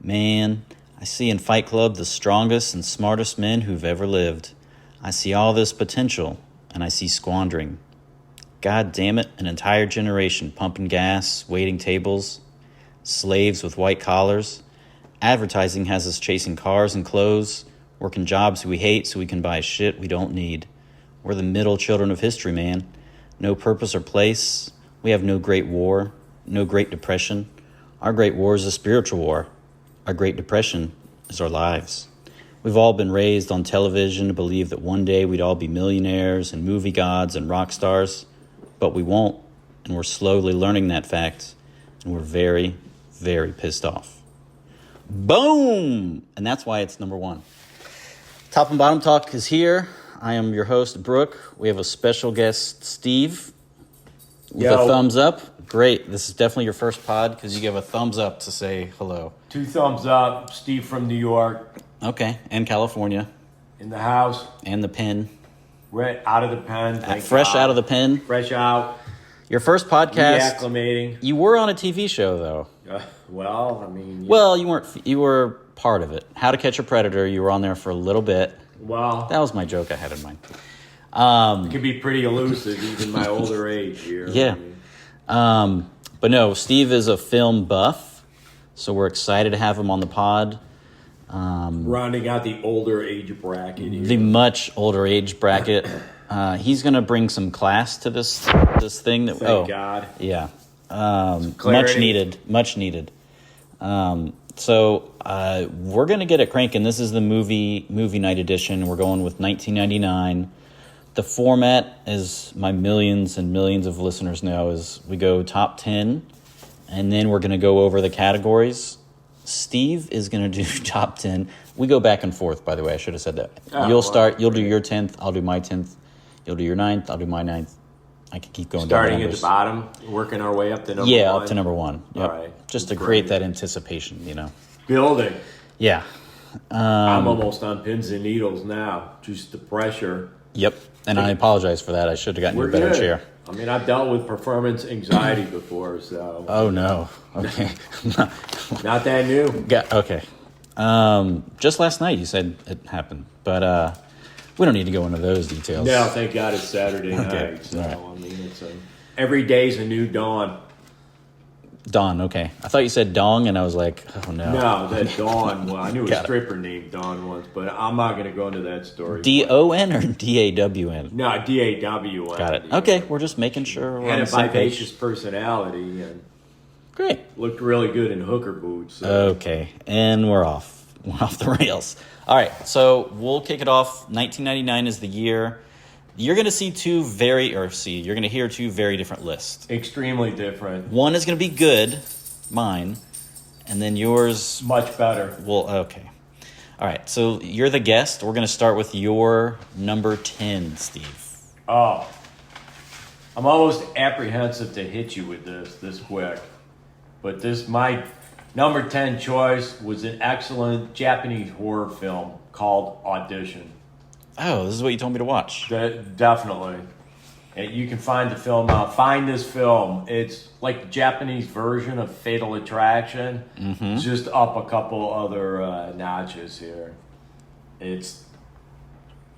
Man, I see in Fight Club the strongest and smartest men who've ever lived. I see all this potential, and I see squandering. God damn it, an entire generation pumping gas, waiting tables, slaves with white collars. Advertising has us chasing cars and clothes, working jobs we hate so we can buy shit we don't need. We're the middle children of history, man. No purpose or place. We have no great war, no great depression. Our great war is a spiritual war. Our great depression is our lives. We've all been raised on television to believe that one day we'd all be millionaires and movie gods and rock stars, but we won't, and we're slowly learning that fact, and we're very, very pissed off. Boom! And that's why it's number one. Top and Bottom Talk is here. I am your host, Brook. We have a special guest, Steve, with a thumbs up. Great. This is definitely your first pod because you give a thumbs up to say hello. 2 thumbs up. Steve from New York. Okay. And California. In the house. And the pen. Right out of the pen. Fresh out of the pen. Fresh out. Your first podcast. Reacclimating. You were on a TV show, though. Well, I mean... Yeah. Well, you weren't. You were part of it. How to Catch a Predator. You were on there for a little bit. Well... That was my joke I had in mind. It can be pretty elusive, even my older age here. Yeah. I mean. But no, Steve is a film buff, so we're excited to have him on the pod. Rounding out the older age bracket here. The much older age bracket. He's going to bring some class to this thing. Thank God. Yeah. Much needed. So we're going to get it cranking. This is the movie night edition. We're going with 1999. The format, as my millions and millions of listeners know, is we go top 10, and then we're going to go over the categories. Steve is going to do top 10. We go back and forth, by the way. I should have said that. You'll do your 10th, I'll do my 10th. You'll do your 9th, I'll do my 9th. I can keep going Starting down at the bottom, working our way up to number 1. Yeah, up to number 1. Yep. All right. Just to create that anticipation, you know. Building. Yeah. I'm almost on pins and needles now. Just the pressure. Yep. And I apologize for that. I should have gotten you a better chair. I mean, I've dealt with performance anxiety before, so... Oh, no. Okay. Not that new. Okay. Just last night you said it happened, but we don't need to go into those details. No, thank God it's Saturday night. So, right. I mean, every day's a new dawn. Dawn, okay. I thought you said dong, and I was like, oh, no. No, that Dawn. Well, I knew a stripper named Dawn once, but I'm not going to go into that story. D-O-N or D-A-W-N? No, D-A-W-N. Got it. Okay, we're just making sure we're on the same page. Had a vivacious personality. And great. Looked really good in hooker boots. So. Okay, and we're off. We're off the rails. All right, so we'll kick it off. 1999 is the year. You're going to see you're going to hear 2 very different lists. Extremely different. One is going to be good, mine, and then yours... Much better. Well, okay. All right, so you're the guest. We're going to start with your number 10, Steve. Oh. I'm almost apprehensive to hit you with this quick. But my number 10 choice was an excellent Japanese horror film called Audition. Oh, this is what you told me to watch. Definitely. And you can find the film out. Find this film. It's like the Japanese version of Fatal Attraction. Mm-hmm. Just up a couple other notches here. It's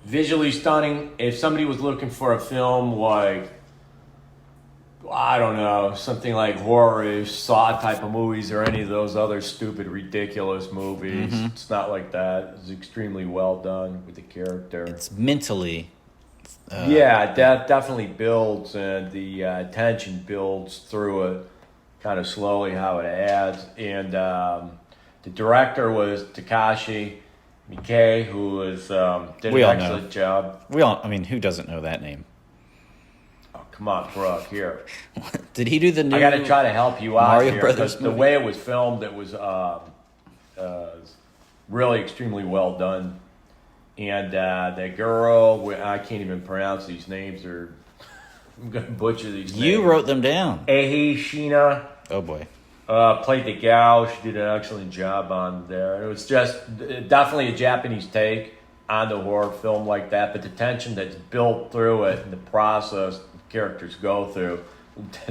visually stunning. If somebody was looking for a film like, I don't know, something like horror-ish, Saw type of movies or any of those other stupid, ridiculous movies. Mm-hmm. It's not like that. It's extremely well done with the character. It's mentally... definitely builds, and the tension builds through it kind of slowly how it adds. And the director was Takashi Miike, who did an excellent job. Who doesn't know that name? Come on, Brook, here. Did he do the new... I got to try to help you out Mario here. Brothers The way it was filmed, it was really extremely well done. And the girl, I can't even pronounce these names. I'm going to butcher these names. You wrote them down. Ehi Shina. Oh, boy. Played the gal. She did an excellent job on there. It was just definitely a Japanese take on the horror film like that. But the tension that's built through it and the process characters go through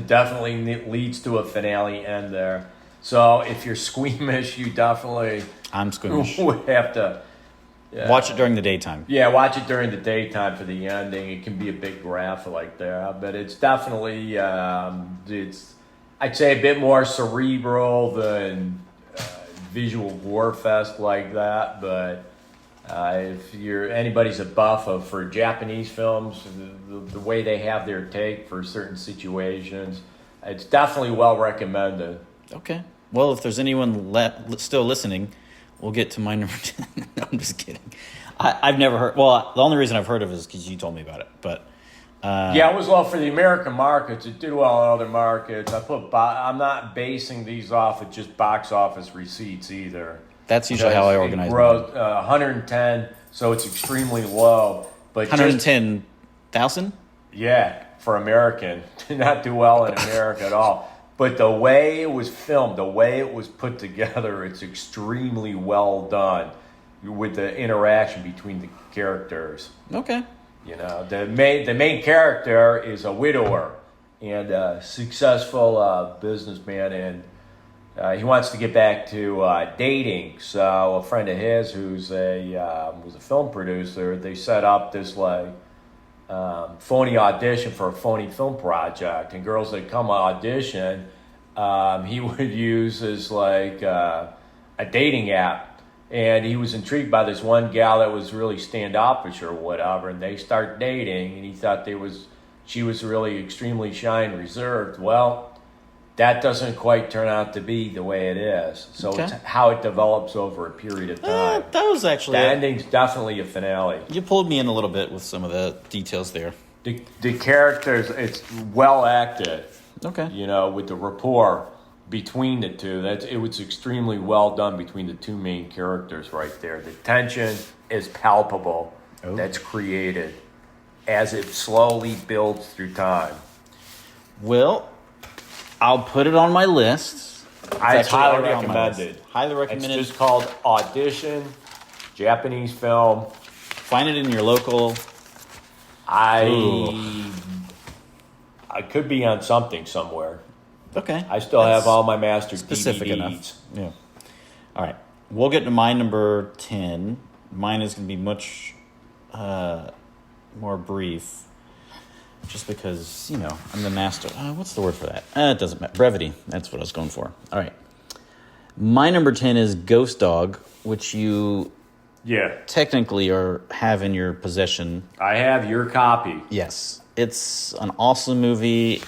definitely leads to a finale end there. So if you're squeamish, you definitely I'm squeamish. would have to Watch it during the daytime. Yeah, watch it during the daytime for the ending. It can be a bit graphic like that, but it's definitely it's I'd say a bit more cerebral than visual gore fest like that. But if you're anybody's a buff for Japanese films, the way they have their take for certain situations, it's definitely well recommended. Okay. Well, if there's anyone still listening, we'll get to my number 10. No, I'm just kidding. I've never heard. Well, the only reason I've heard of it is because you told me about it. But yeah, it was well for the American markets. It did well in other markets. I'm not basing these off of just box office receipts either. That's usually how I organize it. 110, so it's extremely low. But 110,000? Yeah, for American. Did not do well in America at all. But the way it was filmed, the way it was put together, it's extremely well done with the interaction between the characters. Okay. You know, the main character is a widower and a successful businessman, and he wants to get back to dating. So a friend of his who's was a film producer, they set up this phony audition for a phony film project, and girls that come audition, he would use as a dating app. And he was intrigued by this one gal that was really standoffish or whatever, and they start dating, and he thought she was really extremely shy and reserved. Well, that doesn't quite turn out to be the way it is. So It's how it develops over a period of time. That was actually... The ending's definitely a finale. You pulled me in a little bit with some of the details there. The characters, it's well acted. Okay. You know, with the rapport between the two, it was extremely well done between the two main characters right there. The tension is palpable that's created as it slowly builds through time. Well, I'll put it on my list. It's highly recommended. Highly recommended. It's just called Audition, Japanese film. Find it in your local. I could be on something somewhere. Okay. I still have all my master specific DVDs. Enough. Yeah. All right. We'll get to my number 10. Mine is going to be much more brief. Just because, I'm the master. What's the word for that? It doesn't matter. Brevity. That's what I was going for. All right. My number 10 is Ghost Dog, which you technically have in your possession. I have your copy. Yes. It's an awesome movie.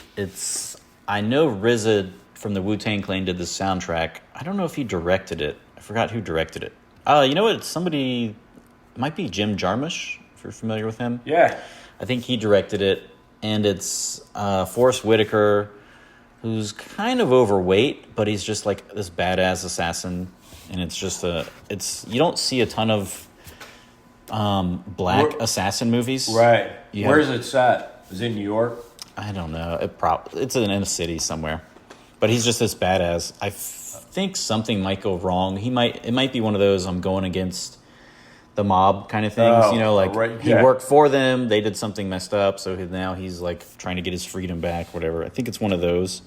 I know RZA from the Wu-Tang Clan did the soundtrack. I don't know if he directed it. I forgot who directed it. You know what? It might be Jim Jarmusch, if you're familiar with him. Yeah. I think he directed it. And it's Forrest Whitaker, who's kind of overweight, but he's just like this badass assassin. And it's just you don't see a ton of black assassin movies. Right. Where's it set? Is it in New York? I don't know. It's in a city somewhere. But he's just this badass. I think something might go wrong. It might be one of those I'm going against the mob kind of things. He worked for them. They did something messed up. So now he's trying to get his freedom back, whatever. I think it's one of those.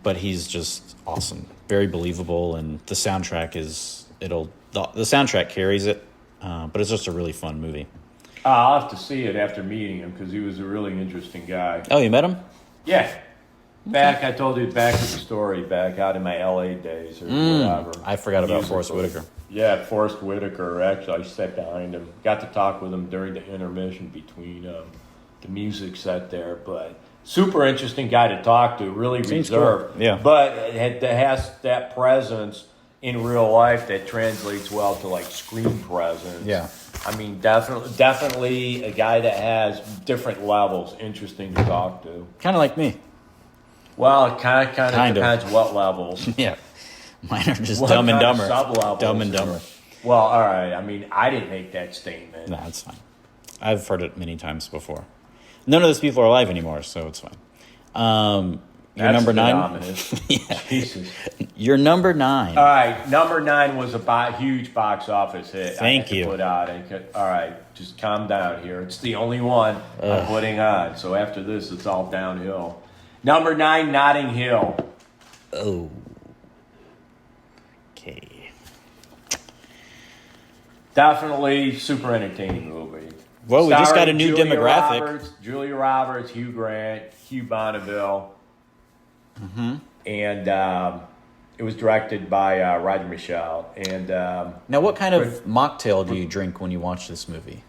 But he's just awesome. Very believable. And the soundtrack the soundtrack carries it. But it's just a really fun movie. I'll have to see it after meeting him because he was a really interesting guy. Oh, you met him? Yeah. I told you back in the story, back out in my LA days or whatever. I forgot about Forrest Whitaker. Yeah, Forrest Whitaker. Actually, I sat behind him. Got to talk with him during the intermission between the music set there. But super interesting guy to talk to, really reserved. Cool. Yeah. But it has that presence in real life that translates well to screen presence. Yeah. I mean, definitely a guy that has different levels. Interesting to talk to. Kind of like me. Well, it kind of depends what levels. Yeah. Mine are just Dumb and Dumber. Sub-levels Dumb and Dumber. Well, all right. I mean, I didn't make that statement. No, it's fine. I've heard it many times before. None of those people are alive anymore, so it's fine. Your number 9? Yeah. Jesus. Your number 9. All right. Number 9 was a huge box office hit. Thank you. Put out. All right. Just calm down here. It's the only one I'm putting on. So after this, it's all downhill. Number 9, Notting Hill. Oh. Okay. Definitely super entertaining movie. Well, we just got a Starring new demographic. Julia Roberts, Hugh Grant, Hugh Bonneville. Mm-hmm. And it was directed by Roger Michelle. And Now, what kind of mocktail do you drink when you watch this movie?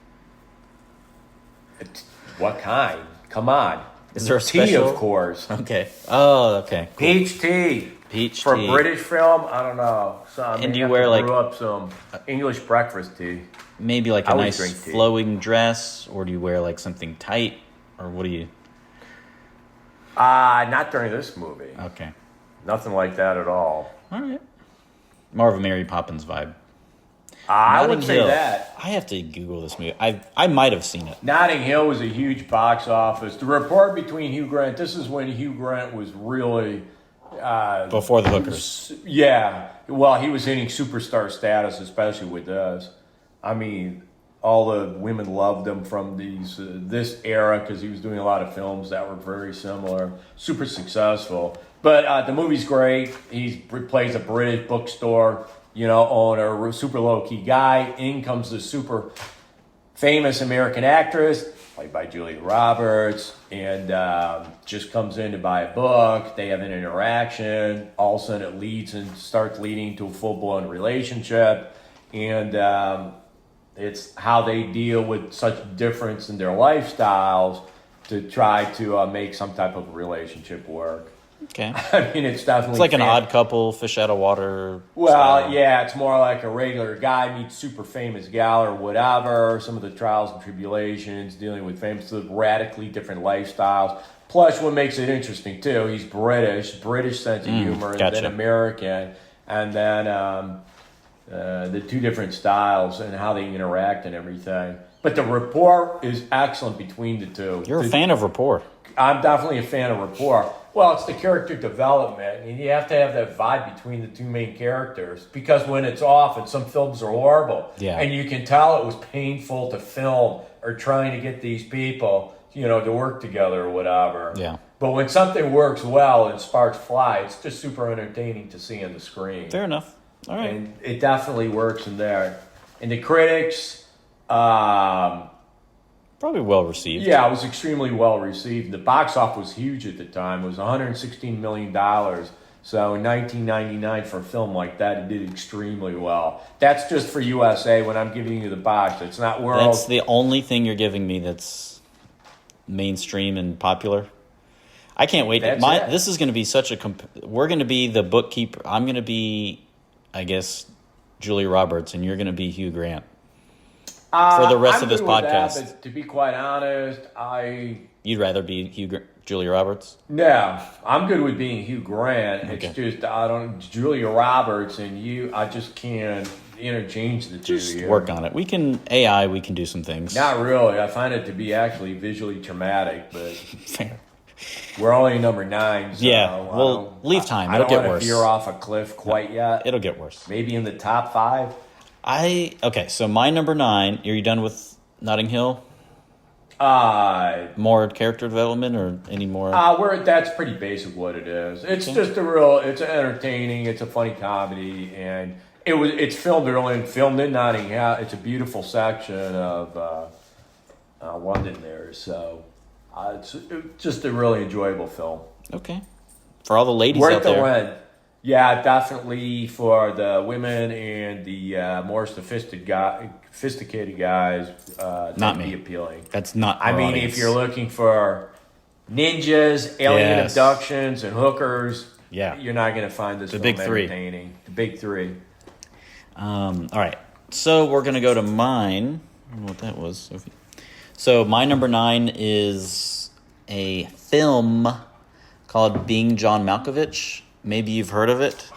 what kind? Come on. Is there a tea, special? of course. Okay. Oh, okay. Cool. Peach tea. Peach For tea. a British film, I don't know. So I And do you wear, like- brew up some English breakfast tea? Maybe like a I would nice drink tea. flowing dress, or do you wear like something tight, or what do you? Not during this movie. Okay. Nothing like that at all. All right. More of a Mary Poppins vibe. I Notting would say Hill. that. I have to Google this movie. I might have seen it. Notting Hill was a huge box office. The rapport between Hugh Grant, this is when Hugh Grant was really... Before the hookers. Yeah. Well, he was hitting superstar status, especially with this. I mean, all the women loved him from this era because he was doing a lot of films that were very similar, super successful. But the movie's great. He plays a British bookstore, owner, super low-key guy. In comes the super famous American actress, played by Julia Roberts, and just comes in to buy a book. They have an interaction. All of a sudden it starts leading to a full-blown relationship. And it's how they deal with such difference in their lifestyles to try to make some type of relationship work. Okay. I mean, it's definitely... It's like an odd couple, fish out of water. Well, style. yeah, it's more like a regular guy meets super famous gal or whatever. Some of the trials and tribulations, dealing with famous, radically different lifestyles. Plus, what makes it interesting, too, he's British sense of humor, and gotcha. then American, and then the two different styles and how they interact and everything. But the rapport is excellent between the two. You're a fan of rapport. I'm definitely a fan of rapport. Well, it's the character development, and you have to have that vibe between the two main characters, because when it's off, and some films are horrible, Yeah. and you can tell it was painful to film or trying to get these people, to work together or whatever. Yeah. But when something works well and sparks fly, it's just super entertaining to see on the screen. Fair enough. All right. And it definitely works in there. And the critics... Probably well received. Yeah, it was extremely well received. The box office was huge at the time. It was $116 million. So in 1999, for a film like that, it did extremely well. That's just for USA when I'm giving you the box. It's not world. That's the only thing you're giving me that's mainstream and popular. I can't wait. That's it. This is going to be such a... We're going to be the bookkeeper. I'm going to be, I guess, Julia Roberts, and you're going to be Hugh Grant. For the rest of this good with podcast. that, but to be quite honest, You'd rather be Julia Roberts? No, I'm good with being Hugh Grant. Okay. It's just Julia Roberts and you. I just can't interchange the two. Just here. work on it. We can do some things. Not really. I find it to be actually visually traumatic, but Fair. we're only number 9. So Yeah, well, leave time. I It'll don't get want worse. to veer off a cliff quite yet. It'll get worse. Maybe in the top 5. Okay, so my number 9. Are you done with Notting Hill? More character development or any more? That's pretty basic what it is. It's just it's entertaining, it's a funny comedy, and it's filmed in Notting Hill. It's a beautiful section of London there, so it's just a really enjoyable film. Okay. For all the ladies Worth out the there. rent. Yeah, definitely for the women and the more sophisticated guys. Not me. Be appealing. That's not I our mean, audience. if you're looking for ninjas, alien Yes. abductions, and hookers, Yeah. you're not going to find this The film big three. entertaining. The big 3. All right. So we're going to go to mine. I don't know what that was, Sophie. So my number 9 is a film called Being John Malkovich. Maybe you've heard of it.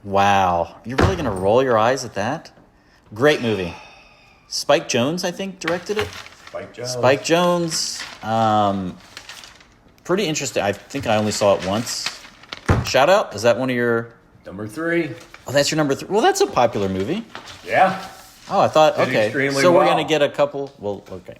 Wow. You're really going to roll your eyes at that? Great movie. Spike Jonze, I think, directed it. Spike Jonze. Pretty interesting. I think I only saw it once. Shout out. Is that one of your... Number 3. Oh, that's your number 3. Well, that's a popular movie. Yeah. Oh, I thought, Did okay. extremely So we're well. going to get a couple. Well, okay.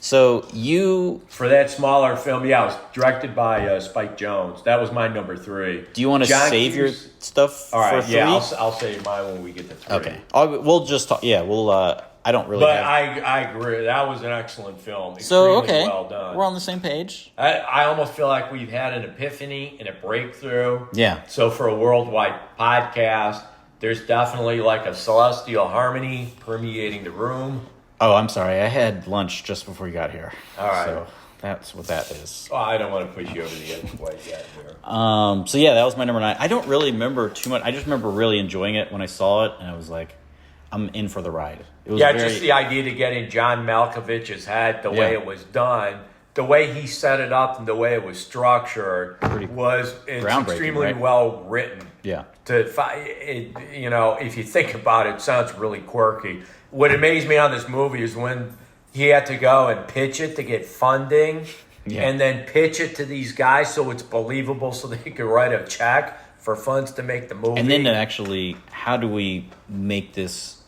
So you For that smaller film, yeah, it was directed by Spike Jonze. That was my number 3. do you want to John save your Hughes- stuff All right, for 3? yeah, I'll save mine when we get to 3. Okay. We'll just talk. Yeah, we'll. I don't really. But have... I agree. That was an excellent film. So Extremely okay, well done. we're on the same page. I almost feel like we've had an epiphany and a breakthrough. Yeah. So for a worldwide podcast, there's definitely like a celestial harmony permeating the room. Oh, I'm sorry. I had lunch just before you got here. All right. So that's what that is. Oh, I don't want to push you over the edge quite yet here. So yeah, that was my number 9. I don't really remember too much. I just remember really enjoying it when I saw it, and I was like, I'm in for the ride. It was Just the idea to get in John Malkovich's head, the way it was done, the way he set it up, and the way it was structured it's groundbreaking, extremely right? well written. Yeah. If you think about it, it sounds really quirky. What amazed me on this movie is when he had to go and pitch it to get funding, and then pitch it to these guys so it's believable, so they could write a check for funds to make the movie. And then actually, how do we make this?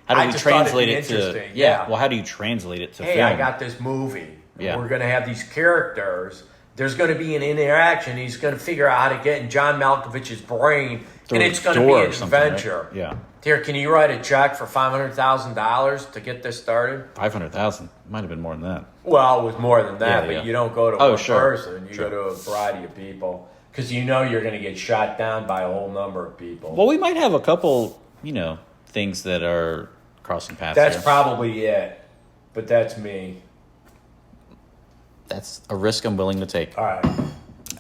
How do I we just thought it'd translate be it to? interesting, Yeah. yeah. Well, how do you translate it to hey, film? I got this movie. Yeah. We're going to have these characters. There's going to be an interaction. He's going to figure out how to get in John Malkovich's brain, and it's going to be an adventure. Right? Yeah. Here, can you write a check for $500,000 to get this started? 500,000 might have been more than that. Well, it was more than that, but Yeah. you don't go to one person. You go to a variety of people because you know you're going to get shot down by a whole number of people. Well, we might have a couple, things that are crossing paths. That's here. probably it, but that's me. That's a risk I'm willing to take. All right.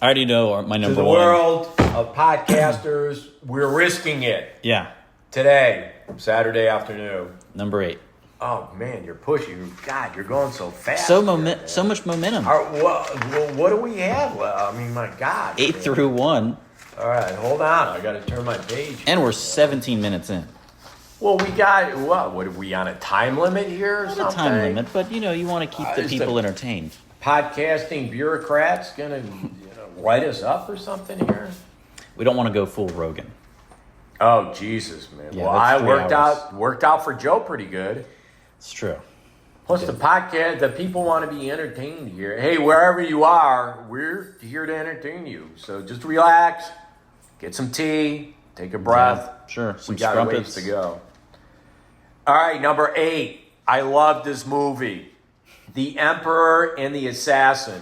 I already know my To number the 1. world of podcasters, we're risking it Yeah. today, Saturday afternoon. Number 8. Oh man, you're pushing. God, you're going so fast. So here, so much momentum. What do we have? Well, I mean, my God. 8 through 1. All right, hold on. I got to turn my page. And we're 17 minutes in. Well, we got what are we on a time limit here? Or Not something? a time limit, but you want to keep the Is people the- entertained. Podcasting bureaucrats gonna write us up or something here? We don't want to go full Rogan. Oh Jesus, man! Yeah, well, that's I 3 hours. worked out for Joe pretty good. It's true. Plus, the podcast, the people want to be entertained here. Hey, wherever you are, we're here to entertain you. So just relax, get some tea, take a breath. Yeah, sure. Some We got a ways scrumpets. to go. All right, number 8. I love this movie, The Emperor and the Assassin.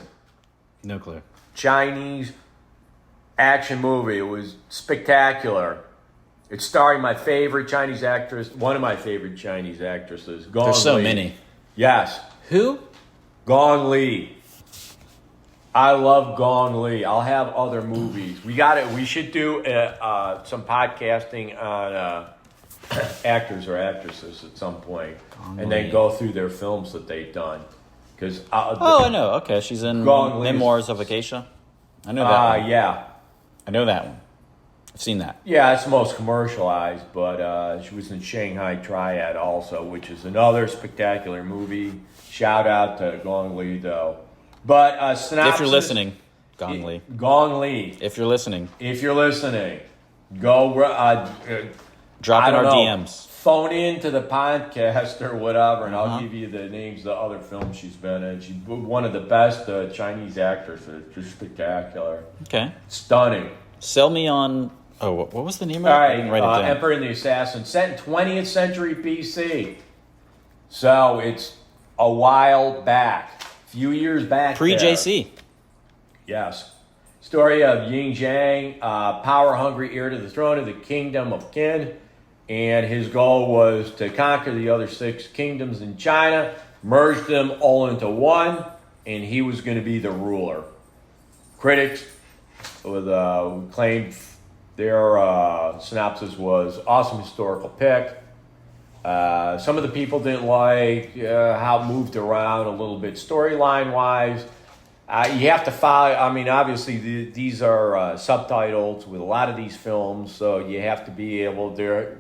No clue. Chinese action movie. It was spectacular. It's starring my favorite Chinese actress, one of my favorite Chinese actresses, Gong There's so Li. many. Yes, Who? Gong Li. I love Gong Li. I'll have other movies. We got it. We should do some podcasting on actors or actresses at some point, and then go through their films that they've done. Because I know. Okay, she's in Gong Li's- Memoirs of a Geisha. I know that one. yeah. I know that one. I've seen that. Yeah, it's the most commercialized, but she was in Shanghai Triad also, which is another spectacular movie. Shout out to Gong Li, though. But synopsis... If you're listening, Gong Li. Gong Li. If you're listening, If you're listening, go... drop I in our don't know, DMs. phone in to the podcast or whatever, and I'll give you the names of the other films she's been in. She's one of the best Chinese actresses. Just spectacular. Okay. Stunning. Sell me on... Oh, what was the name of it? All I right, didn't write it down. Emperor and the Assassin, set in 20th century BC. So it's a while back, a few years back. Pre-JC. Yes. Story of Yin Zhang, power-hungry heir to the throne of the Kingdom of Qin, and his goal was to conquer the other 6 kingdoms in China, merge them all into one, and he was going to be the ruler. Critics claimed their synopsis was awesome historical pick. Some of the people didn't like how it moved around a little bit storyline-wise. You have to follow, I mean, obviously these are subtitles with a lot of these films, so you have to be able to,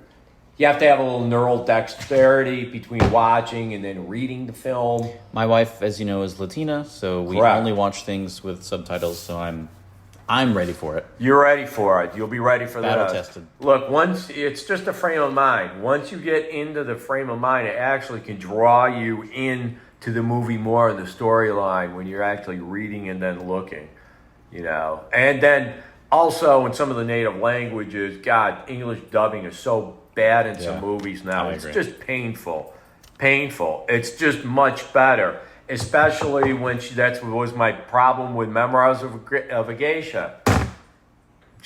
you have to have a little neural dexterity between watching and then reading the film. My wife, as you know, is Latina, so we Correct. only watch things with subtitles, so I'm ready for it. You're ready for it. You'll be ready for that. Battle tested. Look, once it's just a frame of mind. Once you get into the frame of mind, it actually can draw you in to the movie more in the storyline when you're actually reading and then looking, you know. And then also in some of the native languages, God, English dubbing is so bad in some movies now. It's just painful. It's just much better, especially when that's what was my problem with Memoirs of a Geisha.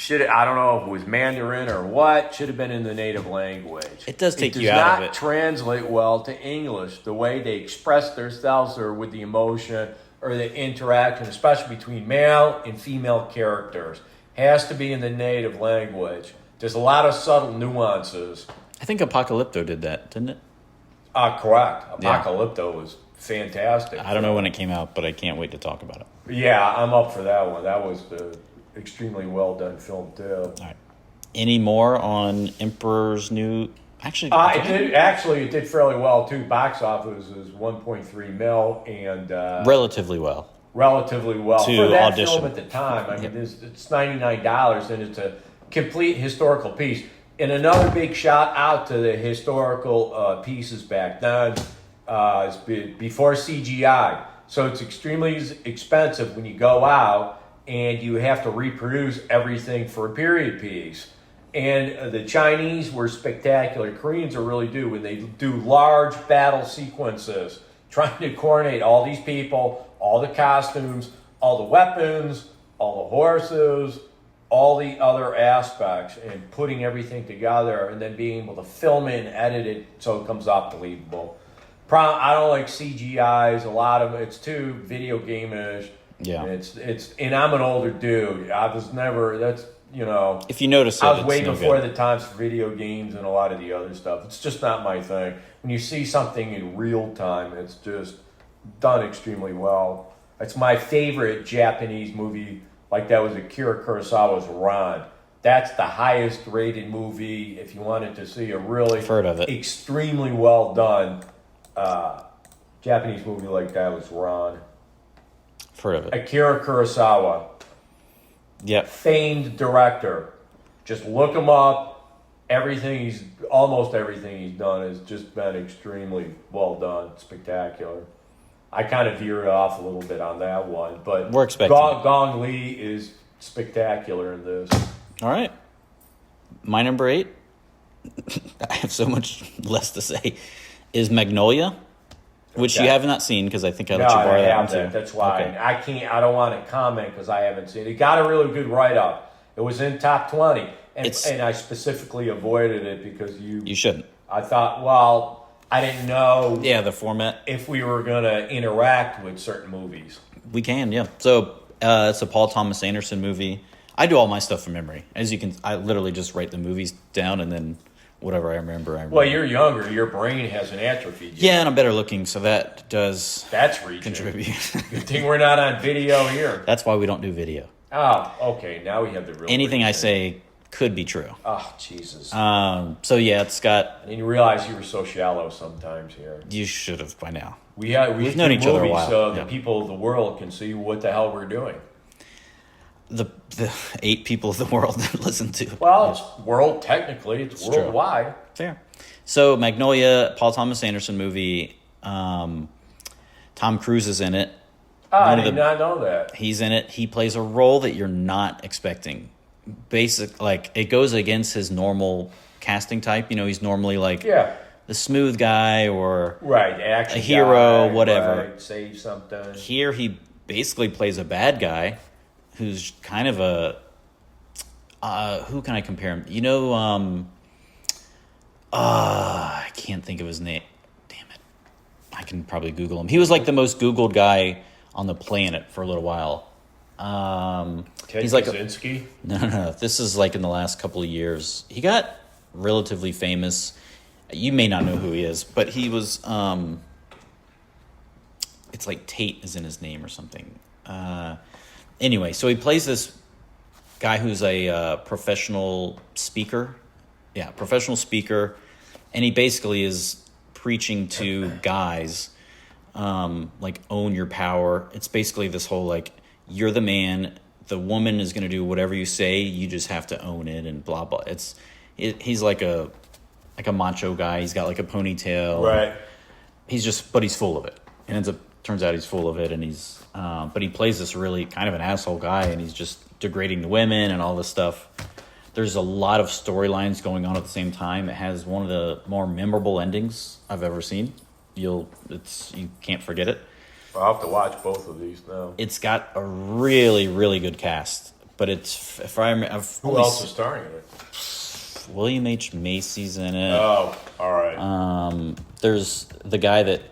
I don't know if it was Mandarin or what, should have been in the native language. It does take you out of it. It does not translate well to English, the way they express themselves or with the emotion or the interaction, especially between male and female characters. Has to be in the native language. There's a lot of subtle nuances. I think Apocalypto did that, didn't it? Correct. Apocalypto was fantastic. I don't know when it came out, but I can't wait to talk about it. Yeah, I'm up for that one. That was the extremely well done film too. All right. Any more on Emperor's New? Actually, it did fairly well too. Box office is 1.3 mil and relatively well. Relatively well to for that audition. film at the time. I mean, it's $99 and it's a complete historical piece. And another big shout out to the historical pieces back then. It's before CGI, so it's extremely expensive when you go out and you have to reproduce everything for a period piece. And the Chinese were spectacular. Koreans are really do when they do large battle sequences, trying to coordinate all these people, all the costumes, all the weapons, all the horses, all the other aspects, and putting everything together and then being able to film it and edit it so it comes out believable. I don't like CGIs. A lot of it's too video game-ish. Yeah. And I'm an older dude. I was never, if you notice I was way before the times for video games and a lot of the other stuff. It's just not my thing. When you see something in real time, it's just done extremely well. It's my favorite Japanese movie like that was Akira Kurosawa's Ran. That's the highest rated movie if you wanted to see a really extremely well done Japanese movie like that was Ran. Heard of it. Akira Kurosawa. Yep. Famed director. Just look him up. Almost everything he's done has just been extremely well done. Spectacular. I kind of veered off a little bit on that one, but we're expecting Gong Li is spectacular in this. All right. My number 8, I have so much less to say, is Magnolia, which you have not seen because I think I let you borrow that one too. That's why. Okay. I don't want to comment because I haven't seen it. It got a really good write-up. It was in top 20, and I specifically avoided it because you shouldn't. I thought, I didn't know. Yeah, the format. If we were going to interact with certain movies. We can, yeah. So it's a Paul Thomas Anderson movie. I do all my stuff from memory. As you can, I literally just write the movies down and then whatever I remember. Well, you're younger. Your brain hasn't atrophied yet. Yeah, and I'm better looking, so that does contribute. Good thing we're not on video here. That's why we don't do video. Oh, okay. Now we have the real anything I say could be true. Oh, Jesus. So yeah, it's got... I didn't realize you were so shallow sometimes here. You should have by now. We've known each other a while. So the people of the world can see what the hell we're doing. The 8 people of the world that listen to. Well, it's world, technically. It's worldwide. True. Fair. So Magnolia, Paul Thomas Anderson movie. Tom Cruise is in it. I did not know that. He's in it. He plays a role that you're not expecting. It goes against his normal casting type. He's normally the smooth guy or action a hero, guy, whatever. Save something. Here he basically plays a bad guy who's kind of who can I compare him? I can't think of his name. Damn it. I can probably Google him. He was like the most Googled guy on the planet for a little while. He's like Kaczynski? No. This is like in the last couple of years. He got relatively famous. You may not know who he is, but he was. It's like Tate is in his name or something. Anyway, so he plays this guy who's a professional speaker. Yeah, professional speaker, and he basically is preaching to guys, own your power. It's basically this whole you're the man. The woman is going to do whatever you say. You just have to own it and blah blah. He's like a macho guy. He's got like a ponytail. Right. But he's full of it. turns out he's full of it, and but he plays this really kind of an asshole guy, and he's just degrading the women and all this stuff. There's a lot of storylines going on at the same time. It has one of the more memorable endings I've ever seen. You can't forget it. I'll have to watch both of these now. It's got a really, really good cast, but who else is starring in it? William H. Macy's in it. Oh, all right. There's the guy that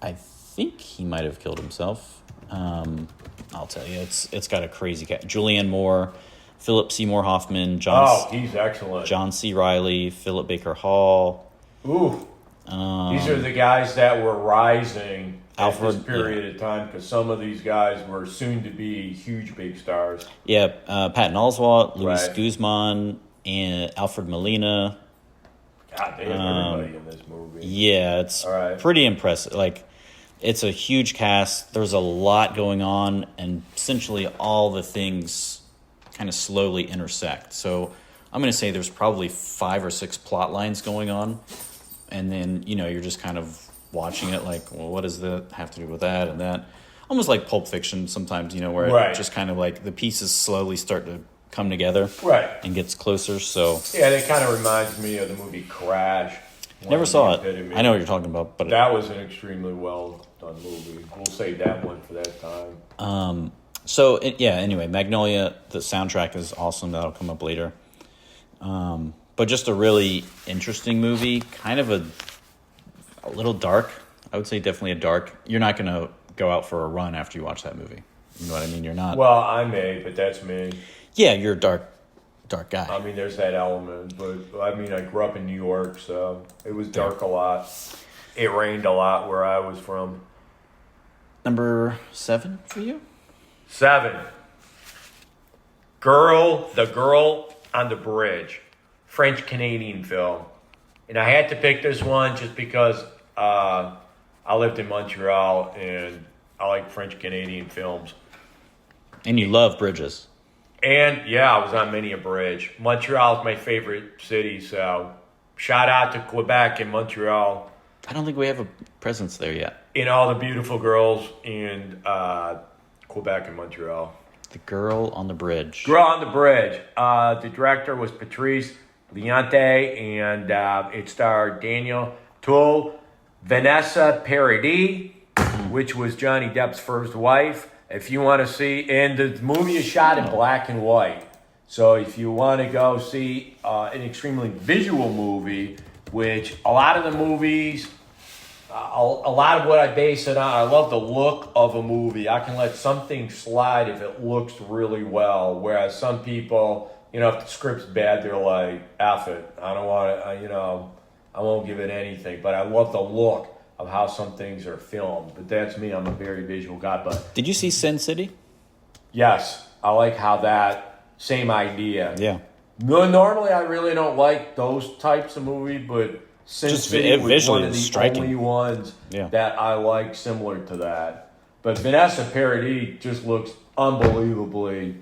I think he might have killed himself. I'll tell you, it's got a crazy cast. Julianne Moore, Philip Seymour Hoffman, he's excellent. John C. Reilly, Philip Baker Hall. Ooh. These are the guys that were rising at this period of time, because some of these guys were soon to be huge big stars. Yeah, Patton Oswalt, Luis Guzman, and Alfred Molina. God damn, everybody in this movie. Yeah, it's pretty impressive. Like, it's a huge cast. There's a lot going on, and essentially all the things kind of slowly intersect. So I'm going to say there's probably 5 or 6 plot lines going on, and then, you're just kind of watching it like, well, what does that have to do with that and that? Almost like Pulp Fiction sometimes, where it just kind of like the pieces slowly start to come together and gets closer. So yeah, that kind of reminds me of the movie Crash. Never saw it. I know what you're talking about, but that was an extremely well done movie. We'll save that one for that time. Anyway, Magnolia, the soundtrack is awesome. That'll come up later. But just a really interesting movie, kind of a little dark. I would say definitely a dark. You're not going to go out for a run after you watch that movie. You know what I mean? You're not. Well, I may, but that's me. Yeah, you're a dark guy. I mean, there's that element, but I mean, I grew up in New York, so it was dark a lot. It rained a lot where I was from. Number 7 for you? 7. The Girl on the Bridge. French-Canadian film. And I had to pick this one just because I lived in Montreal and I like French-Canadian films. And you love bridges. And, yeah, I was on many a bridge. Montreal is my favorite city, so shout out to Quebec and Montreal. I don't think we have a presence there yet. And all the beautiful girls in Quebec and Montreal. The Girl on the Bridge. Girl on the Bridge. The director was Patrice Leonte, and it starred Daniel Toole, Vanessa Paradis, which was Johnny Depp's first wife. If you want to see, and the movie is shot in black and white. So if you want to go see an extremely visual movie, which a lot of the movies, a lot of what I base it on, I love the look of a movie. I can let something slide if it looks really well, whereas some people, if the script's bad, they're like, F it. I don't want to, I won't give it anything. But I love the look of how some things are filmed. But that's me. I'm a very visual guy. But did you see Sin City? Yes. I like how that same idea. Yeah. Normally, I really don't like those types of movie, but Sin City was one of the only ones that I like similar to that. But Vanessa Paradis just looks unbelievably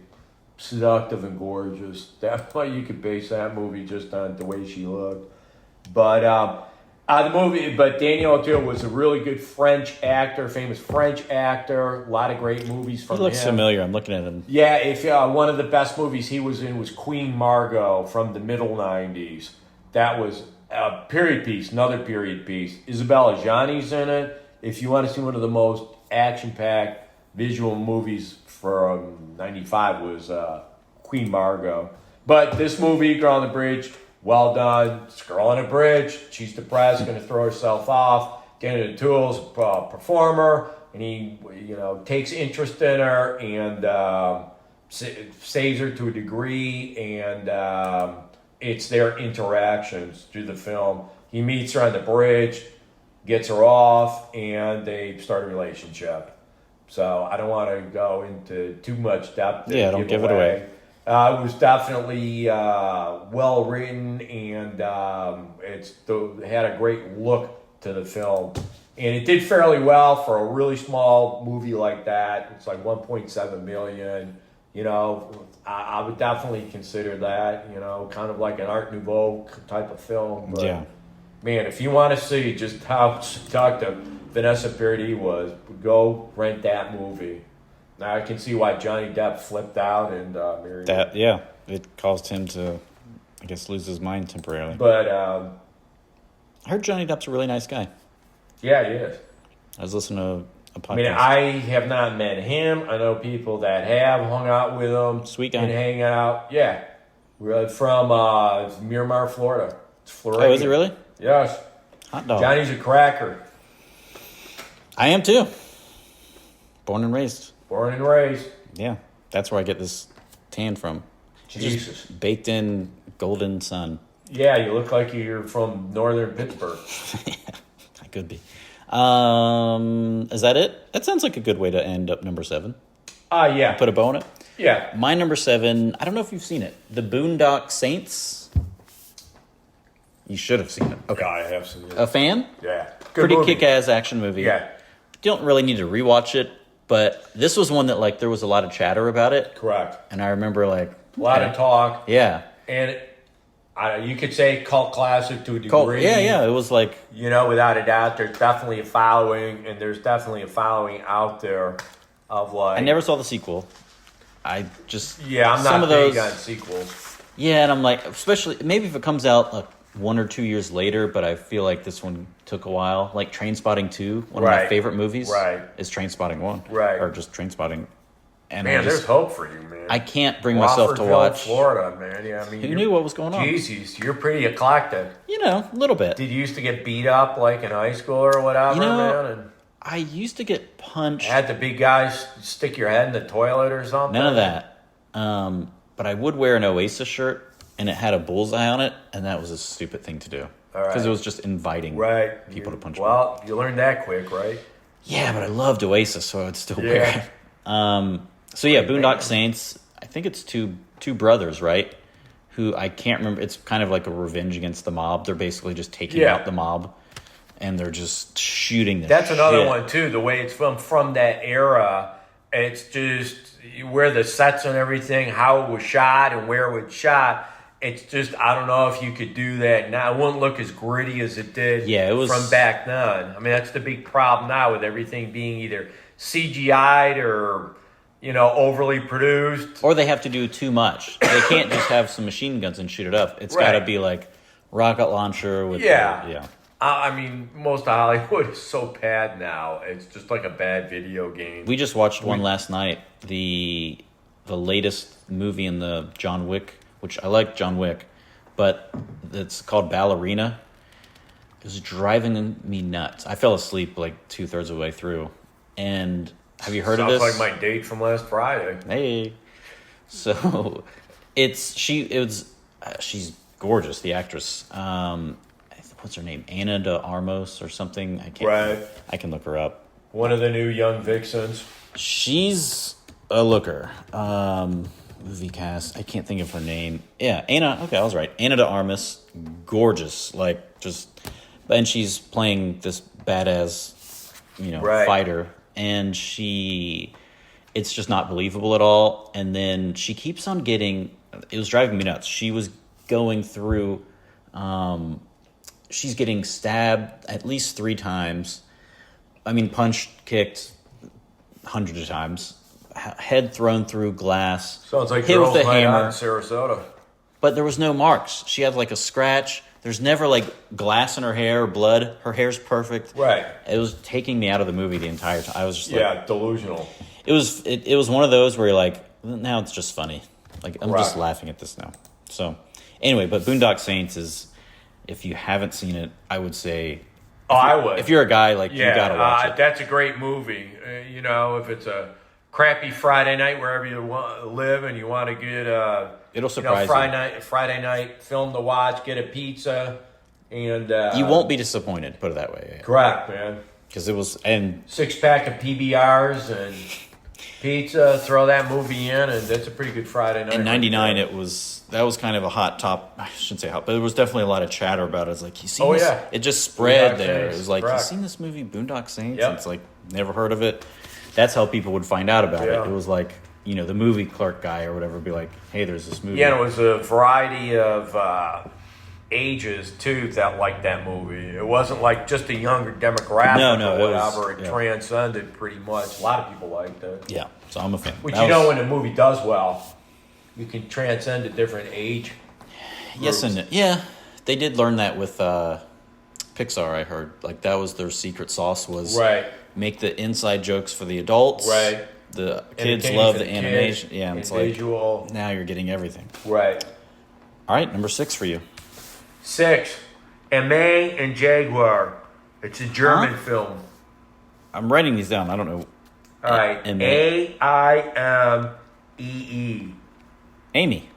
seductive and gorgeous. That's why you could base that movie just on the way she looked. But Daniel Auteuil was a really good French actor, famous French actor. A lot of great movies from him. He looks familiar. I'm looking at him. Yeah, one of the best movies he was in was Queen Margot from the middle 90s. That was a period piece, another period piece. Isabella Gianni's in it. If you want to see one of the most action-packed visual movies from 95 was Queen Margot. But this movie, Girl on the Bridge, well done. It's a girl on a bridge. She's depressed, going to throw herself off. Daniel Auteuil's a performer, and he, takes interest in her and saves her to a degree. And it's their interactions through the film. He meets her on the bridge, gets her off, and they start a relationship. So I don't want to go into too much depth. Yeah, don't give it away. It was definitely well written, and it had a great look to the film. And it did fairly well for a really small movie like that. It's like 1.7 million. I would definitely consider that, kind of like an Art Nouveau type of film. But, man, if you want to see just how seductive Vanessa Paradis was, go rent that movie. Now I can see why Johnny Depp flipped out and married her. Yeah, it caused him to, I guess, lose his mind temporarily. But I heard Johnny Depp's a really nice guy. yeah, he is. I was listening to a podcast. I mean, I have not met him. I know people that have hung out with him. Sweet guy. And hanging out. Yeah. We're from Miramar, Florida. It's Florida. Oh, is it really? Yes. Hot dog. Johnny's a cracker. I am too. Born and raised. Born and raised. Yeah, that's where I get this tan from. Jesus. Just baked in golden sun. Yeah, you look like you're from northern Pittsburgh. Yeah, I could be. Is that it? That sounds like a good way to end up number 7. Yeah. Put a bow on it. Yeah. My number 7, I don't know if you've seen it. The Boondock Saints. You should have seen it. Okay. I have seen it. A fan? Yeah. Good Pretty movie. kick-ass action movie. Yeah. Don't really need to rewatch it, but this was one that, like, there was a lot of chatter about it. Correct. And I remember, like... A lot of talk. Yeah. And you could say cult classic to a degree. Yeah. It was like... You know, without a doubt, there's definitely a following, and there's definitely a following out there of like... I never saw the sequel. I just... Yeah, I'm not big on sequels. Yeah, and I'm like, especially... Maybe if it comes out like 1 or 2 years later, but I feel like this one took a while. Like Trainspotting 2, one of my favorite movies, is Trainspotting 1. Right. Or just Trainspotting. And man, there's hope for you, man. I can't bring myself to watch... Florida, man. Yeah, I mean... Who knew what was going on? Jesus, you're pretty eclectic. You know, a little bit. Did you used to get beat up like in high school or whatever, man? And I used to get punched. had the big guys stick your head in the toilet or something? None of that. But I would wear an Oasis shirt, and it had a bullseye on it, and that was a stupid thing to do. Because it was just inviting people to punch me. Well, you learned that quick, right? Yeah, but I loved Oasis, so I would still wear it. So yeah, Boondock Saints, I think it's two brothers, right? Who I can't remember. It's kind of like a revenge against the mob. They're basically just taking out the mob, and they're just shooting the That's another shit. one, too. The way it's from that era, it's just where the sets and everything, how it was shot and where it was shot. It's just, I don't know if you could do that now. It wouldn't look as gritty as it did from back then. I mean, that's the big problem now with everything being either CGI'd or... you know, overly produced. Or they have to do too much. They can't just have some machine guns and shoot it up. It's got to be like rocket launcher with... I mean, most of Hollywood is so bad now. It's just like a bad video game. We just watched one last night. The latest movie in the John Wick, which I like John Wick, but it's called Ballerina. It was driving me nuts. I fell asleep like 2/3 of the way through. And... have you heard of this? Sounds like my date from last Friday. Hey. So, she's gorgeous, the actress. What's her name? Ana de Armas or something? I can look her up. One of the new young vixens. She's a looker. Movie cast. I can't think of her name. Yeah, Ana. Okay, I was right. Ana de Armas. Gorgeous. And she's playing this badass, fighter. And it's just not believable at all. And then she keeps on it was driving me nuts. She was going through, she's getting stabbed at least 3 times. I mean, punched, kicked hundreds of times. Head thrown through glass. Sounds like hit girls with a night out hammer. in Sarasota. But there was no marks. She had like a scratch. There's never like glass in her hair or blood. Her hair's perfect. Right. It was taking me out of the movie the entire time. I was just delusional. It was one of those where you're like, now it's just funny. Like I'm just laughing at this now. So anyway, but Boondock Saints is, if you haven't seen it, I would say. I would. If you're a guy, like you gotta watch it. That's a great movie. If it's a crappy Friday night wherever you live and you want to get it'll surprise you. Friday night film to watch, get a pizza, and you won't be disappointed. Put it that way. Correct, man. Because it was 6-pack of PBRs and pizza. Throw that movie in, and that's a pretty good Friday night. In '99, that was kind of a hot top. I shouldn't say hot, but there was definitely a lot of chatter about it. It's like, you see, it just spread there. It was like, you seen this movie, Boondock Saints? Yep. It's like, never heard of it. That's how people would find out about it. It was like, the movie clerk guy or whatever would be like, hey, there's this movie. Yeah, and it was a variety of ages too that liked that movie. It wasn't like just a younger demographic No, or whatever. it was, it transcended pretty much. A lot of people liked it. Yeah, so I'm a fan. Which when a movie does well, you can transcend a different age. Yes and yeah, they did learn that with Pixar. I heard like that was their secret sauce was make the inside jokes for the adults. Right. The kids love the animation. Kids, yeah, it's visual. Like now you're getting everything. Right. All right, number 6 for you. 6, Emme and Jaguar. It's a German film. I'm writing these down. I don't know. All right. Aimee. Amy.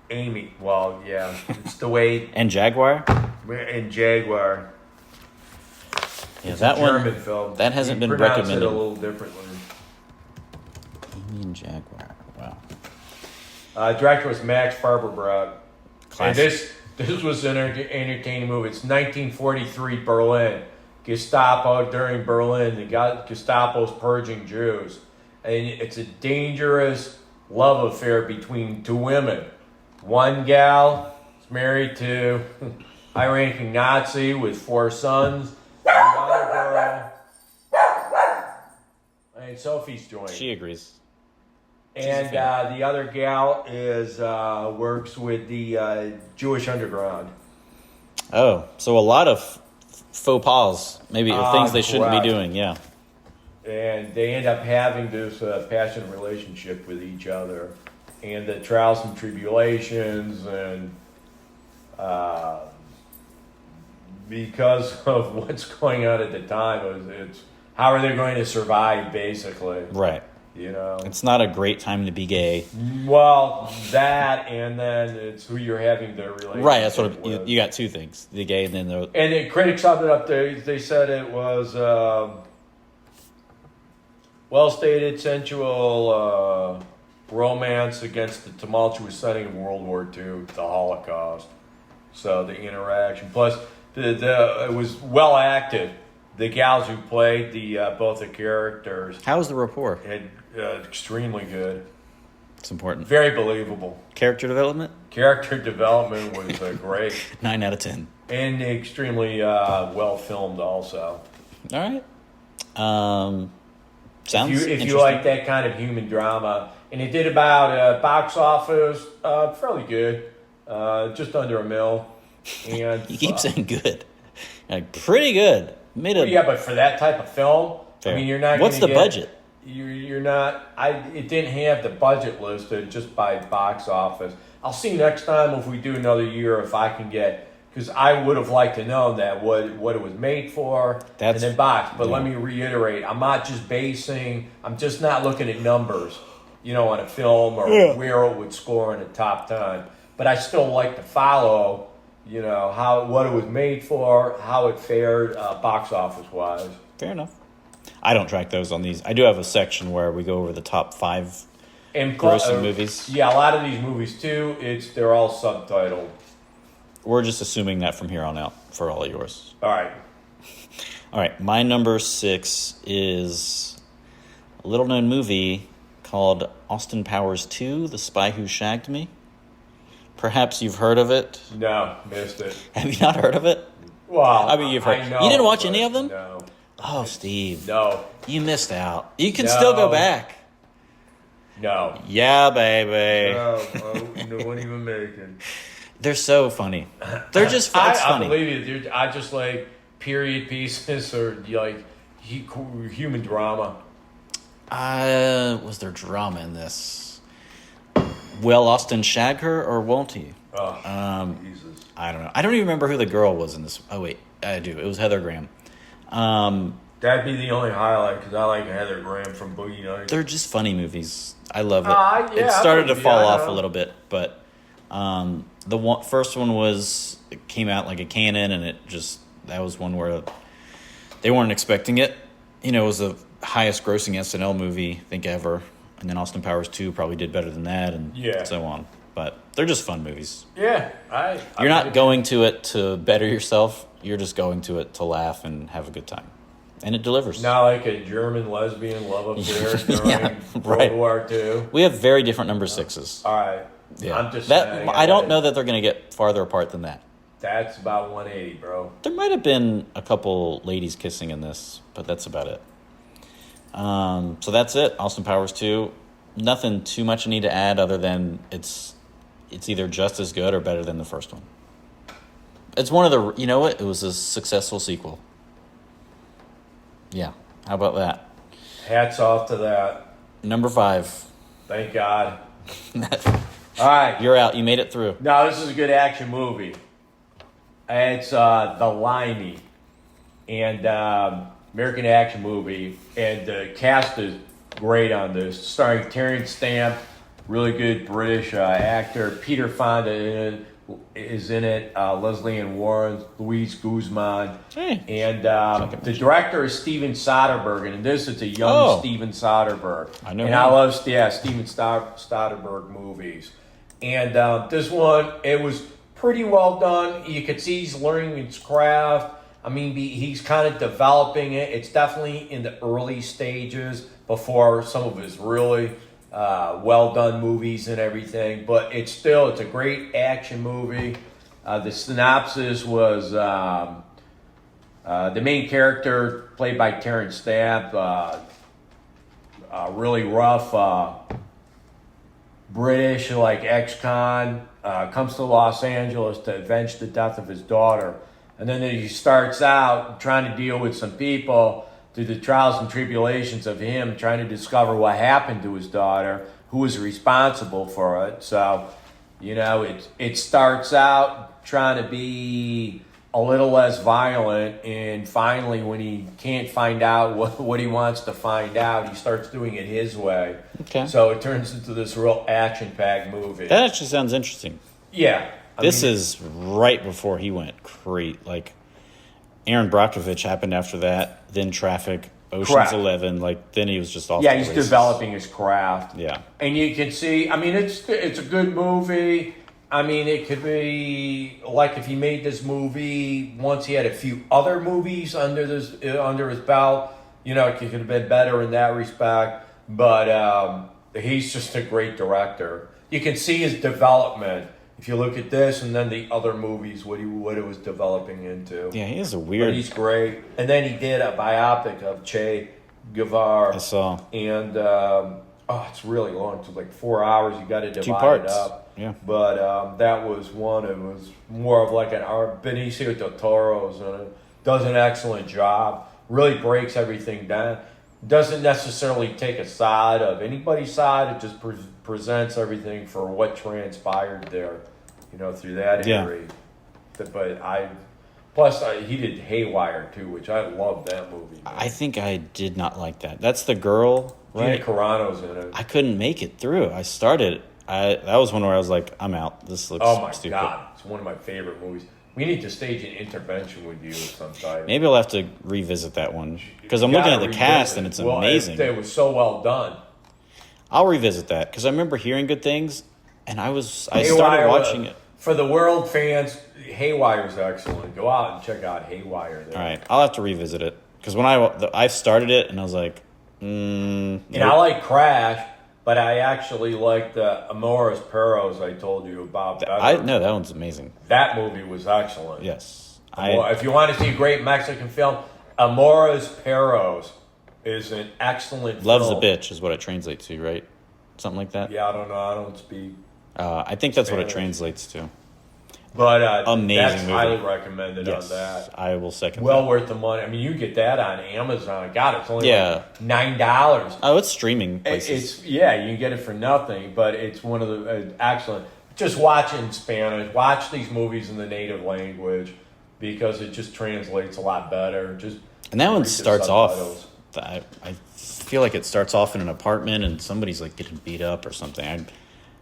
Amy. Well, yeah. It's the way. And Jaguar? And Jaguar. Yeah, it's that a one. German film. That hasn't been pronounce recommended. It a little differently. Amy and Jaguar. Wow. Director was Max Barber-Brock. And Classic. this was an entertaining movie. It's 1943 Berlin. Gestapo during Berlin. The Gestapo's purging Jews. And it's a dangerous love affair between two women. One gal is married to a high-ranking Nazi with 4 sons. Another girl. And Sophie's joined. She agrees. And the other gal is works with the Jewish underground. Oh, so a lot of faux pas, maybe things they shouldn't be doing. Yeah. And they end up having this passionate relationship with each other, and the trials and tribulations, and because of what's going on at the time, it's how are they going to survive, basically. Right. You know, it's not a great time to be gay. Well, that, and then it's who you're having the relationship right. That's what with. you got. 2 things: the gay, and then the. And the critics summed it up. They said it was well-stated, sensual romance against the tumultuous setting of World War II, the Holocaust. So the interaction, plus it was well acted. The gals who played both the characters. How was the rapport? Had extremely good. It's important. Very believable. Character development? Character development was great. 9 out of 10. And extremely well filmed also. All right. Sounds if you like that kind of human drama. And it did about box office, fairly good. Just under $1 million. And you keep saying good. Like, pretty good. Yeah, but for that type of film, fair. I mean, you're not. What's the budget? You're not. It didn't have the budget listed just by box office. I'll see next time if we do another year if I can get, because I would have liked to know that what it was made for and then box. But let me reiterate, I'm not just I'm just not looking at numbers, on a film or where it would score in the top 10. But I still like to follow. What it was made for, how it fared box office wise. Fair enough. I don't track those on these. I do have a section where we go over the top 5 grossing movies. Yeah, a lot of these movies too. They're all subtitled. We're just assuming that from here on out for all of yours. All right. All right. My number 6 is a little known movie called Austin Powers 2: The Spy Who Shagged Me. Perhaps you've heard of it. No, missed it. Have you not heard of it? Well, I mean, you've heard. I know, you didn't watch any of them? No. Oh, Steve. No. You missed out. You can still go back. No. Yeah, baby. No, one even making. They're so funny. They're just funny. I believe you, dude. I just like period pieces or like human drama. Was there drama in this? Will Austin shag her or won't he? Oh, Jesus. I don't know. I don't even remember who the girl was in this. Oh, wait. I do. It was Heather Graham. That'd be the only highlight because I like Heather Graham from Boogie Nights. They're just funny movies. I love it. Yeah, it started to fall off a little bit, but the first one it came out like a cannon, and that was one where they weren't expecting it. It was the highest grossing SNL movie, I think, ever. And then Austin Powers 2 probably did better than that, and so on. But they're just fun movies. Yeah. You're not going to it to better yourself. You're just going to it to laugh and have a good time. And it delivers. Not like a German lesbian love affair during World War II. We have very different number 6s. All right. Yeah. I'm just saying. I don't know that they're going to get farther apart than that. That's about 180, bro. There might have been a couple ladies kissing in this, but that's about it. So that's it. Austin Powers 2. Nothing too much I need to add other than it's either just as good or better than the first one. It's one of the, you know what? It was a successful sequel. Yeah. How about that? Hats off to that. Number 5. Thank God. All right. You're out. You made it through. Now, this is a good action movie. It's The Limey. And American action movie. And the cast is great on this. Starring Terrence Stamp, really good British actor. Peter Fonda is in it. Leslie Ann Warren, Luis Guzman. Hey. And the director is Steven Soderbergh. And in this, it's a young Steven Soderbergh. I know and him. I love Steven Soderbergh movies. And this one, it was pretty well done. You could see he's learning his craft. I mean, he's kind of developing it. It's definitely in the early stages before some of his really well-done movies and everything. But it's a great action movie. The synopsis was the main character, played by Terrence Stamp, really rough British, like ex-con, comes to Los Angeles to avenge the death of his daughter. And then he starts out trying to deal with some people through the trials and tribulations of him trying to discover what happened to his daughter, who was responsible for it. So, it starts out trying to be a little less violent, and finally, when he can't find out what he wants to find out, he starts doing it his way. Okay. So it turns into this real action-packed movie. That actually sounds interesting. Yeah. This is right before he went crazy. Like, Aaron Brockovich happened after that, then Traffic, Ocean's 11. Like, then he was just off. Yeah, he's developing his craft. Yeah. And you can see, it's a good movie. It could be like if he made this movie once he had a few other movies under his belt. It could have been better in that respect. But he's just a great director. You can see his development if you look at this and then the other movies, what it was developing into. Yeah, he is a weird. But he's great. And then he did a biopic of Che Guevara. I saw. And it's really long. It's like 4 hours. You got to divide 2 parts. it up. Yeah. But that was one. It was more of like an Benicio del Toro's, and it does an excellent job. Really breaks everything down. Doesn't necessarily take a side of anybody's side. It just presents everything for what transpired there, through that area. Plus he did Haywire too, which I love that movie. Man. I think I did not like that. That's the girl, right? Gina Carano's in it. I couldn't make it through. I started. That was one where I was like, I'm out. This looks stupid. God, it's one of my favorite movies. We need to stage an intervention with you sometime. Maybe I'll have to revisit that one because I'm looking at the cast and it's amazing. It was so well done. I'll revisit that because I remember hearing good things, and I started watching it. For the world fans, Haywire's excellent. Go out and check out Haywire. There. All right, I'll have to revisit it because when I started it and I was like, and I like Crash. But I actually like the Amores Perros I told you about. No, that one's amazing. That movie was excellent. Yes. If you want to see a great Mexican film, Amores Perros is an excellent Love's film. a bitch is what it translates to, right? Something like that? Yeah, I don't know. I don't speak I think that's Spanish. what it translates to. But amazing that's movie. highly recommended on that. I will second well that. Worth the money. You get that on Amazon. God, it's only like $9. Oh, it's streaming places. You can get it for nothing, but it's one of the excellent. Just watch in Spanish. Watch these movies in the native language because it just translates a lot better. And that one starts off. I feel like it starts off in an apartment and somebody's like getting beat up or something.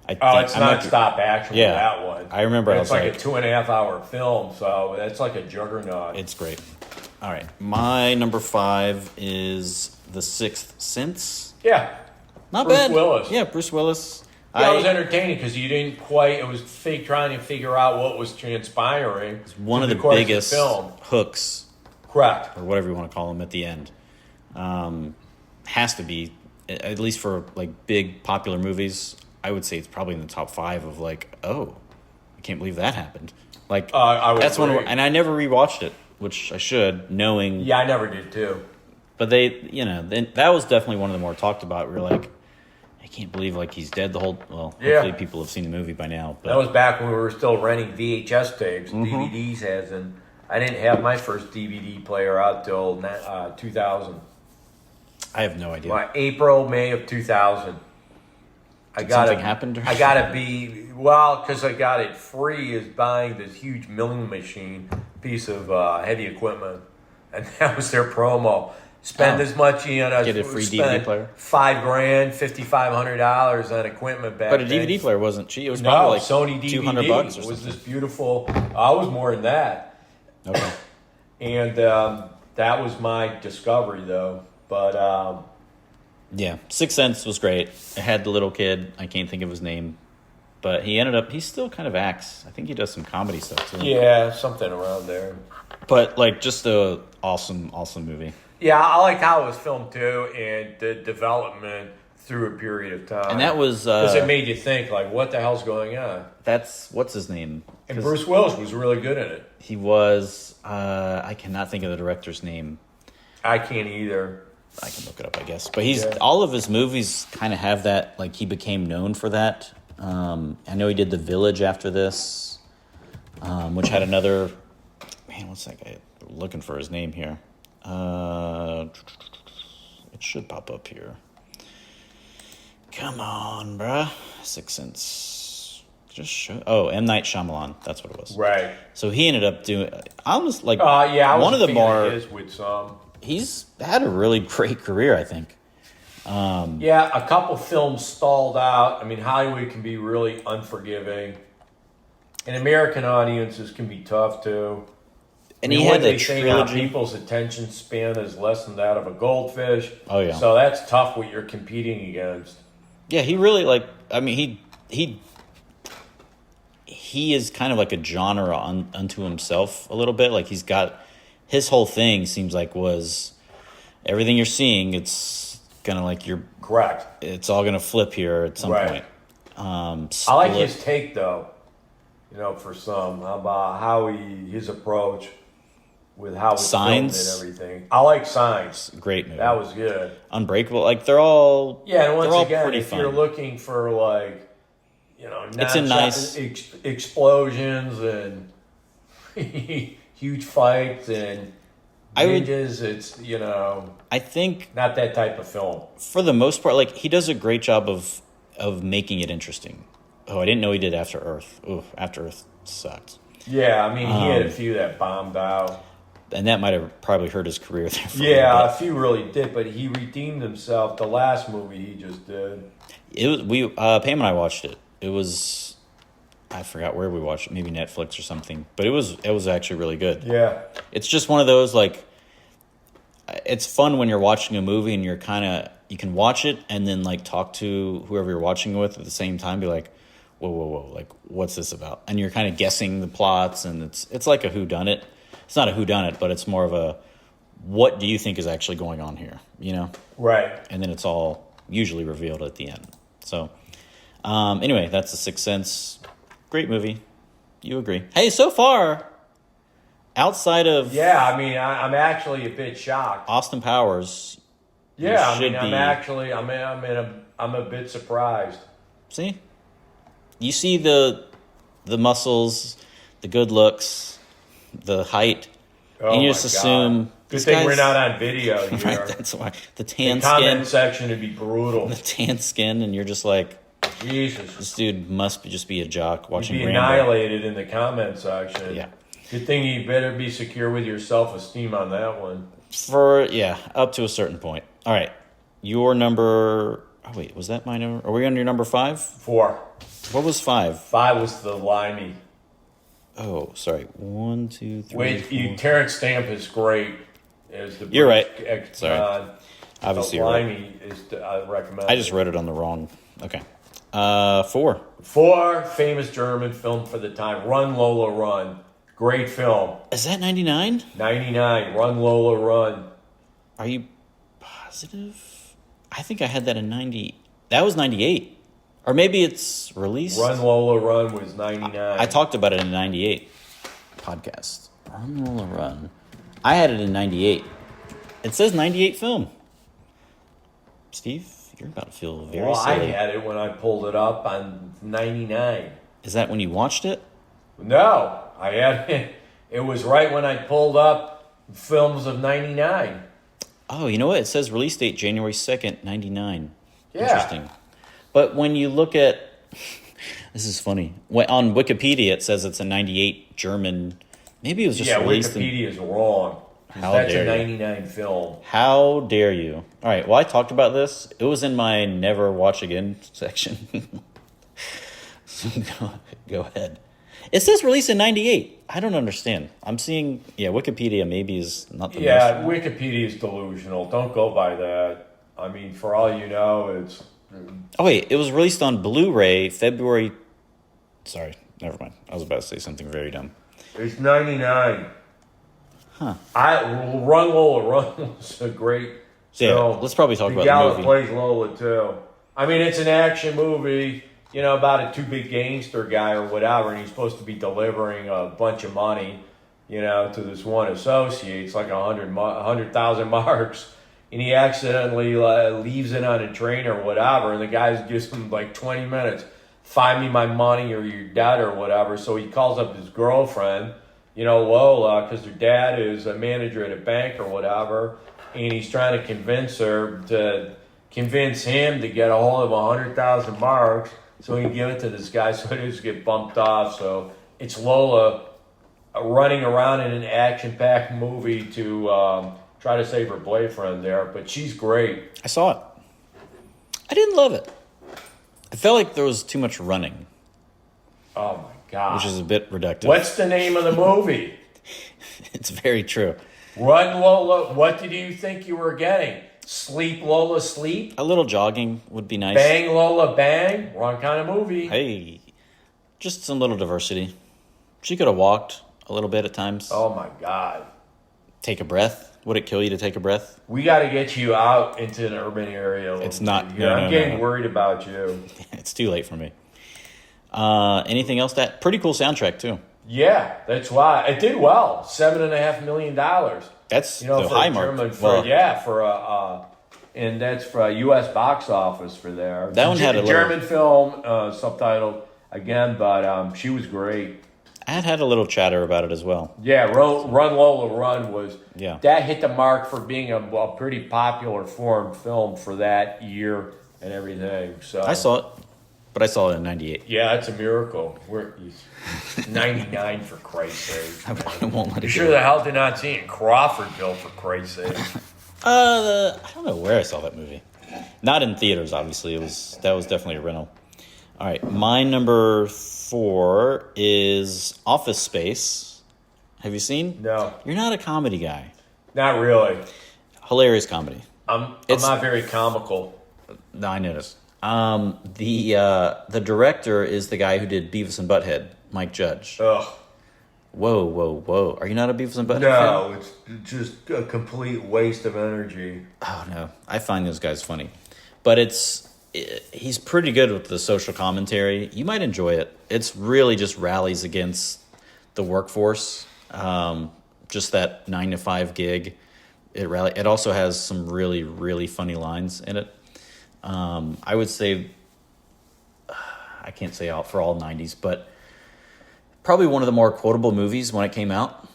It's non-stop action. Yeah, that one. I remember. It's like a 2.5 hour film, so it's like a juggernaut. It's great. All right, my number 5 is The Sixth Sense. Yeah, not Bruce bad. Willis. Yeah, Bruce Willis. Yeah, it was entertaining because you didn't quite. It was fake trying to figure out what was transpiring. It's one of the biggest hooks, correct, or whatever you want to call them at the end. Has to be, at least for like big popular movies. I would say it's probably in the top 5 of like, oh, I can't believe that happened. Like I would that's agree. one, and I never rewatched it, which I should, knowing. Yeah, I never did too. But that was definitely one of the more talked about. We were like, I can't believe like he's dead the whole. Well, hopefully people have seen the movie by now. But that was back when we were still renting VHS tapes, DVDs hasn't. I didn't have my first DVD player out till 2000. I have no idea. May of 2000. Something happened? I got to be, because I got it free as buying this huge milling machine piece of heavy equipment. And that was their promo. Spend as much, get a free DVD player? $5,000, $5,500 on equipment back then. But a DVD player wasn't cheap. It was probably like Sony DVD. $200 or something. It was this beautiful, I was more than that. Okay. And that was my discovery, though. But yeah, Sixth Sense was great. It had the little kid. I can't think of his name, but he still kind of acts. I think he does some comedy stuff too. yeah, something around there. But like just a awesome movie. Yeah, I like how it was filmed too, and the development through a period of time. And that was because it made you think, like, what the hell's going on? That's what's his name? And Bruce Willis was really good in it. He was. I cannot think of the director's name. I can't either. I can look it up, I guess. But all of his movies kind of have that. Like he became known for that. I know he did The Village after this, which had another. Man, what's that guy? Looking for his name here. It should pop up here. Come on, bruh. Sixth Sense. Just show. Oh, M. Night Shyamalan. That's what it was. Right. So he ended up doing. Almost like. I was one of the more. His with some. He's had a really great career, I think. Yeah, a couple films stalled out. I mean, Hollywood can be really unforgiving, and American audiences can be tough too. And he had the trilogy. People's attention span is less than that of a goldfish. Oh yeah. So that's tough what you're competing against. Yeah, he really he is kind of like a genre unto himself a little bit. Like he's got his whole thing seems like was everything you're seeing. It's gonna like you're correct. It's all gonna flip here at some point. I like his take though. For some about his approach with how it's filmed and everything. I like Signs. Great movie. That was good. Unbreakable. Like they're all and once again, pretty if fun. You're looking for like it's a nice explosions and huge fights and ninjas. It's I think not that type of film for the most part. Like he does a great job of making it interesting. Oh, I didn't know he did After Earth. Ooh, After Earth sucked. Yeah, I mean he had a few that bombed out. And that might have probably hurt his career there. A few really did, but he redeemed himself. The last movie he just did. It was Pam and I watched it. It was I forgot where we watched it, maybe Netflix or something. But it was actually really good. Yeah, it's just one of those like. It's fun when you're watching a movie and you can watch it and then like talk to whoever you're watching with at the same time. Be like, whoa, like what's this about? And you're kind of guessing the plots, and it's like a whodunit. It's not a whodunit, but it's more of a what do you think is actually going on here, Right. And then it's all usually revealed at the end. So, anyway, that's The Sixth Sense. Great movie. You agree. Hey, so far, outside of... Yeah, I mean, I'm actually a bit shocked. Austin Powers. Yeah, I mean, I'm a bit surprised. See? You see the muscles, the good looks, the height, and you just assume... Good thing we're not on video here. Right, that's why. The tan the skin. The comment section would be brutal. The tan skin, and you're just like... Jesus. This dude must just be a jock watching You'd be Rambo. annihilated in the comment section. Yeah. Good thing you better be secure with your self-esteem on that one. Up to a certain point. All right. Your number... Oh, wait. Was that my number? Are we on your number 5? 4. What was 5? 5 was the Limey. Oh, sorry. 1, 2, 3, Wait, Terrence Stamp is great. You're right. Sorry. Obviously, you're Limey right. I recommend. I just read it on the wrong... Okay. 4. 4, famous German film for the time. Run, Lola, Run. Great film. Is that 99? 99. Run, Lola, Run. Are you positive? I think I had that in 90. That was 98. Or maybe it's released. Run, Lola, Run was 99. I talked about it in 98. podcast. Run, Lola, Run. I had it in 98. It says 98 film. Steve, you're about to feel very silly. I had it when I pulled it up on 99. Is that when you watched it? No, I had it. It was right when I pulled up films of 99. Oh, you know what? It says release date January 2nd, 99. Yeah. Interesting. But when you look at... This is funny. On Wikipedia, it says it's a 98 German... Maybe it was just released Wikipedia is wrong. That's a 99 film. How dare you? All right, well, I talked about this. It was in my never watch again section. So go ahead. It says released in 98. I don't understand. I'm seeing... Wikipedia maybe is not the most... Yeah, Wikipedia is delusional. Don't go by that. I mean, for all you know, it's... Oh, wait. It was released on Blu-ray February... Sorry, never mind. I was about to say something very dumb. It's 99. Huh. Run, Lola, Run was a great film. Let's probably talk about Gallup the movie. plays Lola, too. I mean, it's an action movie, about a too-big gangster guy or whatever, and he's supposed to be delivering a bunch of money, to this one associate. It's like 100,000 marks. And he accidentally leaves it on a train or whatever, and the guy gives him like 20 minutes. Find me my money or you're dead or whatever. So he calls up his girlfriend, Lola, because her dad is a manager at a bank or whatever, and he's trying to convince him to get a hold of 100,000 marks so he can give it to this guy so he doesn't get bumped off. So it's Lola running around in an action-packed movie to try to save her boyfriend there, but she's great. I saw it. I didn't love it. I felt like there was too much running. Oh, my God. Which is a bit reductive. What's the name of the movie? It's very true. Run, Lola. What did you think you were getting? Sleep, Lola, sleep? A little jogging would be nice. Bang, Lola, bang? Wrong kind of movie. Hey, just some little diversity. She could have walked a little bit at times. Oh, my God. Take a breath. Would it kill you to take a breath? We got to get you out into an urban area. It's not. I'm getting worried about you. It's too late for me. Anything else? Pretty cool soundtrack too. Yeah, that's why it did well. $7.5 million. That's for the high a mark. German, and that's for a U.S. box office for there. That one had a German film subtitled again, but she was great. I had a little chatter about it as well. Yeah, Run Lola Run was that hit the mark for being a pretty popular foreign film for that year and everything. So I saw it, but I saw it in 98. Yeah, that's a miracle. We're 99 for Christ's sake. I won't let it You go. sure the hell did not see it in Crawfordville for Christ's sake? I don't know where I saw that movie. Not in theaters, obviously. That was definitely a rental. All right, my number 4 is Office Space. Have you seen? No. You're not a comedy guy. Not really. Hilarious comedy. I'm not very comical. No, I noticed. The director is the guy who did Beavis and Butthead, Mike Judge. Ugh. Whoa. Are you not a Beavis and Butthead fan? No, it's just a complete waste of energy. Oh, no. I find those guys funny. But he's pretty good with the social commentary. You might enjoy it. It's really just rallies against the workforce. Just that 9-to-5 gig. It also has some really, really funny lines in it. I would say, I can't say for all 90s, but probably one of the more quotable movies when it came out.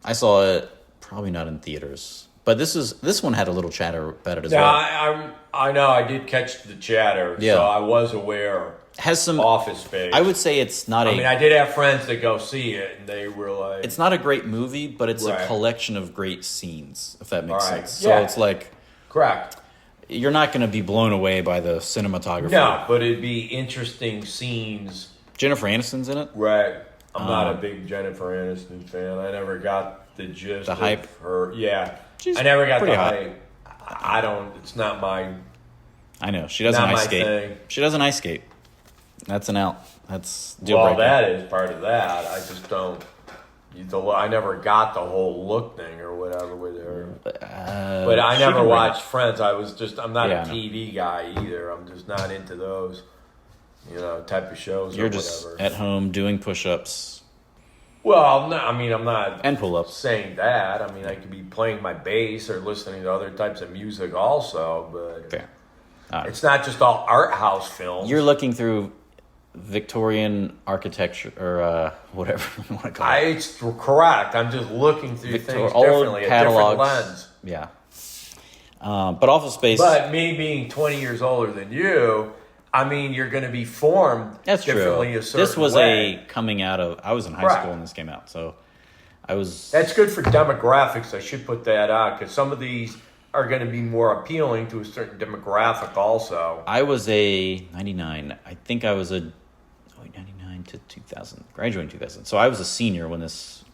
I saw it probably not in theaters, but this one had a little chatter about it as well. I know I did catch the chatter, so I was aware. Has some Office Space. I would say it's not I did have friends that go see it, and they were like, it's not a great movie, but it's a collection of great scenes, if that makes sense. So it's like, correct. You're not going to be blown away by the cinematography. No, but it'd be interesting scenes. Jennifer Aniston's in it. Right. I'm not a big Jennifer Aniston fan. I never got the gist of hype. Her. Yeah. She's I never got the pretty hot. hype. I don't. It's not my. I know. She doesn't Not ice my skate. thing. She doesn't ice skate. That's an out. That's deal Well, breaker. that is part of that. I just don't. I never got the whole look thing or whatever with her. But I she never can watched Friends. I'm not Yeah, a TV guy either. I'm just not into those, type of shows You're or just whatever. at home doing push-ups. Well, no, I mean, I'm not And pull-ups. saying that. I mean, I could be playing my bass or listening to other types of music also, but Fair. it's not just all art house films. You're looking through Victorian architecture or whatever you want to call it. It's correct. I'm just looking through things old differently, a different catalogs. lens. Yeah. But Office Space. But me being 20 years older than you, I mean, you're going to be formed That's differently true. a certain This was way. a coming out of. I was in high Correct. school when this came out, so I was. That's good for demographics. I should put that out because some of these are going to be more appealing to a certain demographic also. I was a 99. I think I was a 99 to 2000. Graduating 2000. So I was a senior when this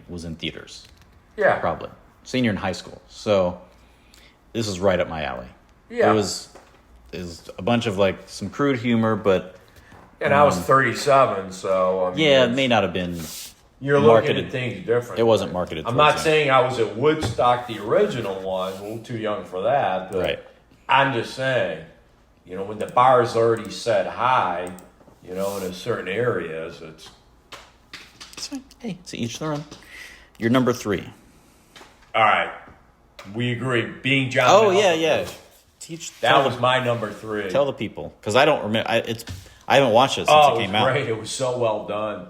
was in theaters. Yeah. Probably senior in high school. So this is right up my alley. Yeah. It was a bunch of like some crude humor, but And I was 37, so I mean, yeah, it may not have been. you're marketed. looking at things different. It wasn't marketed. I'm towards not him. saying I was at Woodstock, the original one. A little too young for that. But Right. I'm just saying, when the bar is already set high, in a certain areas, it's It's fine. Hey, to each their own. You're number 3. all right. We agree. Being John. Oh Malkovich, yeah. Teach. That tell was the, my number 3. tell the people because I don't remember. I haven't watched it since Oh, it it came was out. great. It was so well done.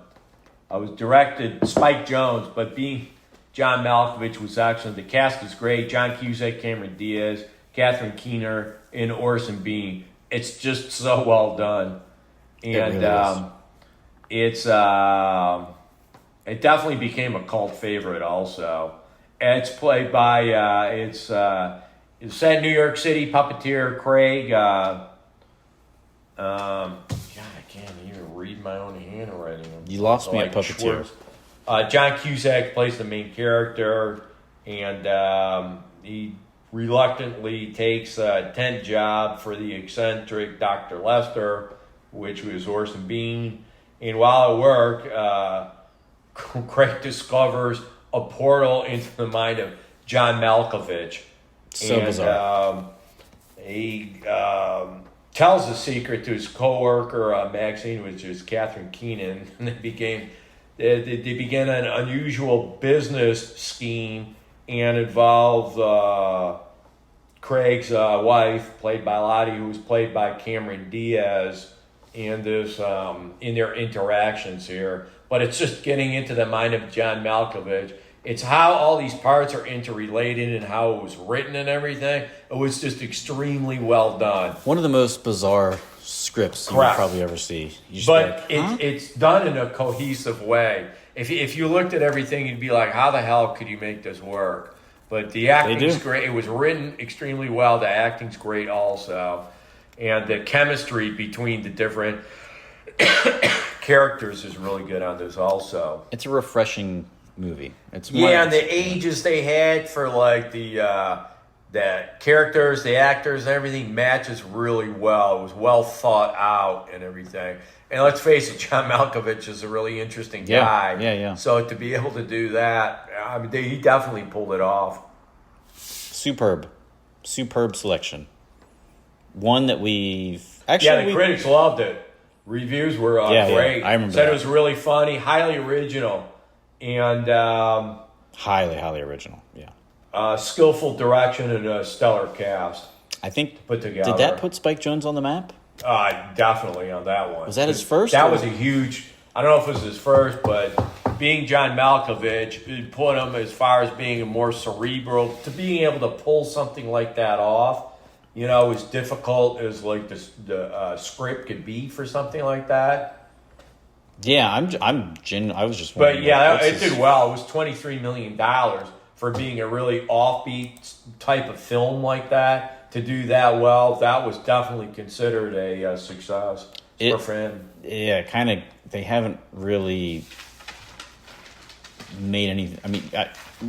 I was directed Spike Jones, but being John Malkovich was excellent. The cast is great. John Cusack, Cameron Diaz, Catherine Keener, and Orson Bean. It's just so well done. And it definitely became a cult favorite also. And it's played by, it's set in New York City, puppeteer Craig, God, I can't even read my own handwriting. You lost me at puppeteer. John Cusack plays the main character, and he reluctantly takes a tent job for the eccentric Dr. Lester, which was Orson Bean. And while at work, Craig discovers a portal into the mind of John Malkovich. So bizarre. He tells the secret to his coworker Maxine, which is Catherine Keenan, and they begin an unusual business scheme and involve Craig's wife, played by Lottie, who was played by Cameron Diaz, in this in their interactions here. But it's just getting into the mind of John Malkovich. It's how all these parts are interrelated and how it was written and everything. It was just extremely well done. One of the most bizarre scripts you will Correct. probably ever see. You just But be like, huh? it's done in a cohesive way. If you looked at everything, you'd be like, how the hell could you make this work? But the acting's do. great. It was written extremely well. The acting's great also. And the chemistry between the different characters is really good on this also. It's a refreshing movie. It's more, Yeah, and the ages they had for like the characters, the actors, and everything matches really well. It was well thought out and everything. And let's face it, John Malkovich is a really interesting guy. Yeah. So to be able to do that, I mean, he definitely pulled it off. superb selection. One that we've actually The critics loved it. Reviews were great. I remember Said that. it was really funny, highly original, and highly original. Yeah, skillful direction and a stellar cast I think put together. Did that put Spike Jonze on the map? Definitely on that one. Was that his first? That or- was a huge. I don't know if it was his first, but being John Malkovich, it put him as far as being a more cerebral, to being able to pull something like that off. As difficult as like the script could be for something like that. Yeah, I was just. But wondering, yeah, what's it his- did well. It was $23 million for being a really offbeat type of film like that. To do that well, that was definitely considered a success for him. Yeah, kind of. They haven't really made anything. I mean,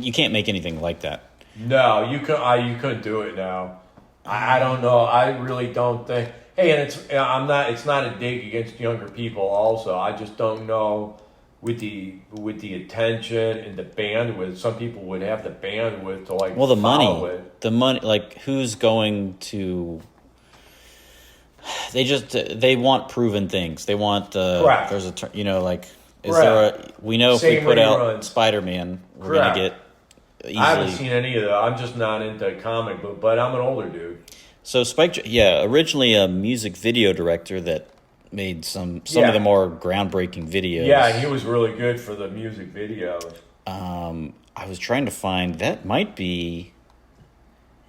you can't make anything like that. No, you couldn't do it now. I don't know. I really don't think. Hey, and it's not a dig against younger people. Also, I just don't know with the attention and the bandwidth. Some people would have the bandwidth to like. Well, the follow money, it. like who's going to? They want proven things. They want Correct. There's a like Is there a? We know if Same we put out reruns. Spider-Man, we're Correct. gonna get easily. I haven't seen any of that. I'm just not into comic book, but I'm an older dude. So originally a music video director that made some of the more groundbreaking videos. Yeah, and he was really good for the music videos. I was trying to find that might be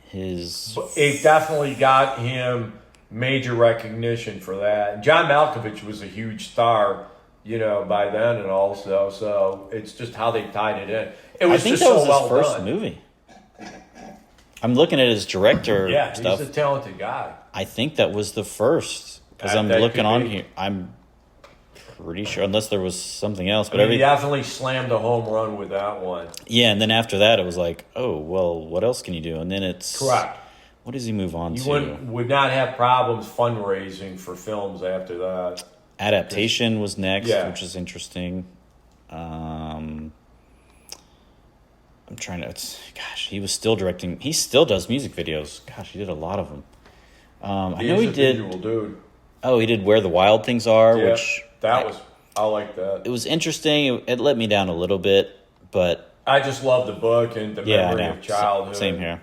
his. It definitely got him major recognition for that. And John Malkovich was a huge star, by then and also. So it's just how they tied it in. It was I think just that so was his well first done. movie. I'm looking at his director Yeah, stuff. he's a talented guy. I think that was the first because I'm That looking could on be. here. I'm pretty sure, unless there was something else. But He definitely slammed a home run with that one. yeah, and then after that, it was like, oh well, what else can you do? And then it's Correct. What does he move on You to? would not have problems fundraising for films after that. Adaptation was next, Yeah. which is interesting. I'm trying to. Gosh, he was still directing. He still does music videos. Gosh, he did a lot of them. I know he He's a did. visual dude. Oh, he did Where the Wild Things Are, Yeah, which I like that. it was interesting. It let me down a little bit, but I just love the book and the yeah, I memory know. of childhood. Same here.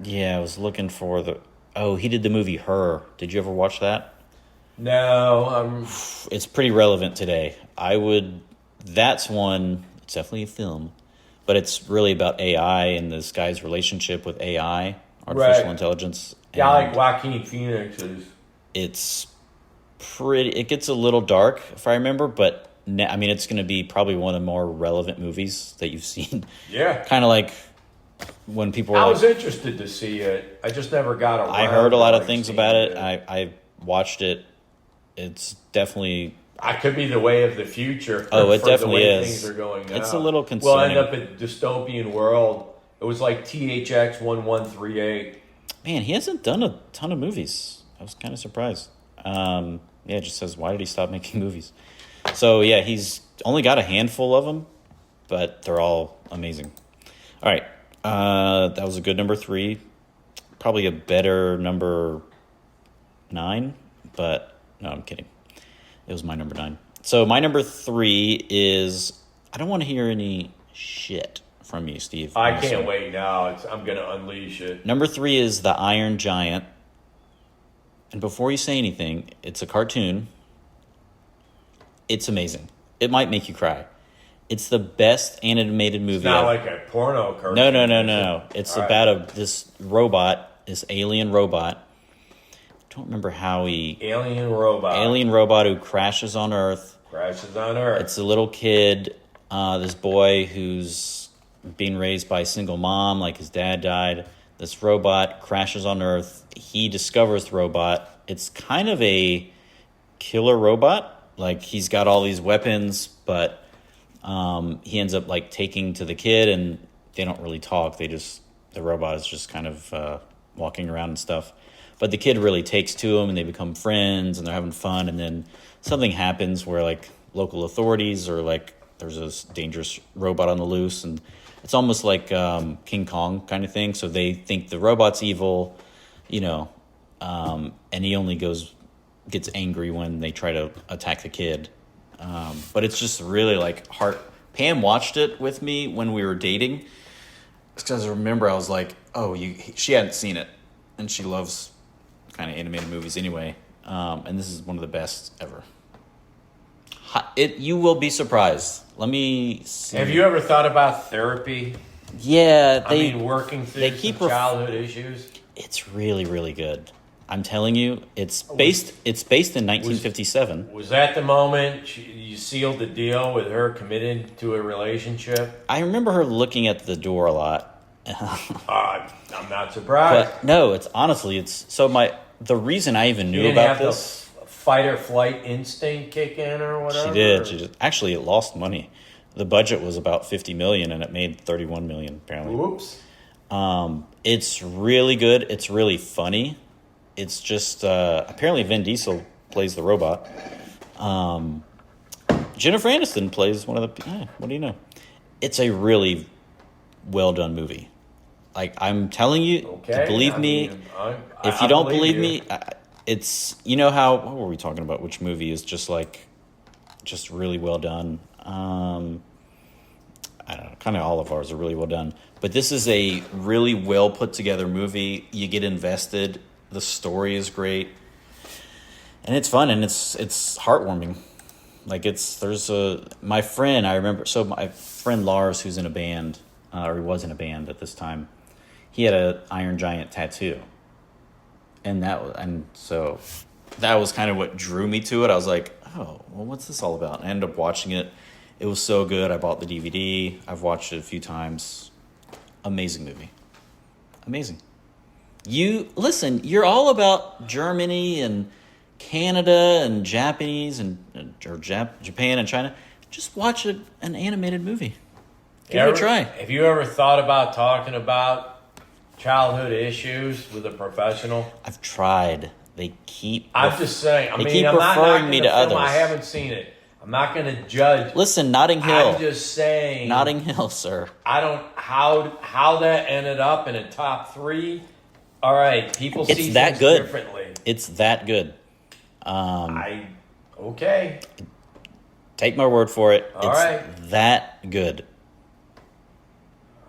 Yeah, I was looking for the. Oh, he did the movie Her. Did you ever watch that? No, It's pretty relevant today. That's one. It's definitely a film, but it's really about AI and this guy's relationship with AI, artificial Right. intelligence. yeah, I And like Joaquin Phoenix's. it's pretty. It gets a little dark, if I remember, but I mean, it's going to be probably one of the more relevant movies that you've seen. Yeah, Kind of like when people were I like, was interested to see it. I just never got around. I heard a lot to, of things seeing about it. I watched it. It's definitely. I could be the way of the future. Oh, it for the definitely way is. Things are going now. It's a little We'll end concerning. up in a dystopian world. It was like THX 1138. Man, he hasn't done a ton of movies. I was kind of surprised. Yeah, it just says, why did he stop making movies? So, yeah, he's only got a handful of them, but they're all amazing. All right. That was a good number 3. Probably a better number 9, but no, I'm kidding. It was my number 9. So, my number 3 is I don't want to hear any shit from you, Steve. I can't wait now. I'm going to unleash it. Number 3 is The Iron Giant. And before you say anything, it's a cartoon. It's amazing. It might make you cry. It's the best animated movie. It's not like a porno cartoon. No. It's All about this robot, this alien robot. I don't remember how Alien robot who crashes on Earth. crashes on Earth. It's a little kid, this boy who's being raised by a single mom, like his dad died. This robot crashes on Earth. He discovers the robot. It's kind of a killer robot. Like, he's got all these weapons, but he ends up, like, taking to the kid, and they don't really talk. The robot is just kind of walking around and stuff. But the kid really takes to him, and they become friends, and they're having fun. And then something happens where, like, local authorities are like, there's this dangerous robot on the loose, and it's almost like King Kong kind of thing. So they think the robot's evil, and he only gets angry when they try to attack the kid. But it's just really like heart. Pam watched it with me when we were dating, because I remember I was like, she hadn't seen it, and she loves kind of animated movies anyway. And this is one of the best ever. You will be surprised. Let me see. Have you ever thought about therapy? Yeah, Working they through keep some childhood issues. It's really, really good. I'm telling you, it's based in 1957. Was that the moment you sealed the deal with her committing to a relationship? I remember her looking at the door a lot. I'm not surprised. But no, the reason I even knew You didn't about have this. the fight or flight instinct kick in or whatever? She did. Actually, it lost money. The budget was about $50 million, and it made $31 million, apparently. Whoops. It's really good. It's really funny. It's just apparently Vin Diesel plays the robot. Jennifer Aniston plays one of the. What do you know? It's a really well done movie. Like, I'm telling you, Okay. believe me. I If you don't believe believe you. me, it's, you know how, what were we talking about? Which movie is just really well done? I don't know, kind of all of ours are really well done. But this is a really well put together movie. You get invested. The story is great. And it's fun, and it's heartwarming. Like, my friend Lars, who's in a band, or he was in a band at this time, he had a Iron Giant tattoo. So that was kind of what drew me to it. I was like, oh, well, what's this all about? And I ended up watching it. It was so good. I bought the DVD. I've watched it a few times. Amazing movie. Amazing. You're all about Germany and Canada and Japanese Japan and China. Just watch an animated movie. Give it a try. Have you ever thought about talking about childhood issues with a professional? I've tried. They keep. I'm just saying. I'm not referring me to others. I haven't seen it. I'm not going to judge. Listen, Notting Hill. I'm just saying. Notting Hill, sir. I don't how that ended up in a top 3. All right, people see things differently. It's that good. Okay. Take my word for it. All right. That good.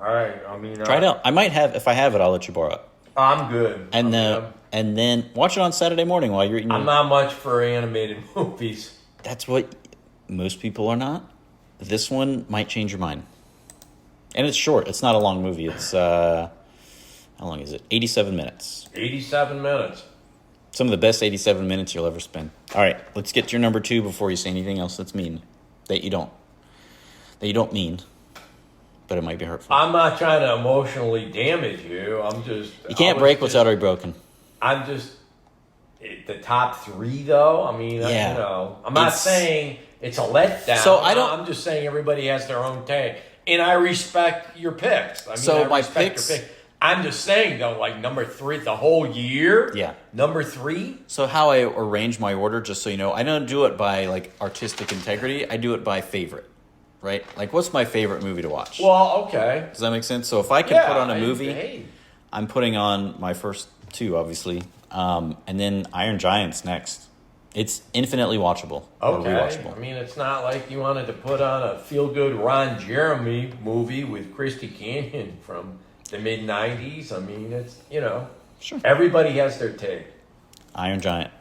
All right. I mean, try it out. I might have. If I have it, I'll let you borrow it. I'm good. And then watch it on Saturday morning while you're eating. I'm not much for animated movies. That's what most people are not. This one might change your mind. And it's short. It's not a long movie. It's how long is it? 87 minutes. 87 minutes. Some of the best 87 minutes you'll ever spend. All right, let's get to your number 2 before you say anything else that's mean. That you don't mean. But it might be hurtful. I'm not trying to emotionally damage you. You can't break what's already broken. I'm just the top 3 though. I mean, yeah. I'm not saying it's a letdown. So I'm just saying everybody has their own take, and I respect your picks. I respect your pick. I'm just saying though, like number 3, the whole year. Yeah. Number 3. So how I arrange my order, just so you know, I don't do it by like artistic integrity. I do it by favorite. Right? Like, what's my favorite movie to watch? Well, okay. Does that make sense? So if I can put on a movie, I'm putting on my first 2, obviously. And then Iron Giant's next. It's infinitely watchable. Okay. Rewatchable. I mean, it's not like you wanted to put on a feel-good Ron Jeremy movie with Christy Canyon from the mid-'90s. I mean, it's, Sure. Everybody has their take. Iron Giant.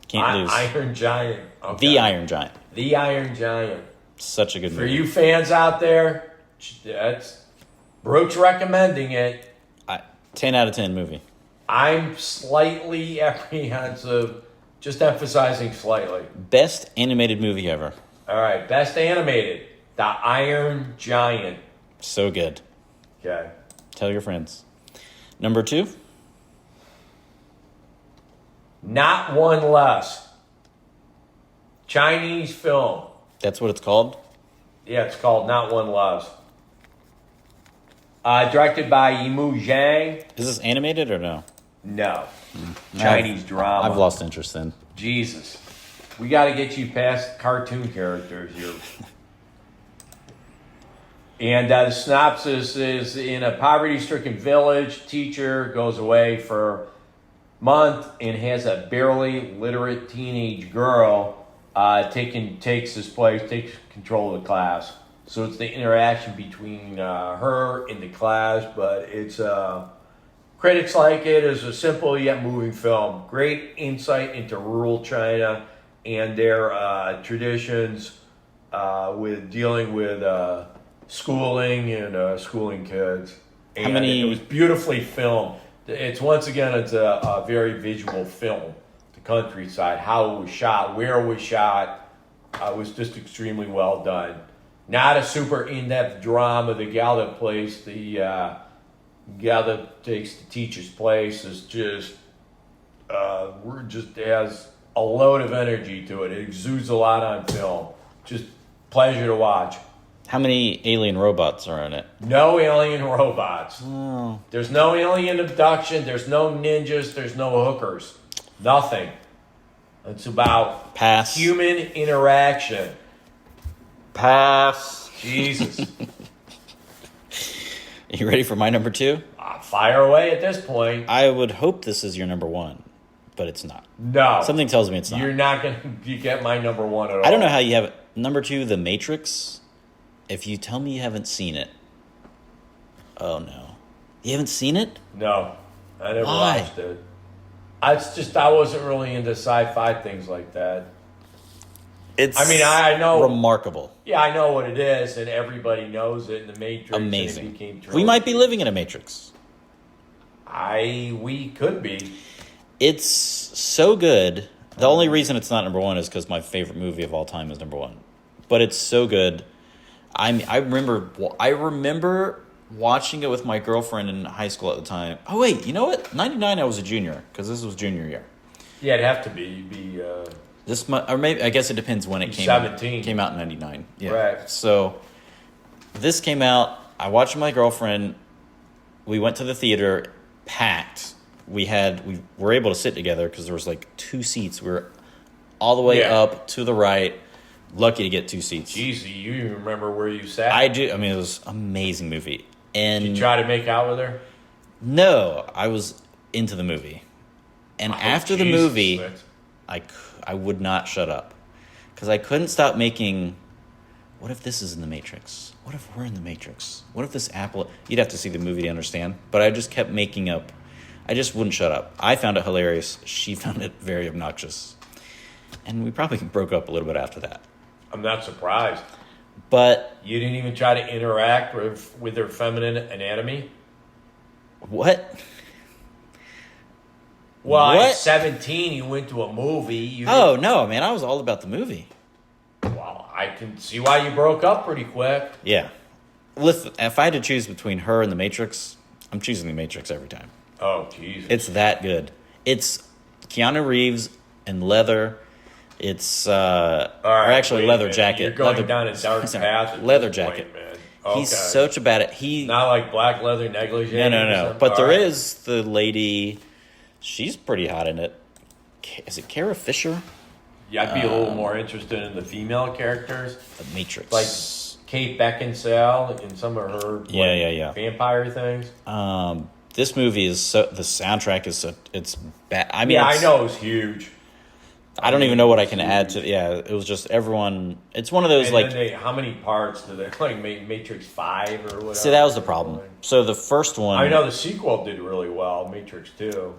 Can't lose. Iron Giant. Okay. The Iron Giant. The Iron Giant. Such a good movie. For you fans out there, that's Brook's recommending it. 10 out of 10 movie. I'm slightly apprehensive, just emphasizing slightly. Best animated movie ever. All right, best animated, The Iron Giant. So good. Okay. Tell your friends. Number 2? Not One Less. Chinese film. That's what it's called? Yeah, it's called Not One Less. Directed by Yimou Zhang. Is this animated or no? No. Chinese drama. I've lost interest in. Jesus. We got to get you past cartoon characters here. And the synopsis is, in a poverty-stricken village, teacher goes away for a month and has a barely literate teenage girl takes his place, takes control of the class. So it's the interaction between her and the class, but it's critics like it as a simple yet moving film. Great insight into rural China and their traditions with dealing with schooling and schooling kids. And it was beautifully filmed. It's a very visual film. Countryside, how it was shot, where it was shot, was just extremely well done. Not a super in-depth drama. The gal that plays the gal that takes the teacher's place is just has a load of energy to it. It exudes a lot on film. Just pleasure to watch. How many alien robots are in it? No alien robots. Oh. There's no alien abduction. There's no ninjas. There's no hookers. Nothing. It's about Pass. Human interaction. Pass. Jesus. You ready for my number 2? Fire away at this point. I would hope this is your number 1. but it's not. No. Something tells me it's not. You're not going to get my number one at all. I don't know how you have it. Number 2, The Matrix. If you tell me you haven't seen it, oh no, you haven't seen it? No, I never Why? watched it. I wasn't really into sci-fi things like that. I know remarkable. Yeah, I know what it is, and everybody knows it in the Matrix. Amazing. And it became We might be living in a Matrix. We could be. It's so good. The only reason it's not number 1 is because my favorite movie of all time is number 1. But it's so good. I remember watching it with my girlfriend in high school at the time. Oh wait, you know what? 99, I was a junior because this was junior year. Yeah, it'd have to be. Or maybe I guess it depends when it came 17. Came out in 99. Yeah. Right. So this came out. I watched with my girlfriend. We went to the theater, packed. We were able to sit together because there was like 2 seats. We were all the way up to the right. Lucky to get 2 seats. Jeez, you even remember where you sat? I do. I mean, it was an amazing movie. And did you try to make out with her? No, I was into the movie. And after the movie, I would not shut up. Because I couldn't stop making, what if this is in the Matrix? What if we're in the Matrix? What if this apple... You'd have to see the movie to understand. But I just kept making up. I just wouldn't shut up. I found it hilarious. She found it very obnoxious. And we probably broke up a little bit after that. I'm not surprised. But... You didn't even try to interact with her feminine anatomy? What? Well, what? at 17, you went to a movie. Oh, no, man. I was all about the movie. Well, I can see why you broke up pretty quick. Yeah. Listen, if I had to choose between her and The Matrix, I'm choosing The Matrix every time. Oh, Jesus. It's that good. It's Keanu Reeves in leather. It's, or actually leather jacket. You're going down a dark path. Leather jacket. Point, man. Okay. He's such a bad... Not like black leather negligee? No. But there is the lady... She's pretty hot in it. Is it Kara Fisher? Yeah, I'd be a little more interested in the female characters. The Matrix. Like Kate Beckinsale in some of her vampire things. This movie is the soundtrack is it's bad. I mean, I know it's huge. I don't even know what I can add to. Yeah, it was just everyone. It's one of those how many parts do they like? Matrix 5 or whatever. See, that was the problem. So the first one, I know the sequel did really well. Matrix 2.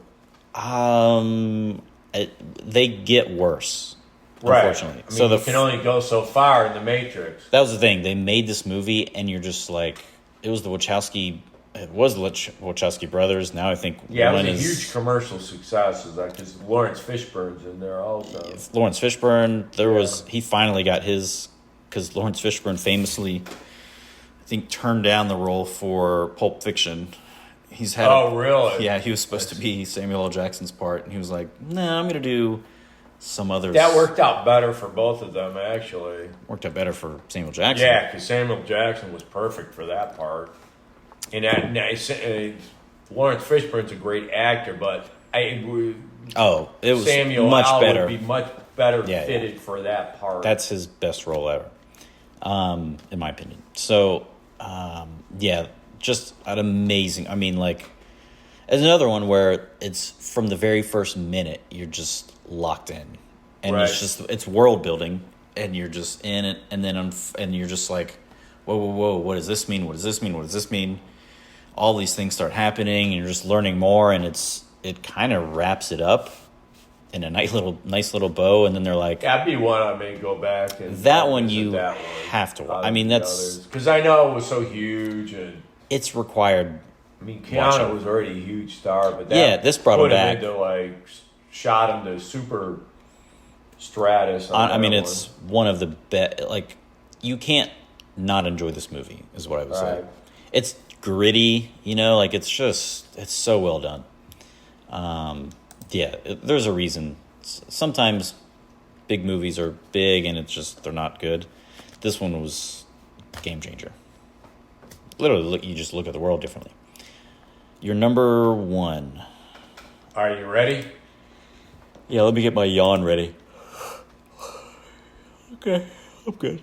They get worse. Right. Unfortunately, I mean, you can only go so far in the Matrix. That was the thing. They made this movie, and you're just like, it was the Wachowski. It was the Wachowski brothers. Now I think it was a huge commercial success. Because Lawrence Fishburne's in there also. Lawrence Fishburne. He finally got his, because Lawrence Fishburne famously, I think, turned down the role for Pulp Fiction. He's had. Oh, really? Yeah, he was supposed to be Samuel L. Jackson's part, and he was like, "No, I'm going to do some others." That worked out better for both of them, actually. Worked out better for Samuel Jackson. Yeah, because Samuel Jackson was perfect for that part. And Lawrence Fishburne's a great actor, but it was Samuel much L. better. would be much better fitted for that part. That's his best role ever, in my opinion. So, just an amazing. I mean, like, it's another one where it's from the very first minute you're just locked in, and it's world building, and you're just in it, and then and you're just like, whoa, what does this mean? What does this mean? What does this mean? All these things start happening, and you're just learning more, and it kind of wraps it up in a nice little bow, and then they're like, that'd be one I may go back and that one you have to watch. I mean, that's because I know it was so huge, and it's required. I mean, Keanu was already a huge star, but this brought him back. Shot him to super stratus. I mean, it's one of the best. Like, you can't not enjoy this movie, is what I would say. It's gritty, like it's so well done. There's a reason. Sometimes big movies are big and they're not good. This one was game changer. Literally, you just look at the world differently. Your number 1. Are you ready? Yeah, let me get my yawn ready. Okay, I'm good.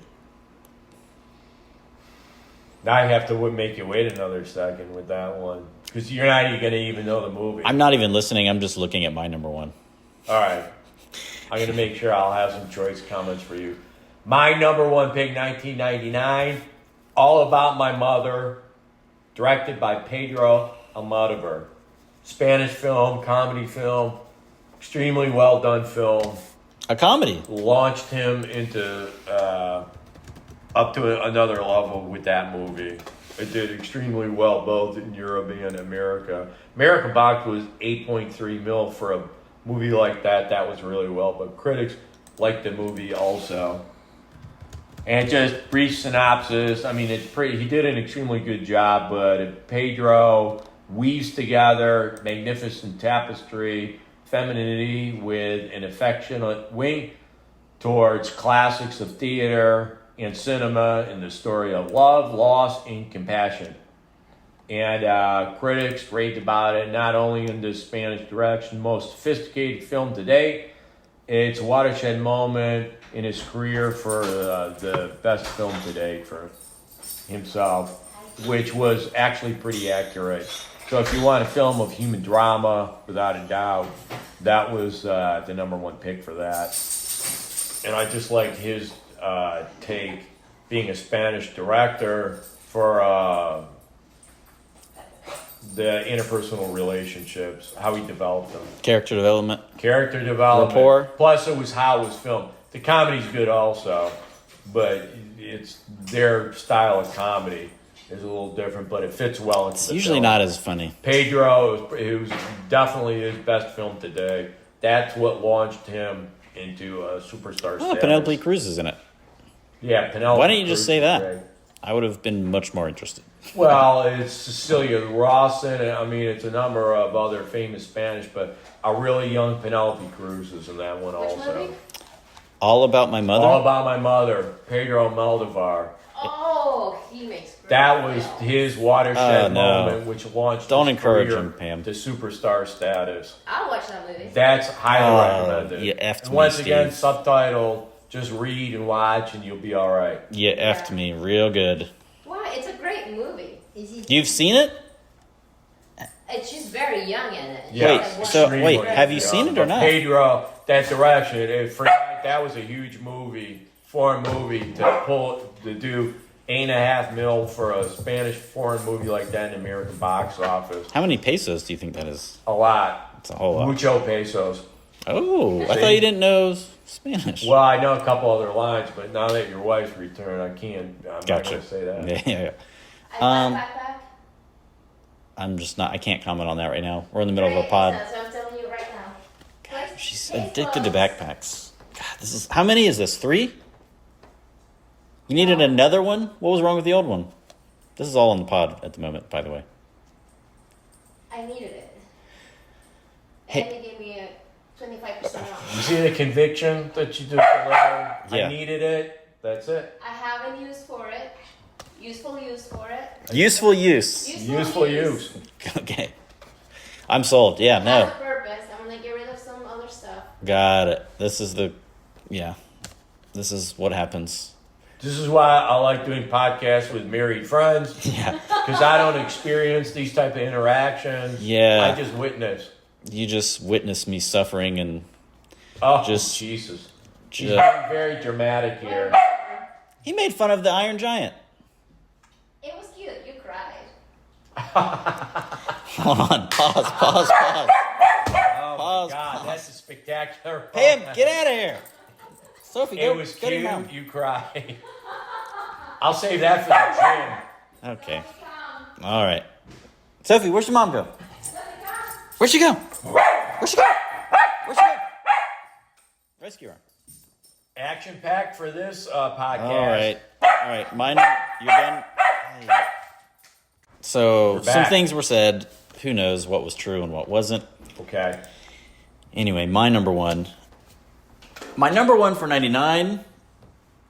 Now I have to make you wait another second with that one. Because you're not even going to even know the movie. I'm not even listening. I'm just looking at my number 1. All right. I'm going to make sure I'll have some choice comments for you. My number one pick, 1999, All About My Mother, directed by Pedro Almodovar. Spanish film, comedy film, extremely well done film. A comedy. Launched him into up to another level with that movie. It did extremely well both in Europe and America. American box was 8.3 mil for a movie like that. That was really well, but critics liked the movie also. And just brief synopsis. I mean, it's pretty. He did an extremely good job, but Pedro weaves together magnificent tapestry, femininity with an affectionate wink towards classics of theater and cinema in the story of love, loss, and compassion. And critics raved about it, not only in the Spanish direction, most sophisticated film to date. It's a watershed moment in his career for the best film to date for himself, which was actually pretty accurate. So if you want a film of human drama, without a doubt, that was the number one pick for that. And I just liked his take, being a Spanish director, for the interpersonal relationships, how he developed them. Character development. Rapport. Plus, it was how it was filmed. The comedy's good also, but it's their style of comedy is a little different, but it fits well into It's the usually film. not as funny. Pedro, it was definitely his best film today. That's what launched him into a superstar status. Penelope Cruz is in it. Yeah, Penelope. Why didn't you just Cruz say is that? great. I would have been much more interested. Well, it's Cecilia Rawson, and I mean, it's a number of other famous Spanish, but a really young Penelope Cruz is in that one also. movie? All About My Mother? All About My Mother, Pedro Almodovar. Oh, he makes great That was films. his watershed no. moment, which launched Don't his encourage career him, Pam. to superstar status. I'll watch that movie. That's highly recommended. you effed and me, once again, Steve. subtitle, just read and watch, and you'll be all right. You effed me real good. Why? It's a great movie. You've seen it? She's very young in it. Yeah. Wait, She's like so- one- wait, have you seen it or But not? Pedro, that direction, that was a huge movie, foreign movie, to do $8.5 million for a Spanish foreign movie like that in the American box office. How many pesos do you think that is? A lot. It's a whole lot. Mucho pesos. Oh, I thought you didn't know Spanish. Well, I know a couple other lines, but now that your wife's returned, I'm not Gotcha. going to say that. Yeah. I Um, backpack. I can't comment on that right now. We're in the middle of a Right, pod. That's what I'm telling you right now. Place- She's place addicted to clothes. backpacks. God, how many is this? 3? You needed another one? What was wrong with the old one? This is all on the pod at the moment, by the way. I needed it. Hey. And they gave me a 25% off. You see the conviction that you just delivered? Yeah. I needed it. That's it. I have a use for it. Useful use for it. Useful use. Useful use. Okay. I'm sold. Yeah, Has no. a purpose. I'm gonna get rid of some other stuff. Got it. This is what happens. This is why I like doing podcasts with married friends, Yeah. because I don't experience these type of interactions. Yeah. I just witness. You just witnessed me suffering and Oh, Just- Jesus. He's just, being very dramatic here. he made fun of the Iron Giant. It was cute. You cried. Hold on. Pause. Oh, Pause, my God. pause. That's a spectacular Pam, moment. get out of here. Sophie, It was go to your mom. cute. You cried. I'll save that for the gym. Okay. All right. Sophie, where's your mom go? Where'd she go? Where'd she go? Where'd she go? Rescue her. Action packed for this podcast. All right. Mine. You're done. Hey. So We're some back. things were said. Who knows what was true and what wasn't? Okay. Anyway, my number one. My number one for 99.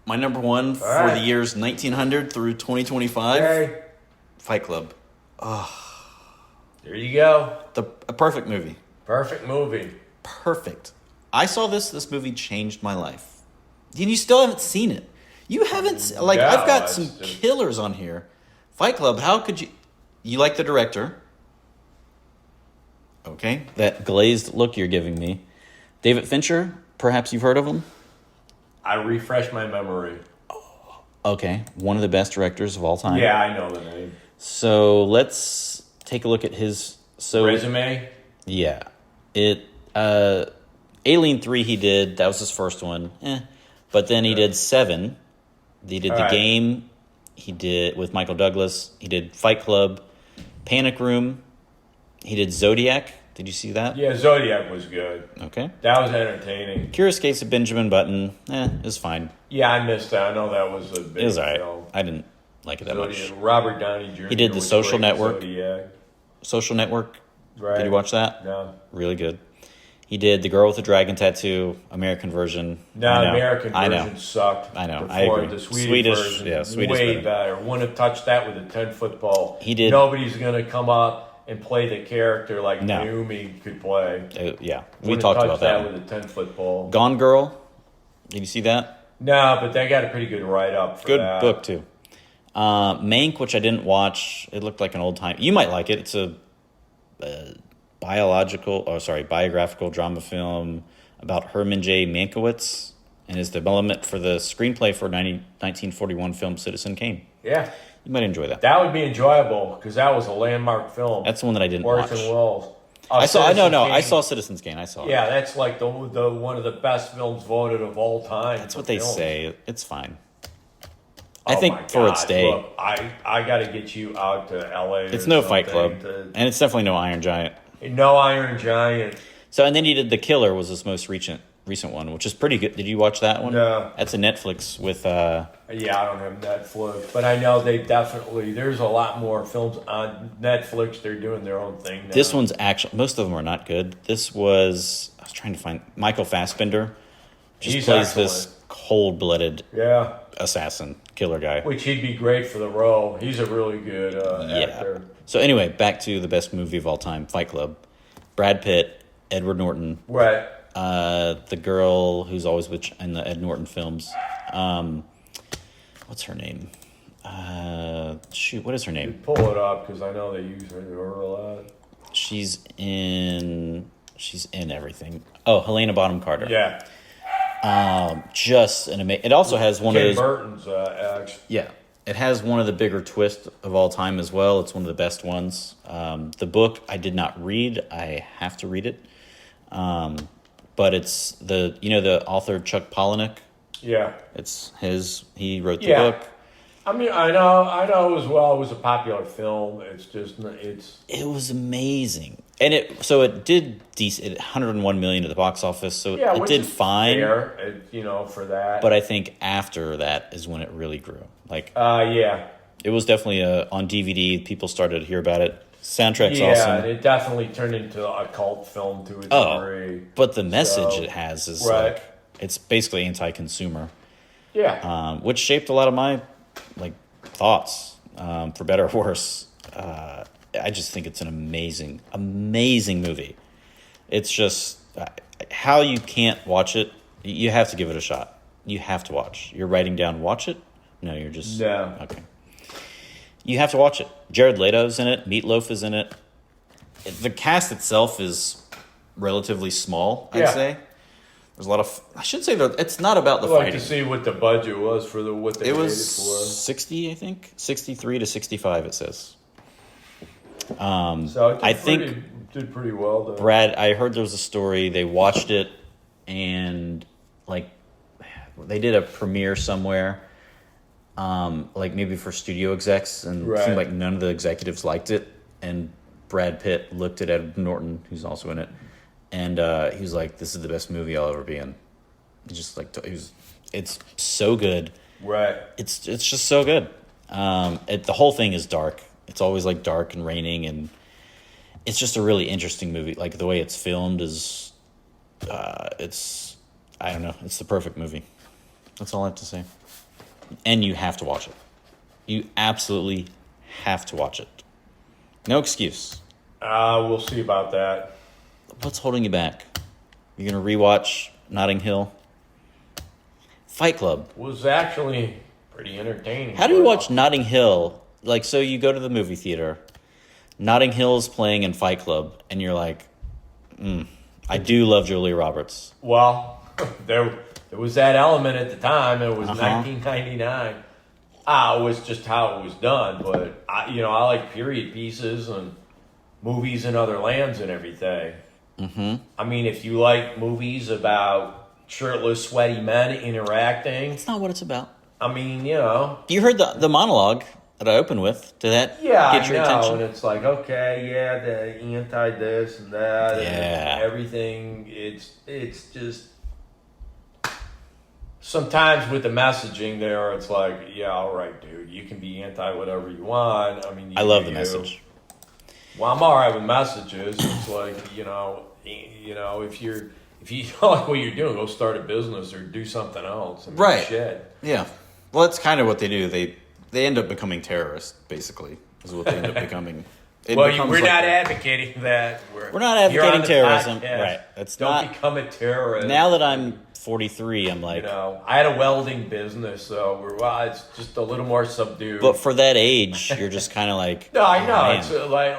My number one for right. the years 1900 through 2025. Okay. Fight Club. There you go. A perfect movie. Perfect movie. Perfect. I saw this. This movie changed my life. And you still haven't seen it. You haven't. Like, No, I've got it's some just- killers on here. Fight Club. How could you? You like the director? Okay, that glazed look you're giving me. David Fincher, perhaps you've heard of him? I refresh my memory. Okay, one of the best directors of all time. Yeah, I know the name. So let's take a look at his Resume? Yeah. Alien 3 he did. That was his first one. But then he did 7. He did The Game. He did with Michael Douglas. He did Fight Club, Panic Room. He did Zodiac. Did you see that? Yeah, Zodiac was good. Okay. That was entertaining. Curious Case of Benjamin Button. It was fine. Yeah, I missed that. I know that was a big It was all right. film. I didn't like it that Zodiac. much. Robert Downey Jr. He did The was Social great in Network. Zodiac. Social Network. Right. Did you watch that? No. Really good. He did The Girl with the Dragon Tattoo, American version. No, American version sucked. I know. Before I agree. The Swedish version, yeah, Swedish way better. Wouldn't have touched that with a 10-foot pole. He did. Nobody's going to come up and play the character like No. Naomi could play. Yeah, we Wouldn't talked have about touched that. with a 10-foot pole. Gone Girl. Did you see that? No, but they got a pretty good write-up for Good that. book, too. Mank, which I didn't watch. It looked like an old time. You might like it. It's a biographical drama film about Herman J. Mankiewicz and his development for the screenplay for 1941 film Citizen Kane. Yeah. You might enjoy that. That would be enjoyable because that was a landmark film. That's the one that I didn't Orson watch. Welles. I saw Citizen Citizen Kane. Kane. I saw it. Yeah, that's like the one of the best films voted of all time. That's what they films. say. It's fine. Oh I think my for its God, day. look, I got to get you out to LA. It's no Fight Club. And it's definitely no Iron Giant. No Iron Giant. So, and then you did The Killer was his most recent one, which is pretty good. Did you watch that one? No. That's a Netflix with... Yeah, I don't have Netflix. But I know there's a lot more films on Netflix. They're doing their own thing now. This one's actually... Most of them are not good. This was... I was trying to find... Michael Fassbender just plays this cold-blooded assassin, killer guy. Which he'd be great for the role. He's a really good actor. So anyway, back to the best movie of all time, Fight Club. Brad Pitt, Edward Norton. Right. The girl who's always in the Ed Norton films. What's her name? What is her name? Pull it up because I know they use her a lot. She's in everything. Oh, Helena Bonham Carter. Yeah. Just an amazing. It also has one of those. Burton's act. Yeah, it has one of the bigger twists of all time as well. It's one of the best ones. The book I did not read. I have to read it. But it's the author Chuck Palahniuk. Yeah. It's his. He wrote the book. I mean, I know as well. It was a popular film. It was amazing, and it did decent. It 101 million at the box office, so it did fine. Fair, for that. But I think after that is when it really grew. It was definitely on DVD. People started to hear about it. Soundtrack's awesome. Yeah, it definitely turned into a cult film to a degree. But the message it has is it's basically anti-consumer. Yeah. Which shaped a lot of my thoughts, for better or worse. I just think it's an amazing, amazing movie. It's just how you can't watch it. You have to give it a shot. You have to watch. You're writing down, watch it? No, you're just... No. Okay. You have to watch it. Jared Leto's in it. Meatloaf is in it. The cast itself is relatively small, I'd say. There's a lot of... I should say that it's not about the fighting. I'd like to see what the budget was for what they made it for. 60, I think. 63 to 65, it says. So I think... did pretty well, though. Brad, I heard there was a story. They watched it and, they did a premiere somewhere, maybe for studio execs, and it seemed like none of the executives liked it. And Brad Pitt looked at Ed Norton, who's also in it, and he was like, "This is the best movie I'll ever be in." It's so good. Right. It's just so good. The whole thing is dark. It's always dark and raining, and it's just a really interesting movie. The way it's filmed is, I don't know. It's the perfect movie. That's all I have to say. And you have to watch it. You absolutely have to watch it. No excuse. We'll see about that. What's holding you back? You're going to rewatch Notting Hill? Fight Club was actually pretty entertaining. How do you watch Notting Hill? So you go to the movie theater, Notting Hill's playing in Fight Club, and you're like, I do love Julia Roberts. Well, there was that element at the time. It was Uh-huh. 1999. It was just how it was done. But I like period pieces and movies in other lands and everything. Mm-hmm. I mean, if you like movies about shirtless, sweaty men interacting, That's not what it's about. I mean, you know. You heard the monologue that I opened with. Did that get your I know, attention? and it's like, okay, yeah, the anti this and that, Yeah. and everything. It's just sometimes with the messaging there, it's like, yeah, all right, dude, you can be anti whatever you want. I mean, I love the message. Well, I'm all right with messages. It's like, if you don't like what you're doing, go start a business or do something else. I mean, Right. Shit. Yeah. Well, that's kind of what they do. They end up becoming terrorists, basically, is what they end up becoming. It Well, becomes we're like not a- advocating that. We're not you're on advocating the terrorism. podcast. Right. It's Don't not. become a terrorist. Now that I'm 43, I'm like, I had a welding business, so it's just a little more subdued. but for that age, you're just kind of like, no, I know. oh, man. It's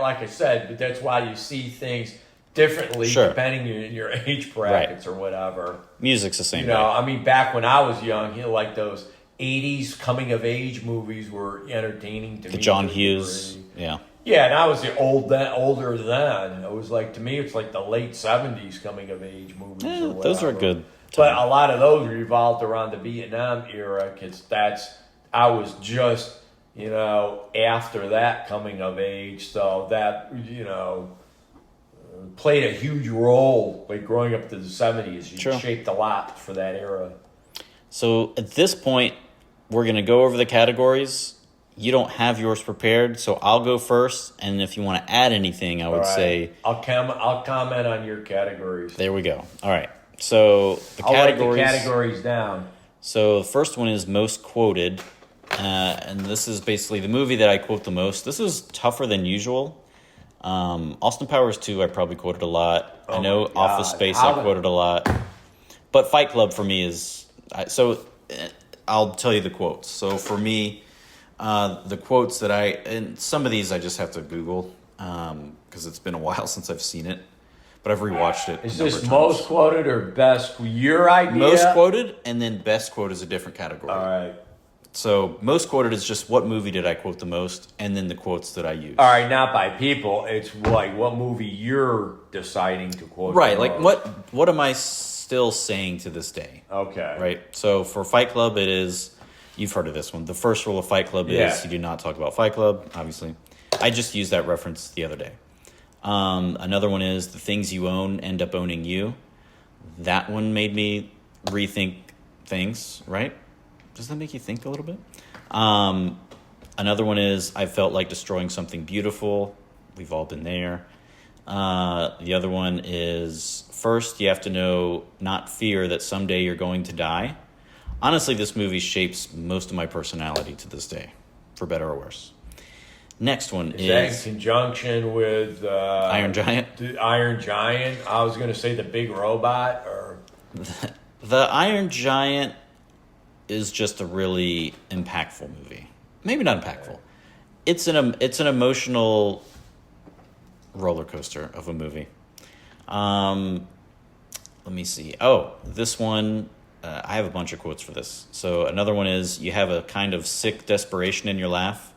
like I said, but that's why you see things differently Sure. depending on your age brackets or whatever. Music's the same way. I mean, back when I was young, like those 80s coming of age movies were entertaining to me. The John Hughes. Yeah. Yeah, and I was older then. It was like, to me, it's like the late 70s coming of age movies. Yeah, or those are whatever. good. But a lot of those revolved around the Vietnam era because I was just, after that coming of age. So that, played a huge role, like growing up to the 70s. You Sure. shaped a lot for that era. So at this point, we're going to go over the categories. You don't have yours prepared, so I'll go first. And if you want to add anything, I would say... I'll comment on your categories. There we go. All right. So I'll write the categories down. So the first one is most quoted. And this is basically the movie that I quote the most. This is tougher than usual. Austin Powers 2, I probably quoted a lot. I know my God. Office Space, I quoted a lot. But Fight Club for me is... I'll tell you the quotes. So for me, the quotes that and some of these I just have to Google because it's been a while since I've seen it. But I've rewatched it. Is this most quoted or best? Your idea? Most quoted, and then best quote is a different category. All right. So most quoted is just what movie did I quote the most, and then the quotes that I use. All right, not by people. It's like what movie you're deciding to quote. Right, the like most. what am I still saying to this day? Okay. Right. So for Fight Club, it is. You've heard of this one. The first rule of Fight Club is you do not talk about Fight Club. Obviously, I just used that reference the other day. Another one is the things you own end up owning you. That one made me rethink things, right? Does that make you think a little bit? Another one is I felt like destroying something beautiful. We've all been there. The other one is first you have to know, not fear that someday you're going to die. Honestly, this movie shapes most of my personality to this day, for better or worse. Next one Is that in conjunction with Iron Giant. The Iron Giant. I was going to say the Big Robot, or The Iron Giant is just a really impactful movie. Maybe not impactful. It's an emotional roller coaster of a movie. Let me see. Oh, this one. I have a bunch of quotes for this. So another one is you have a kind of sick desperation in your laugh.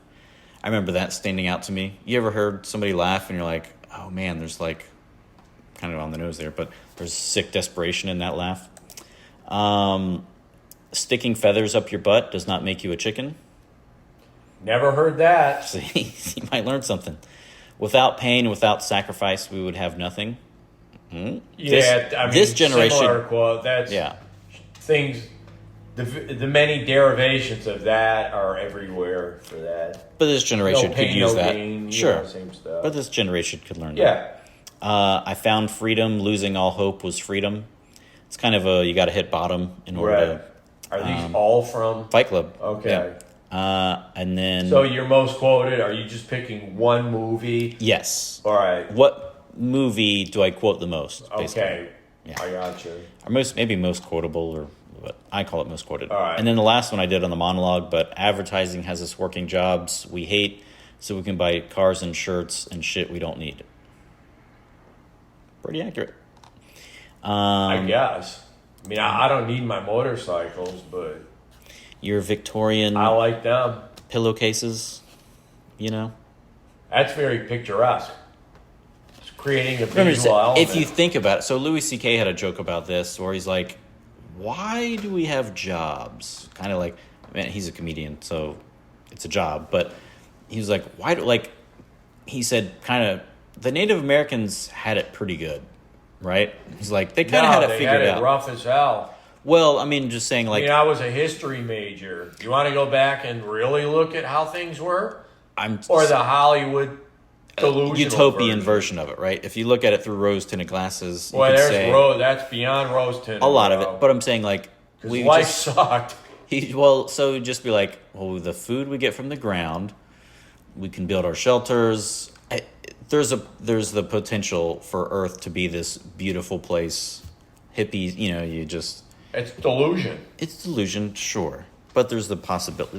I remember that standing out to me. You ever heard somebody laugh and you're like, oh man, there's like, kind of on the nose there, but there's sick desperation in that laugh. Sticking feathers up your butt does not make you a chicken. never heard that. See, you might learn something. Without pain, without sacrifice, we would have nothing. Yeah, this generation. Similar quote. That's things. The many derivations of that are everywhere for that. But this generation No could pain, use no that. gain, Sure. same stuff. But this generation could learn that. Yeah. I found freedom. Losing all hope was freedom. It's kind of you got to hit bottom in order to Are these all from Fight Club. Okay. Yeah. And then. So your most quoted, are you just picking one movie? Yes. All right. What movie do I quote the most? Basically? Okay. Yeah. I got you. Or maybe most quotable, or what I call it most quoted. All right. And then the last one I did on the monologue, but advertising has us working jobs we hate so we can buy cars and shirts and shit we don't need. Pretty accurate. I guess. I mean, I don't need my motorcycles, but Your Victorian I like them. pillowcases, you know? That's very picturesque. It's creating a Remember, visual element. if you think about it, so Louis C.K. had a joke about this where he's like, why do we have jobs? Kind of like, I mean, he's a comedian, so it's a job, but he was like, why do, like, he said kind of, the Native Americans had it pretty good, right? He's like, they kind of had it figured out. Rough as hell. Well, I mean, just saying, like, I was a history major. You want to go back and really look at how things were? Or the Hollywood delusional utopian version of it, right? If you look at it through rose-tinted glasses, well, you could say that's beyond rose-tinted. a lot of it. But I'm saying, like, life sucked. So just be like, well, the food we get from the ground, we can build our shelters. There's the potential for Earth to be this beautiful place. Hippies, It's delusion. It's delusion, sure, but there's the possibility.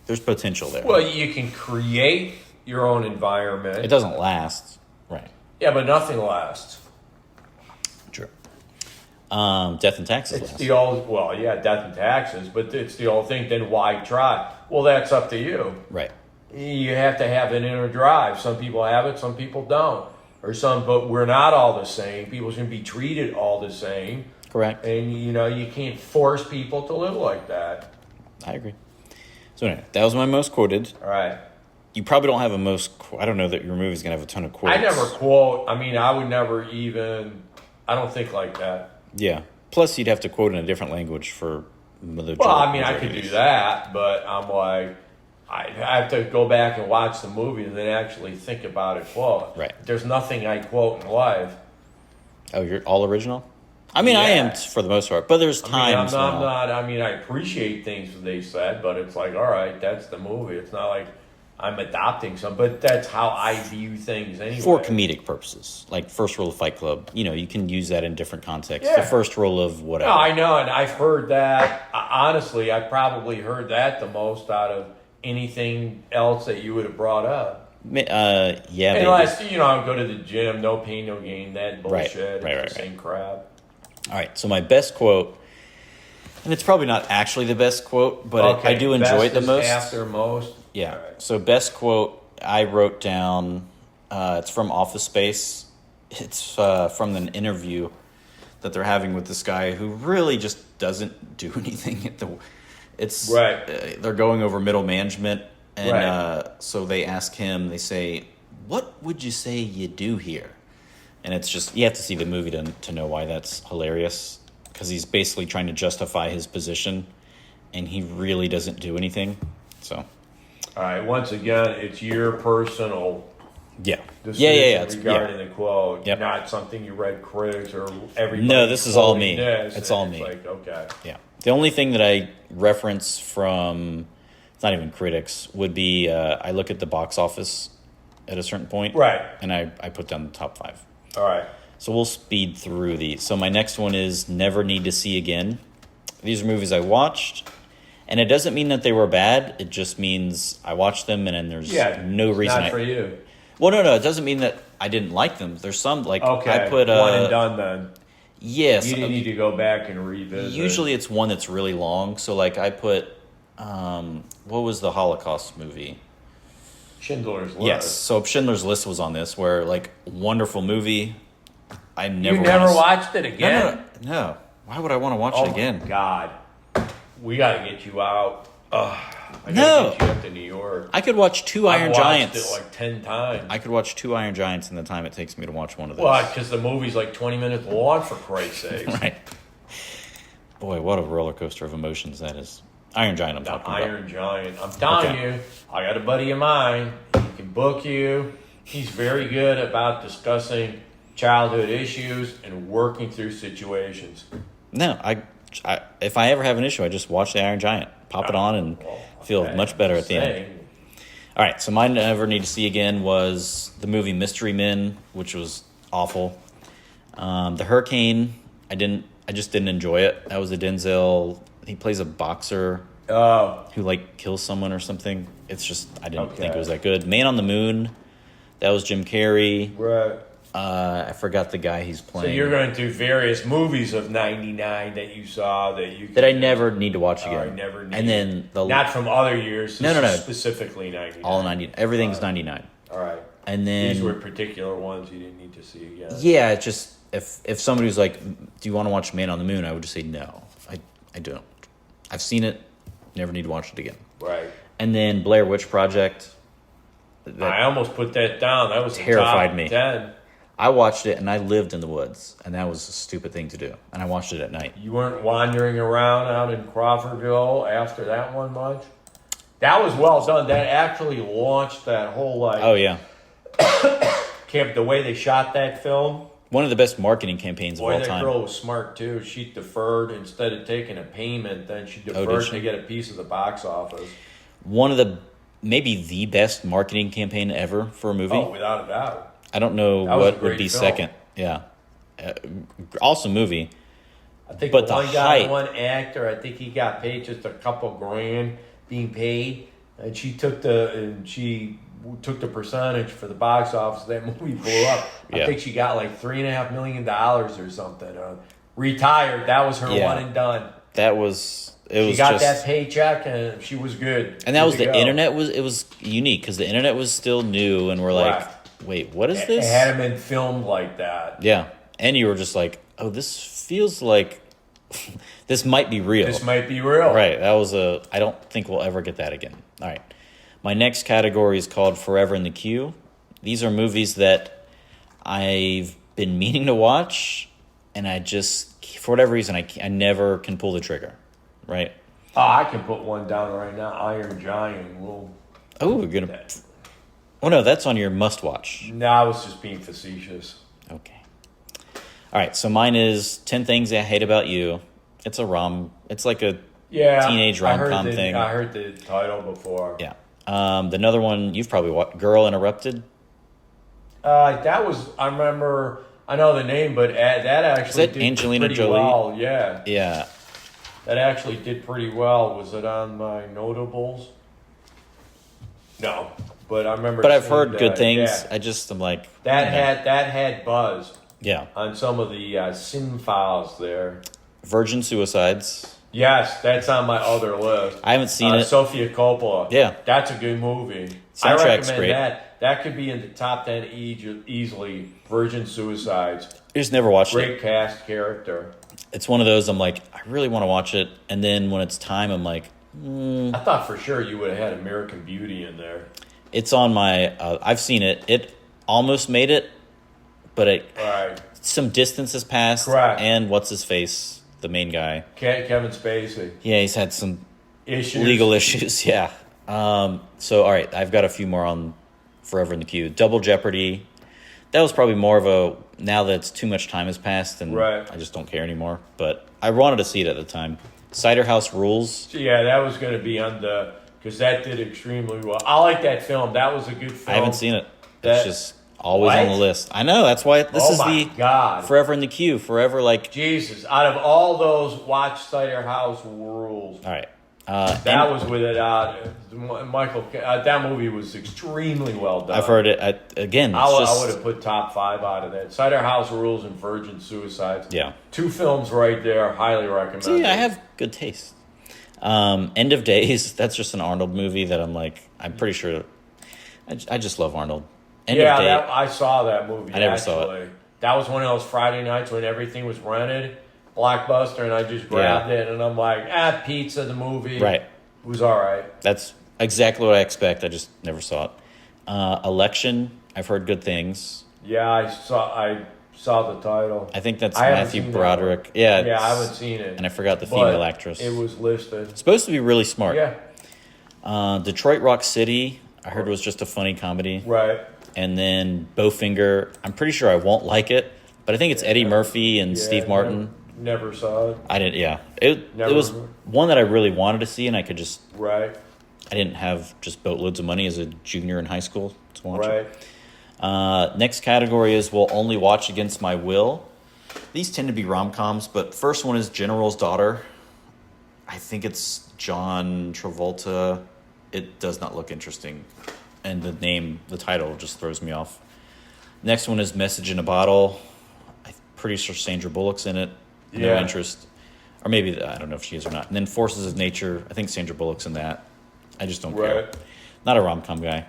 There's potential there. Well, you can create your own environment. It doesn't last, right? Yeah, but nothing lasts. True. Death and taxes. It's last. the old, death and taxes, but it's the old thing. Then why try? Well, that's up to you. Right. You have to have an inner drive. Some people have it, some people don't, but we're not all the same. People shouldn't be treated all the same. Correct. And you can't force people to live like that. I agree. So anyway, that was my most quoted. All right. You probably don't have a most. I don't know that your movie's gonna have a ton of quotes. I never quote. I mean, I would never even. I don't think like that. Yeah. Plus, you'd have to quote in a different language for the. Well, I mean, I could do that, but I'm like, I have to go back and watch the movie and then actually think about it. Quote. Right. There's nothing I quote in life. Oh, you're all original? I mean, I am for the most part, but there's times. I'm not. I mean, I appreciate things that they said, but it's like, all right, that's the movie. It's not like I'm adopting some, but that's how I view things anyway. For comedic purposes, like first rule of Fight Club, you can use that in different contexts. Yeah. The first rule of whatever. No, I know, and I've heard that. Honestly, I've probably heard that the most out of anything else that you would have brought up. Yeah. Unless, I would go to the gym, no pain, no gain, that bullshit. Right. It's the same crap. All right, so my best quote, and it's probably not actually the best quote, but I do enjoy it the most. After most. Yeah. Right. So best quote I wrote down. It's from Office Space. It's from an interview that they're having with this guy who really just doesn't do anything at the. It's right. They're going over middle management, and right. So they ask him. They say, "What would you say you do here?" And it's just, you have to see the movie to know why that's hilarious. Because he's basically trying to justify his position, and he really doesn't do anything. So, all right. Once again, it's your personal decision regarding the quote, yep. not something you read critics or everybody. No, this is all me. It's all me. Like, okay. Yeah. The only thing that I reference from, it's not even critics, would be I look at the box office at a certain point. Right. And I put down the top 5. All right. So we'll speed through these. So my next one is Never Need to See Again. These are movies I watched, and it doesn't mean that they were bad. It just means I watched them, and then there's no reason. Not for you. Well, no. It doesn't mean that I didn't like them. There's some I put one and done then. Yes. You didn't need to go back and revisit. Usually it's one that's really long. So I put what was the Holocaust movie? Schindler's List. Yes. So Schindler's List was on this, where wonderful movie. I never. You never watched it again? No. Why would I want to watch it again? Oh, my God. We got to get you out. I got to get you up to New York. I could watch 2 Iron Giants. I've watched it like 10 times. I could watch 2 Iron Giants in the time it takes me to watch one of those. Well, because the movie's like 20 minutes long, for Christ's sake. Right. Boy, what a roller coaster of emotions that is. Iron Giant, I'm talking about. Iron Giant. I'm telling you, I got a buddy of mine. He can book you. He's very good about discussing childhood issues and working through situations. No, I if I ever have an issue, I just watch the Iron Giant, pop it on, and feel much better at the end. All right, so mine Never Need to See Again was the movie Mystery Men, which was awful. The Hurricane, I just didn't enjoy it. That was a Denzel. He plays a boxer who kills someone or something. It's just I didn't think it was that good. Man on the Moon, that was Jim Carrey. Right. I forgot the guy he's So playing. you're going to do various movies of '99 that you saw that I never need to watch again. I never need. And then not from other years. No. Specifically '99. All 90. Everything's 99. All right. And then These were particular ones you didn't need to see again. Yeah, it's just if somebody was like, "Do you want to watch Man on the Moon?" I would just say no. I don't. I've seen it. Never need to watch it again. Right. And then Blair Witch Project. I almost put that down. That was terrified me. 10. I watched it, and I lived in the woods, and that was a stupid thing to do. And I watched it at night. You weren't wandering around out in Crawfordville after that one much? That was well done. That actually launched that whole, like... Oh, yeah. The way they shot that film. One of the best marketing campaigns of all Boy, time. that girl was smart, too. She deferred. Instead of taking a payment, then she deferred to get a piece of the box office. One of the... Maybe the best marketing campaign ever for a movie. Oh, without a doubt. I don't know what would be film. second. Yeah. Awesome movie. I think but the one the guy, hype. one actor, I think he got paid just a couple grand being paid, and she took the percentage for the box office. That movie blew up. Yeah. I think she got like $3.5 million or something. Retired. That was her one and done. That was. She got that paycheck and she was good. And that was Good to the go. internet. It was unique because the internet was still new, and we're like, wait, what is this? It hadn't been filmed like that. Yeah, and you were just like, oh, this feels like this might be real. This might be real. Right. That was I don't think we'll ever get that again. All right. My next category is called Forever in the Queue. These are movies that I've been meaning to watch, and I just, for whatever reason, I never can pull the trigger. Right. I can put one down right now. Iron Giant. Oh, we're gonna. Oh no, that's on your must-watch. No, I was just being facetious. Okay. All right. So mine is 10 Things I Hate About You. It's like a teenage rom-com thing. I heard the title before. Yeah. Another one you've probably watched, Girl Interrupted. That was. I know the name, but that actually that did Angelina pretty Jolie? well. Yeah. Yeah. That actually did pretty well. Was it on my notables? No, but I remember. But I've seeing heard that. good things. Yeah. I'm like That had buzz. Yeah. On some of the sim files there. Virgin Suicides. Yes, that's on my other list. I haven't seen it. Sofia Coppola. Yeah. That's a good movie. Soundtrack's I recommend great. that. That could be in the top 10 easily. Virgin Suicides. I just never watched Great it. cast character. It's one of those I'm like, I really want to watch it. And then when it's time, I'm like, I thought for sure you would have had American Beauty in there. it's on my, I've seen it. It almost made it, but Right. some distance has passed. Correct. And what's his face? The main guy. Kevin Spacey. Yeah, he's had some Issues. legal issues. Yeah. So, all right, I've got a few more on Forever in the Queue. Double Jeopardy. That was probably more of a, now that too much time has passed and Right. I just don't care anymore. But I wanted to see it at the time. Cider House Rules. So, yeah, that was going to be on the, because that did extremely well. I like that film. That was a good film. I haven't seen it. That- It's just always What? on the list. I know, that's why this Oh is my the God. Forever in the Queue. Forever, like, Jesus, out of all those watch Cider House rules, all right. that was with it. Michael, that movie was extremely well done. I've heard it. Again, I it's would just, have put top 5 out of that. Cider House Rules and Virgin Suicides. yeah. 2 films right there. Highly recommend. See, I have good taste. End of Days. That's just an Arnold movie that I'm like, I'm pretty sure. I just love Arnold. End of Day. I saw that movie. I never saw it. That was one of those Friday nights when everything was rented, Blockbuster, and I just grabbed it, and I'm like, pizza, the movie. Right. It was all right. That's exactly what I expect. I just never saw it. Election. I've heard good things. Yeah, I saw the title. I think that's I haven't Matthew seen that Broderick. one. Yeah. Yeah, I haven't seen it. And I forgot the But female actress. It was listed. It's supposed to be really smart. Yeah, Detroit Rock City. I heard it was just a funny comedy. right. And then Bowfinger. I'm pretty sure I won't like it, but I think it's Eddie Murphy and Yeah, Steve Martin. Never saw it. I didn't. Yeah, it Never. was one that I really wanted to see, and I could just. Right, I didn't have just boatloads of money as a junior in high school to watch right. it. Next category is Will Only Watch Against My Will. These tend to be rom-coms, but first one is General's Daughter. I think it's John Travolta. It does not look interesting. And the title just throws me off. Next one is Message in a Bottle. I'm pretty sure Sandra Bullock's in it. No Yeah. interest. Or maybe, I don't know if she is or not. And then Forces of Nature. I think Sandra Bullock's in that. I just don't care. Right. Not a rom-com guy.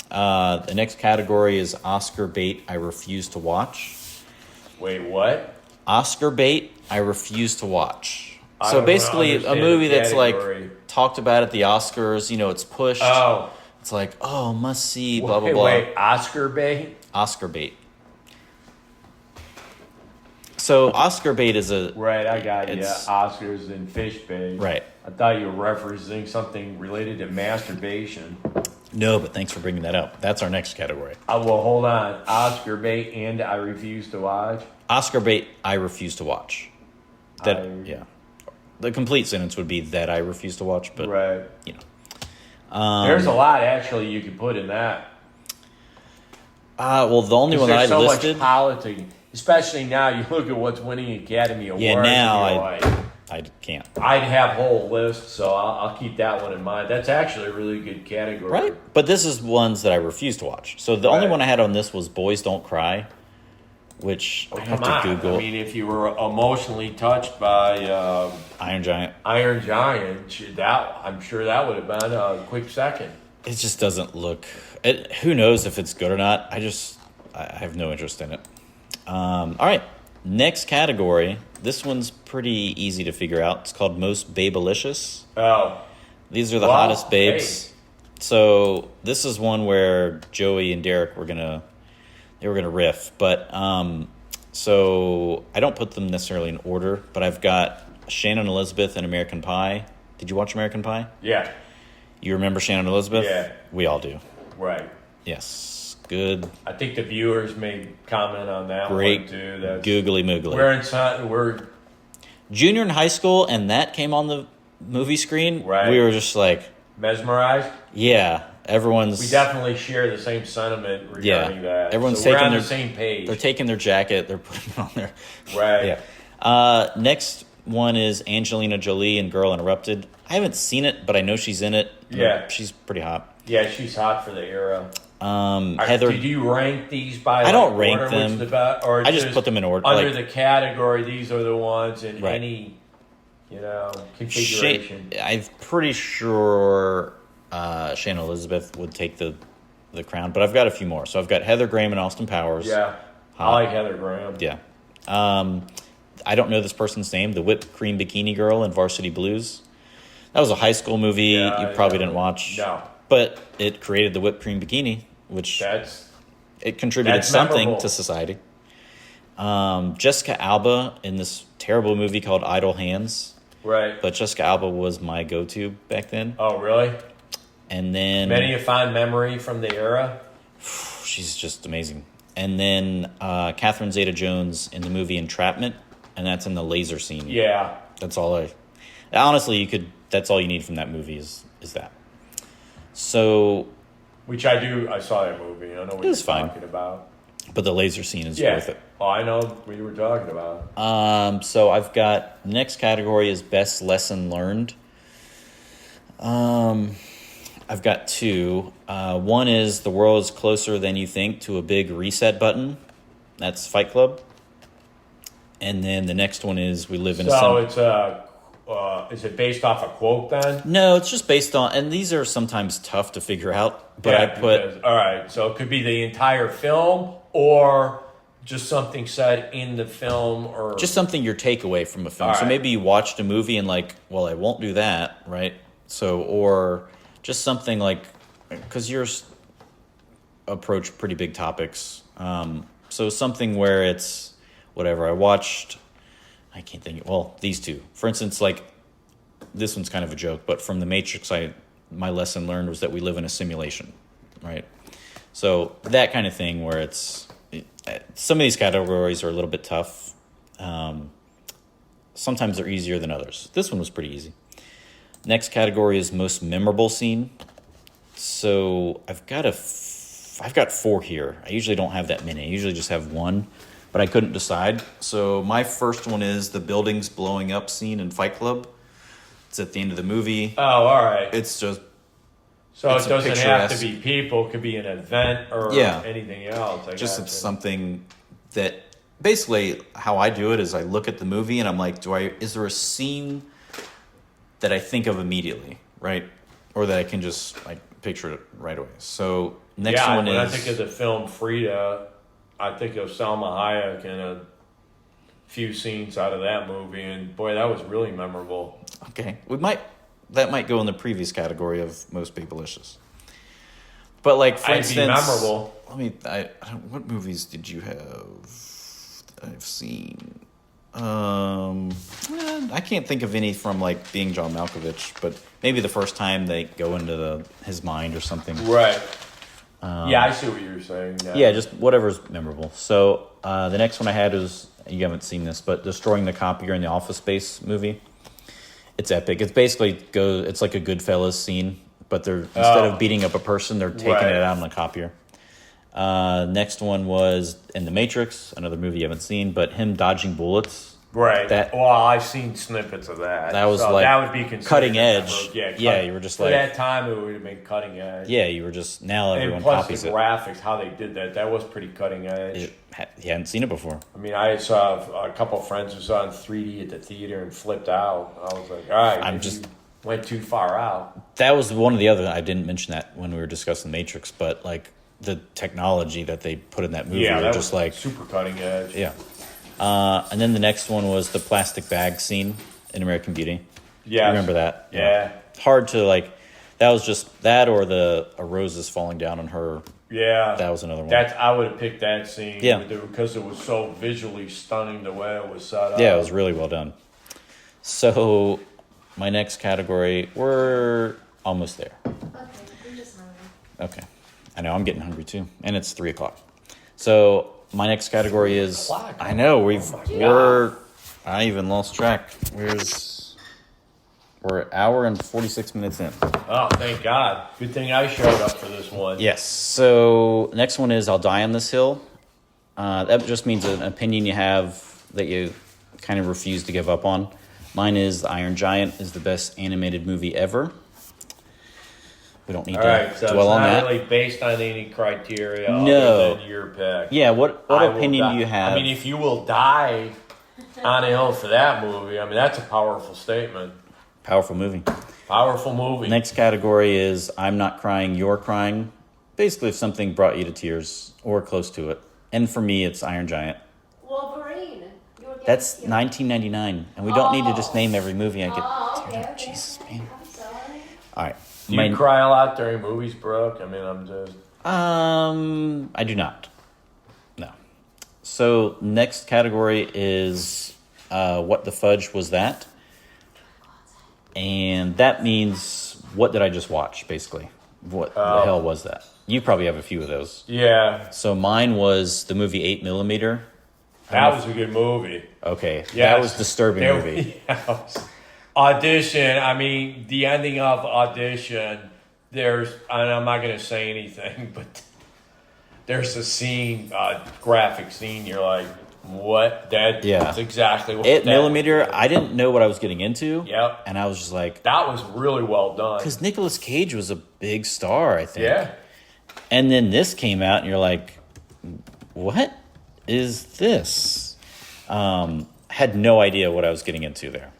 The next category is Oscar bait I refuse to watch. Wait, what? Oscar bait I refuse to watch. I So don't basically, a understand movie the that's like category. talked about at the Oscars. You know, it's pushed. Oh. It's like, oh, must see. Blah blah blah. Wait, Oscar bait? Oscar bait. So Oscar bait is a Right, I got you. It's- Oscars and fish bait. right. I thought you were referencing something related to masturbation. No, but thanks for bringing that up. That's our next category. Well, hold on. Oscar bait and I refuse to watch. Oscar bait I refuse to watch. That I- The complete sentence would be that I refuse to watch, but Right. you know. There's a lot actually you could put in that. Well, the only one that I There's so listed, much politics, especially now. You look at what's winning Academy Awards. Yeah, now and you're I- like, I can't. I'd have whole list, so I'll keep that one in mind. That's actually a really good category. Right? But this is ones that I refuse to watch. So the only Right. one I had on this was Boys Don't Cry, which I have Come to on. Google. I mean, if you were emotionally touched by Iron Giant. Iron Giant, I'm sure that would have been a quick second. It just doesn't look. Who knows if it's good or not? I have no interest in it. All right, next category. This one's pretty easy to figure out. It's called Most Babelicious. Oh, These are the Wow, hottest babes. So this is one where Joey and Derek were gonna riff, but so I don't put them necessarily in order. But I've got Shannon Elizabeth and American Pie. Did you watch American Pie? yeah, You remember Shannon Elizabeth? Yeah. We all do. right. Yes. Good. I think the viewers may comment on that Great. one too. That's, Googly moogly. we're Junior in high school, and that came on the movie screen. Right. We were just like, mesmerized. yeah, everyone's. We definitely share the same sentiment regarding that. Everyone's so we're taking on their the same page. They're taking their jacket. They're putting it on there. right. Yeah. Next one is Angelina Jolie in Girl Interrupted. I haven't seen it, but I know she's in it. Yeah. She's pretty hot. Yeah, she's hot for the era. Heather. Did you rank these by? I don't like, rank order, them. which the best, or I just put them in order, under like- the category. These are the ones in Right. any, configuration. I'm pretty sure Shannon Elizabeth would take the crown, but I've got a few more. So I've got Heather Graham and Austin Powers. Yeah, I Hot. like Heather Graham. Yeah. I don't know this person's name. The whipped cream bikini girl in Varsity Blues. That was a high school movie Yeah, you probably yeah. didn't watch. No. But it created the whipped cream bikini, which it contributed that's something memorable. to society. Jessica Alba in this terrible movie called Idle Hands. Right. But Jessica Alba was my go-to back then. Oh, really? And then Many a fond memory from the era. she's just amazing. And then Catherine Zeta-Jones in the movie Entrapment, and that's in the laser scene. Yeah. That's all honestly, that's all you need from that movie is that. So, Which I saw that movie. I know what It you're was fine. talking about. but the laser scene is Yeah. worth it. Oh, I know what you were talking about. So I've got the next category is best lesson learned. I've got two. One is the world is closer than you think to a big reset button. That's Fight Club. And then the next one is we live in So a it's is it based off a quote then? No, it's just based on, and these are sometimes tough to figure out. But Yeah, I put because- all right. So it could be the entire film or just something said in the film, or just something your takeaway from a film. All So right. maybe you watched a movie and like, well, I won't do that, right? So, or just something like, because yours approach pretty big topics. So something where it's whatever. I can't think. Well, these two, for instance, like this one's kind of a joke, but from The Matrix, my lesson learned was that we live in a simulation, right? So that kind of thing where some of these categories are a little bit tough. Sometimes they're easier than others. This one was pretty easy. Next category is most memorable scene. So I've got four here. I usually don't have that many. I usually just have one, but I couldn't decide. So my first one is the buildings blowing up scene in Fight Club. It's at the end of the movie. oh, all right. It's just So it's it doesn't have to picturesque. be people. It could be an event or Yeah. anything else. I Just gotcha. it's something that basically how I do it is I look at the movie and I'm like, is there a scene that I think of immediately, right? Or that I can just like picture it right away. So next one when is I think of the film Frida, I think of Salma Hayek and a few scenes out of that movie, and boy, that was really memorable. okay. That might go in the previous category of most babelicious. But like for I'd be instance, memorable. what movies did you have that I've seen? I can't think of any from like Being John Malkovich, but maybe the first time they go into his mind or something. Right. Yeah, I see what you're saying. Yeah, just whatever's memorable. So the next one I had is, you haven't seen this, but Destroying the Copier in the Office Space movie. It's epic. It's basically it's like a Goodfellas scene, but they're instead of beating up a person, they're taking it out on the copier. Next one was in The Matrix, another movie you haven't seen, but him dodging bullets. Right. That- well, I've seen snippets of that. That was so like that would be considered cutting edge. Yeah, you were just for like, that time, it would have been cutting edge. yeah, you were just, now everyone And plus copies the it. graphics, how they did that was pretty cutting edge. You hadn't seen it before. I mean, I saw a couple of friends who saw it in 3D at the theater and flipped out. I was like, all right, you went too far out. That was one of the other, I didn't mention that when we were discussing Matrix, but like the technology that they put in that movie, Yeah, were that just was like super cutting edge. yeah. And then the next one was the plastic bag scene in American Beauty. Yeah, Remember that? Yeah. Hard to like. That was just that, or a rose is falling down on her. Yeah, That was another one. I would have picked that scene. Yeah. because it was so visually stunning the way it was set up. Yeah, it was really well done. So, my next category, we're almost there. Okay, I'm just hungry. Okay, I know I'm getting hungry too, and it's 3:00. So my next category is. O'clock. I know Oh my we're. I even lost track. We're an hour and 46 minutes in. Oh, thank God! Good thing I showed up for this one. Yes. So next one is I'll Die on This Hill. That just means an opinion you have that you kind of refuse to give up on. Mine is The Iron Giant is the best animated movie ever. We don't need All to right, so dwell it's on not that. really based on any criteria No. other than your pick. Yeah, what I will opinion die- do you have? I mean, if you will die on a hill for that movie, I mean, that's a powerful statement. Powerful movie. Powerful movie. Next category is I'm Not Crying, You're Crying. Basically, if something brought you to tears or close to it. And for me, it's Iron Giant. Wolverine. That's 1999, and we don't need to just name every movie I get. Oh, teared okay, up. okay. Jesus, man. I'm sorry. All right. Do you cry a lot during movies, Brooke? I mean, I'm just... I do not. No. So next category is what the fudge was that? And that means what did I just watch, basically? What the hell was that? You probably have a few of those. Yeah, So mine was the movie 8mm. that was a good movie. Okay. Yeah, That was a disturbing movie. Yeah, it was- Audition, I mean, the ending of Audition, and I'm not going to say anything, but there's a scene, graphic scene, you're like, what? That's exactly what 8mm, I didn't know what I was getting into. Yep. And I was just like, That was really well done. because Nicolas Cage was a big star, I think. Yeah. And then this came out, and you're like, what is this? Had no idea what I was getting into there.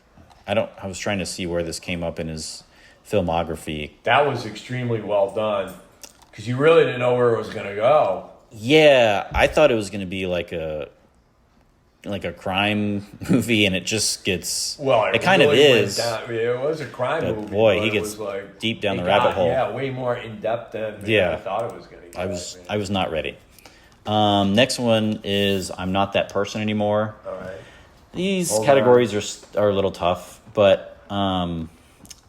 I was trying to see where this came up in his filmography. That was extremely well done because you really didn't know where it was going to go. Yeah, I thought it was going to be like a crime movie, and it just gets. Well, it kind of really went is. down- it was a crime But movie. boy, but he it gets was like, deep down it the rabbit hole. Yeah, way more in depth than I thought it was going to get. I was not ready. Next one is I'm Not That Person Anymore. All right. These Hold categories are a little tough, but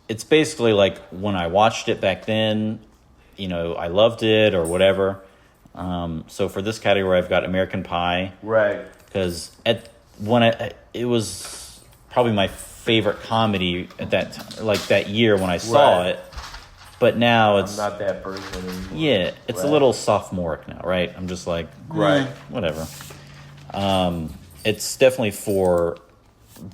it's basically like when I watched it back then, I loved it or whatever. So for this category, I've got American Pie. Right. Because it was probably my favorite comedy at that time, like that year when I saw it. But now I'm it's not that person anymore. yeah, it's a little sophomoric now, right? I'm just like Right. whatever. It's definitely for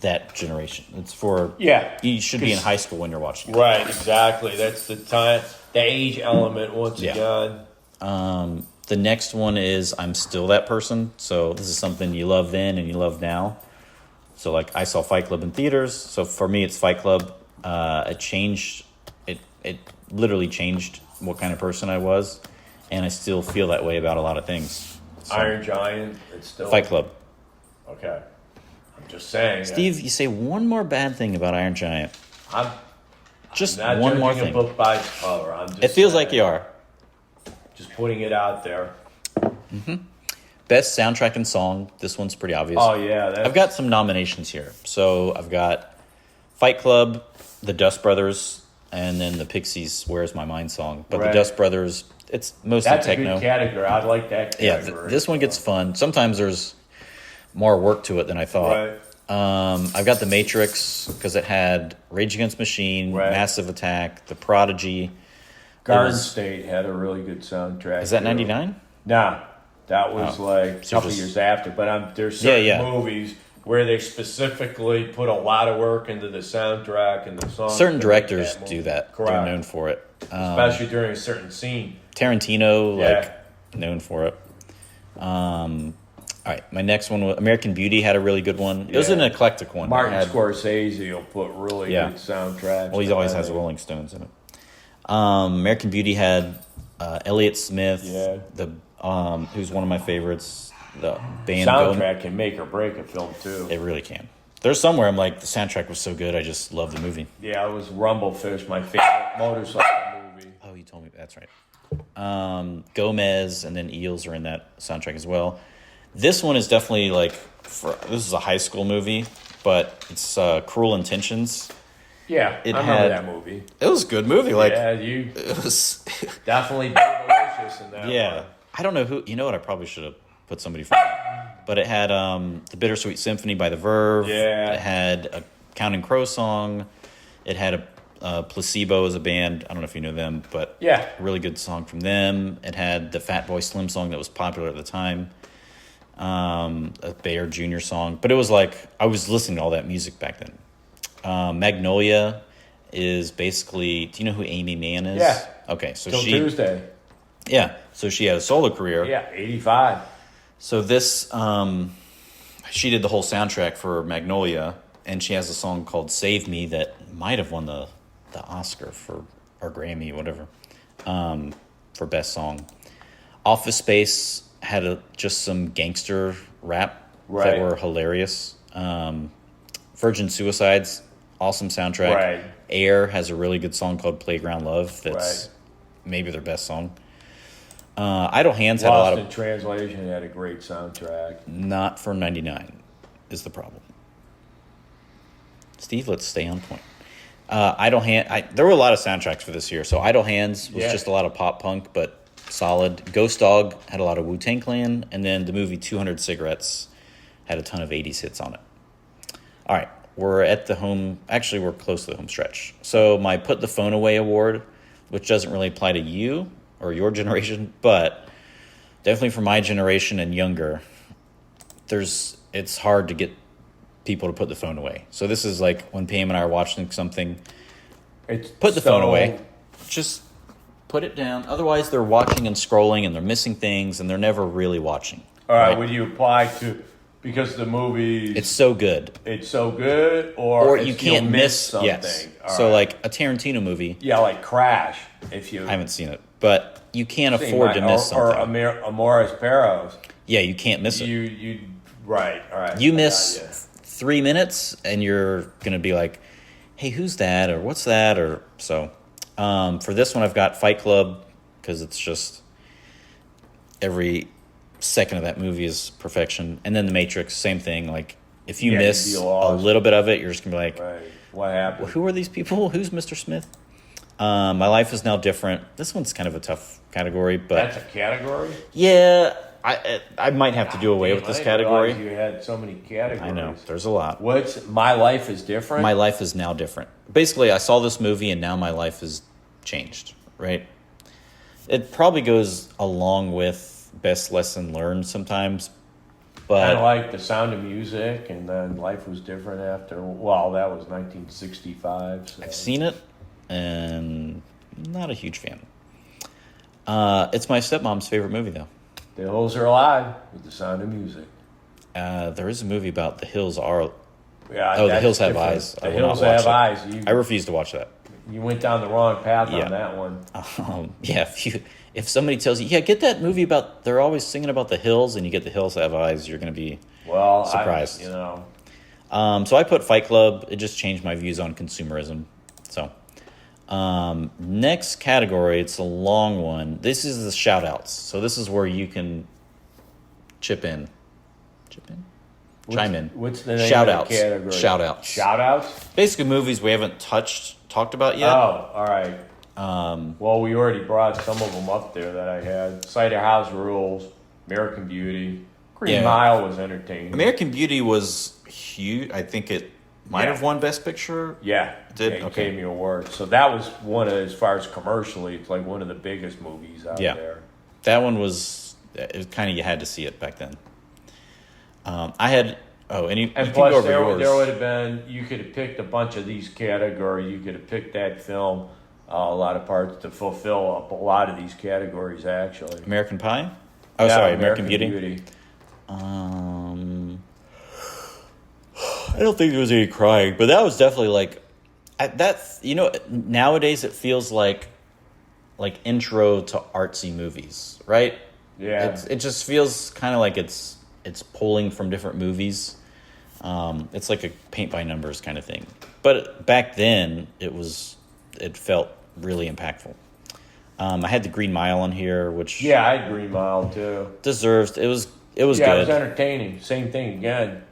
that generation. It's for Yeah. You should be in high school when you're watching it. Right, exactly. That's the time, the age element once Yeah. again. The next one is I'm Still That Person. So this is something you love then and you love now. So like I saw Fight Club in theaters. So for me, it's Fight Club. It changed. It literally changed what kind of person I was, and I still feel that way about a lot of things. So, Iron Giant, it's still Fight Club. Okay. I'm just saying. Steve, you say one more bad thing about Iron Giant. I'm Just not one more judging thing. a book by its cover. I'm just It feels saying. like you are. Just putting it out there. Best soundtrack and song. This one's pretty obvious. Oh yeah, I've got some nominations here. So I've got Fight Club, the Dust Brothers, and then the Pixies' "Where's My Mind" song. But Right. the Dust Brothers, it's mostly that's techno. a good category. I'd like that Yeah, category. this one gets fun. Sometimes there's more work to it than I thought. Right. I've got The Matrix because it had Rage Against the Machine, Right. Massive Attack, The Prodigy. Garden was- State had a really good soundtrack. Is that too. 99? Nah, that was Oh. like a So couple just- years after. But there's certain Yeah. movies where they specifically put a lot of work into the soundtrack and the songs. Certain to make directors movie. do that. Correct. They're known for it. Especially during a certain scene. Tarantino, Yeah. known for it. All right, my next one was American Beauty had a really good one. It was Yeah. an eclectic one. Martin It had- Scorsese will put really Yeah. good soundtracks. Well, he always has behind it. Rolling Stones in it. American Beauty had Elliott Smith, Yeah. who's one of my favorites. The band Soundtrack can make or break a film too. It really can. There's somewhere I'm like, the soundtrack was so good, I just love the movie. Yeah, it was Rumblefish, my favorite motorcycle movie. Oh, you told me. That's right. Gomez and then Eels are in that soundtrack as well. This one is definitely this is a high school movie, but it's Cruel Intentions. Yeah, It I remember had- that movie. It was a good movie. Yeah, you It was. definitely delicious in that Yeah. one. I don't know who. You know what? I probably should have put somebody from that. But it had The Bittersweet Symphony by The Verve. Yeah. It had a Counting Crow song. It had a Placebo as a band. I don't know if you know them, but Yeah. a really good song from them. It had the Fat Boy Slim song that was popular at the time. A Bayer Jr. song. But it was like, I was listening to all that music back then. Magnolia is basically, do you know who Amy Mann is? Yeah. Okay, so Till she... Tuesday. Yeah, so she had a solo career. Yeah, 85. So this, she did the whole soundtrack for Magnolia, and she has a song called "Save Me" that might have won the Oscar or Grammy, whatever, for best song. Office Space had just some gangster rap Right. that were hilarious. Virgin Suicides, awesome soundtrack. Right. Air has a really good song called "Playground Love." That's Right. maybe their best song. Idle Hands had a lot Lost of... in Translation had a great soundtrack. Not for 99 is the problem. Steve, let's stay on point. Idle Hand. There were a lot of soundtracks for this year. So Idle Hands was Yeah. just a lot of pop punk, but solid. Ghost Dog had a lot of Wu-Tang Clan, and then the movie 200 Cigarettes had a ton of 80s hits on it. All right, we're at the home. Actually, we're close to the home stretch. So my Put the Phone Away award, which doesn't really apply to you or your generation, but definitely for my generation and younger, it's hard to get people to put the phone away. So this is like when Pam and I are watching something, It's put the so- phone away. Just put it down. Otherwise, they're watching and scrolling, and they're missing things, and they're never really watching. All right, would you apply to because the movie It's so good. it's so good, or Or you it's- can't you'll miss something? Yes. All So right. like a Tarantino movie, yeah, like Crash. If you I haven't seen it, but you can't afford to miss or something. Amoris Perros. Yeah, you can't miss it. You right. All right. You I miss got ya. 3 minutes, and you're gonna be like, "Hey, who's that?" or "What's that?" or so. For this one, I've got Fight Club because it's just every second of that movie is perfection, and then The Matrix, same thing. Like if you Yeah, miss you'd be a lost. little bit of it, you're just gonna be like, Right. What happened? "Who are these people? Who's Mr. Smith?" My Life Is Now Different. This one's kind of a tough category, but That's a category. yeah, I might have to do away with Damn, this I didn't realize category. You had so many categories. I know there's a lot. What's My Life Is Different? My life is now different. Basically, I saw this movie and now my life is changed, right? It probably goes along with best lesson learned sometimes, Kind of like The Sound of Music, and then Life Was Different after. Well, that was 1965. So. I've seen it, and not a huge fan. It's my stepmom's favorite movie, though. The Hills Are Alive with The Sound of Music. There is a movie about the hills are. Yeah, The Hills Have Eyes. The Hills Have Eyes. I refuse to watch that. You went down the wrong path on that one. Yeah, if somebody tells you, get that movie about they're always singing about the hills, and you get The Hills Have Eyes, you're going to be surprised. So I put Fight Club. It just changed my views on consumerism. So, next category, it's a long one. This is the shout outs. So this is where you can chime in. What's the name shout of outs. the category? Shout outs. Shout outs? Basically, movies we haven't talked about yet. Oh, all right. Well, we already brought some of them up there that I had. Cider House Rules, American Beauty. Green Mile was entertaining. American Beauty was huge. I think it might have won Best Picture. Yeah. Did? It gave me award. So that was one of, as far as commercially, it's like one of the biggest movies out there. That one was, it was kind of, you had to see it back then. I had, and plus there would have been, you could have picked a bunch of these categories. You could have picked that film, a lot of parts to fulfill up a lot of these categories, actually. American Pie? Sorry, American Beauty. I don't think there was any crying, but that was definitely like, nowadays it feels like intro to artsy movies, right? Yeah. It just feels kind of like it's pulling from different movies. It's like a paint by numbers kind of thing. But back then, it felt really impactful. I had the Green Mile on here, which I had Green Mile too. deserved. It was good. It was entertaining. Same thing again.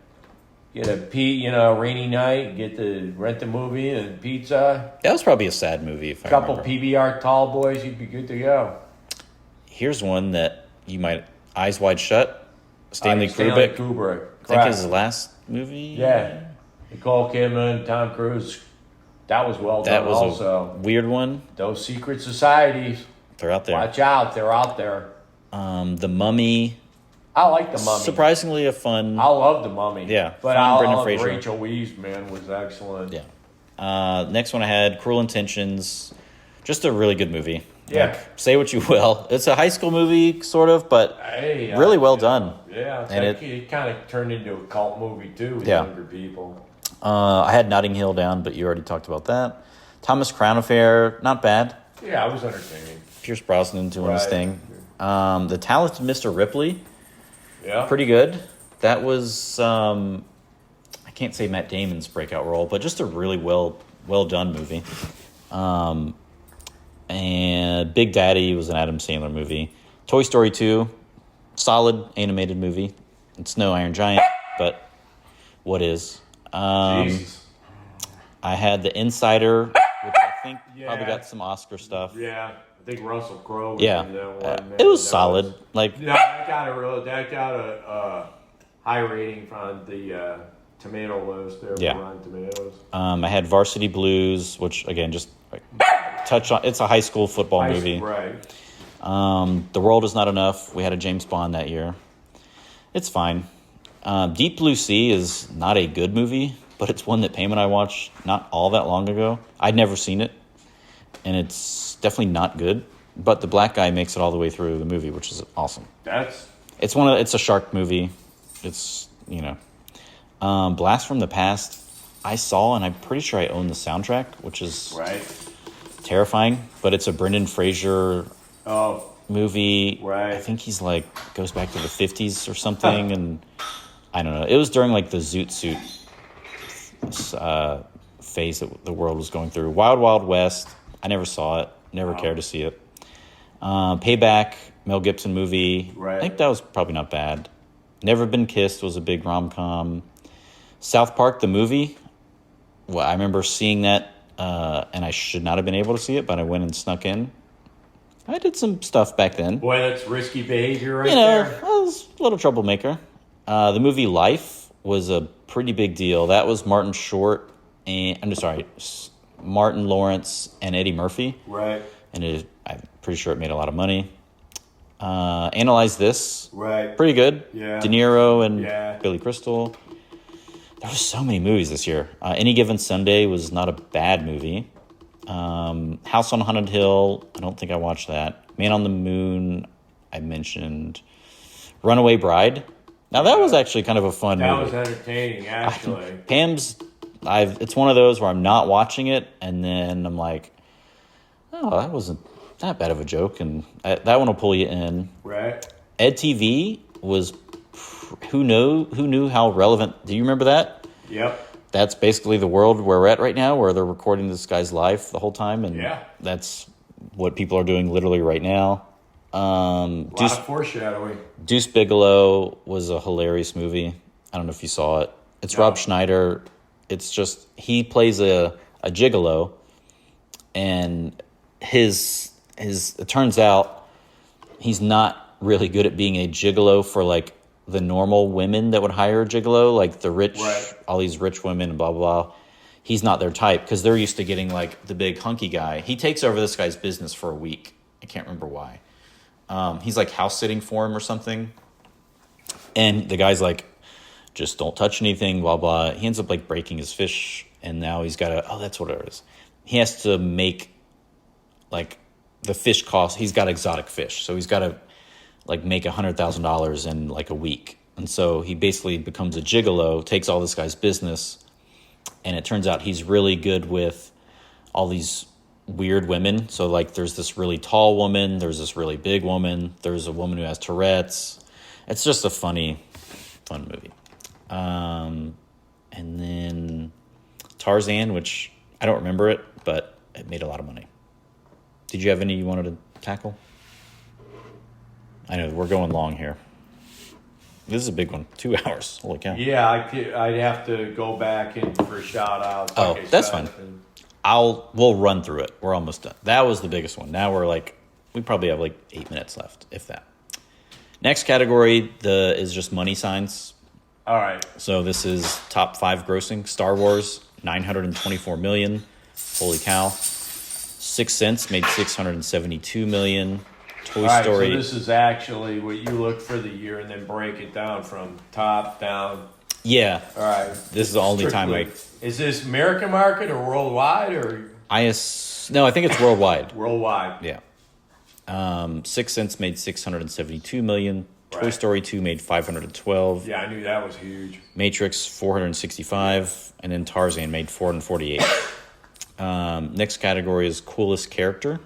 Get a rainy night. Get to rent the movie and pizza. That was probably a sad movie. If I remember. Couple PBR tall boys, you'd be good to go. Here's one that you might Eyes Wide Shut. Stanley Kubrick. I think his last movie. Yeah, Nicole Kidman, Tom Cruise. That was well done. That was also a weird one. Those secret societies. They're out there. Watch out, they're out there. The Mummy. I like The Mummy. Surprisingly a fun. I love The Mummy. Yeah, but Brendan Fraser. Rachel Weisz, man, was excellent. Yeah. Next one I had Cruel Intentions. Just a really good movie. Yeah. Like, say what you will. It's a high school movie, sort of, but really well done. Yeah. It kind of turned into a cult movie, too, with younger people. I had Notting Hill down, but you already talked about that. Thomas Crown Affair, not bad. Yeah, it was entertaining. Pierce Brosnan doing his thing. The Talented Mr. Ripley. Yeah. Pretty good. That was, I can't say Matt Damon's breakout role, but just a really well done movie. And Big Daddy was an Adam Sandler movie. Toy Story 2, solid animated movie. It's no Iron Giant, but what is? Jesus. I had The Insider, which I think probably got some Oscar stuff. Yeah, I think Russell Crowe was in that one. It was solid. That got a high rating on the tomato list there for Rotten Tomatoes. I had Varsity Blues, which again just touch on. It's a high school football movie. Right. The World Is Not Enough. We had a James Bond that year. It's fine. Deep Blue Sea is not a good movie, but it's one that Pam and I watched not all that long ago. I'd never seen it, and it's definitely not good. But the black guy makes it all the way through the movie, which is awesome. It's a shark movie. It's Blast from the Past. I saw, and I'm pretty sure I own the soundtrack, which is terrifying. But it's a Brendan Fraser movie. Right. I think he's goes back to the 50s or something, and I don't know. It was during the Zoot Suit phase that the world was going through. Wild Wild West. I never saw it. Never cared to see it. Payback, Mel Gibson movie. Right. I think that was probably not bad. Never Been Kissed was a big rom-com. South Park, the movie. Well, I remember seeing that, and I should not have been able to see it, but I went and snuck in. I did some stuff back then. Boy, that's risky behavior there. I was a little troublemaker. The movie Life was a pretty big deal. That was Martin Short Martin Lawrence and Eddie Murphy. Right. And I'm pretty sure it made a lot of money. Analyze This. Right. Pretty good. Yeah. De Niro and Yeah. Billy Crystal. There was so many movies this year. Any Given Sunday was not a bad movie. House on Haunted Hill, I don't think I watched that. Man on the Moon, I mentioned. Runaway Bride. Now that was actually kind of a fun movie. That was entertaining, actually. It's one of those where I'm not watching it, and then I'm like, oh, that wasn't that bad of a joke, and that one will pull you in. Right. Ed TV was, who knew how relevant? Do you remember that? Yep. That's basically the world we're at right now, where they're recording this guy's life the whole time, and that's what people are doing literally right now. A lot of foreshadowing. Deuce Bigalow was a hilarious movie. I don't know if you saw it. It's Rob Schneider. It's just, he plays a gigolo, and it turns out he's not really good at being a gigolo for like the normal women that would hire a gigolo, like the rich, all these rich women and blah, blah, blah. He's not their type because they're used to getting like the big hunky guy. He takes over this guy's business for a week. I can't remember why. He's like house sitting for him or something. And the guy's like, just don't touch anything, blah, blah. He ends up like breaking his fish. And now he's got to, that's what it is. He has to make like the fish cost. He's got exotic fish. So he's got to like make $100,000 in like a week. And so he basically becomes a gigolo, takes all this guy's business. And it turns out he's really good with all these weird women. So like there's this really tall woman, there's this really big woman, there's a woman who has Tourette's. It's just a fun movie. And then Tarzan, which I don't remember it, but it made a lot of money. Did you have any you wanted to tackle? I know we're going long here. This is a big one. 2 hours. Holy cow. Yeah, I'd have to go back in for shout outs. Oh, that's fine. We'll run through it. We're almost done. That was the biggest one. Now we probably have like 8 minutes left, if that. Next category is just money signs. All right. So this is top 5 grossing. Star Wars, $924 million. Holy cow. 6 Cents made $672 million. Toy Story. So this is actually what you look for the year and then break it down from top down. Yeah. All right. This is the only time Is this American market or worldwide or? No, I think it's worldwide. Worldwide. Yeah. 6 Cents made $672 million. Toy Story 2 made $512. Yeah, I knew that was huge. Matrix $465, and then Tarzan made $448. Next category is coolest character.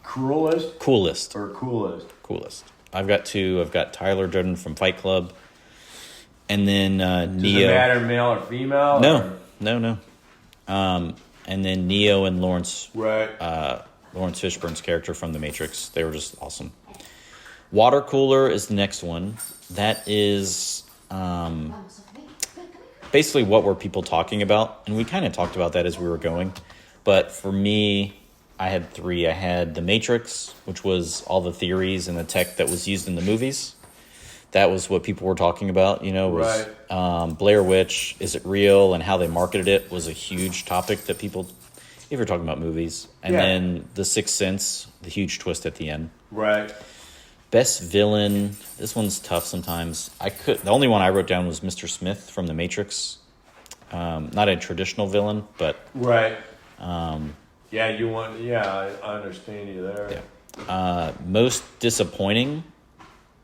Coolest. Or coolest? Coolest. I've got 2. I've got Tyler Durden from Fight Club, and then Neo. Does it matter male or female? No. And then Neo and Lawrence. Right. Lawrence Fishburne's character from The Matrix. They were just awesome. Water cooler is the next one. That is basically what were people talking about, and we kind of talked about that as we were going. But for me, I had 3. I had The Matrix, which was all the theories and the tech that was used in the movies. That was what people were talking about, was Blair Witch, is it real, and how they marketed it was a huge topic that people, if you're talking about movies. And then The Sixth Sense, the huge twist at the end. Right. Best villain, this one's tough sometimes. The only one I wrote down was Mr. Smith from The Matrix. Not a traditional villain, but... Right. I understand you there. Yeah. Most disappointing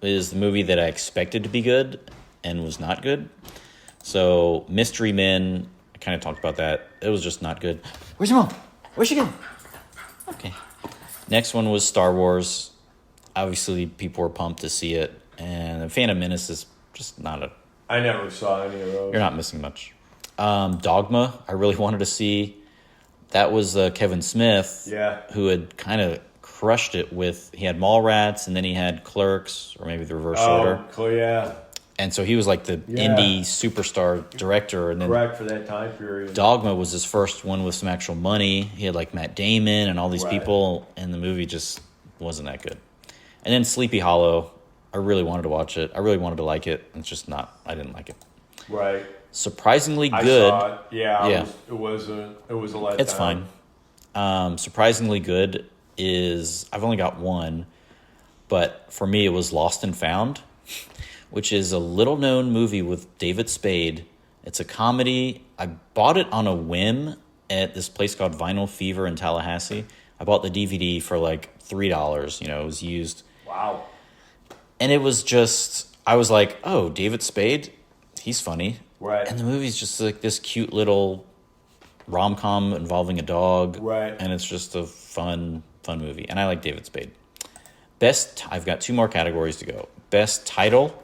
is the movie that I expected to be good and was not good. So, Mystery Men, I kind of talked about that. It was just not good. Where's your mom? Where's she going? Okay. Next one was Star Wars. Obviously, people were pumped to see it. And The Phantom Menace is just not a... I never saw any of those. You're not missing much. Dogma, I really wanted to see. That was Kevin Smith, who had kind of crushed it with... He had Mallrats, and then he had Clerks, or maybe the reverse order. Oh, yeah. And so he was like the indie superstar director. And then correct for that time period. Dogma was his first one with some actual money. He had like Matt Damon and all these people, and the movie just wasn't that good. And then Sleepy Hollow, I really wanted to watch it. I really wanted to like it. It's just not. I didn't like it. Right. Surprisingly good. I saw it. Yeah. It was a letdown. It's fine. Surprisingly good is, I've only got one. But for me, it was Lost and Found, which is a little-known movie with David Spade. It's a comedy. I bought it on a whim at this place called Vinyl Fever in Tallahassee. I bought the DVD for like $3. You know, it was used. Wow. And it was just, I was like, oh, David Spade, he's funny. Right. And the movie's just like this cute little rom-com involving a dog. Right. And it's just a fun movie. And I like David Spade. I've got 2 more categories to go. Best title,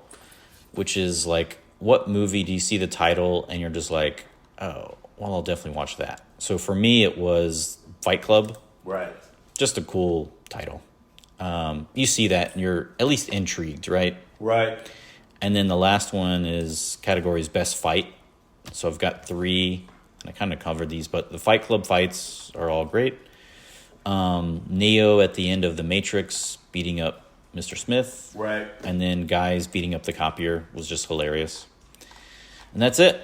which is like, what movie do you see the title and you're just like, oh, well, I'll definitely watch that. So for me, it was Fight Club. Right. Just a cool title. You see that and you're at least intrigued, right? Right. And then the last one is categories Best Fight. So I've got 3, and I kind of covered these, but the Fight Club fights are all great. Neo at the end of The Matrix beating up Mr. Smith. Right. And then guys beating up the copier was just hilarious. And that's it.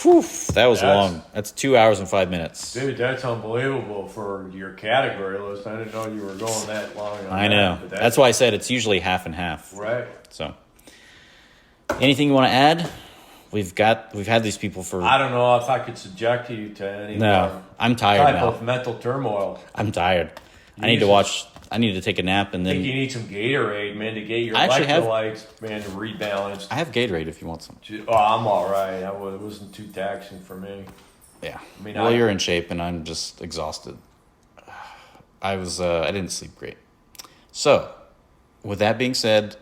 Whew, that was long. That's 2 hours and 5 minutes. Dude, that's unbelievable for your category list. I didn't know you were going that long on I know. that, That's why I said it's usually half and half. Right. So, anything you want to add? We've had these people for. I don't know if I could subject you to any I'm tired type now. of mental turmoil. I'm tired. I need to take a nap and I think then. you need some Gatorade, man, to get your I actually have- electrolytes, man, to rebalance. I have Gatorade if you want some. Oh, I'm all right. It wasn't too taxing for me. Yeah. I mean, You're in shape and I'm just exhausted. I didn't sleep great. So, with that being said,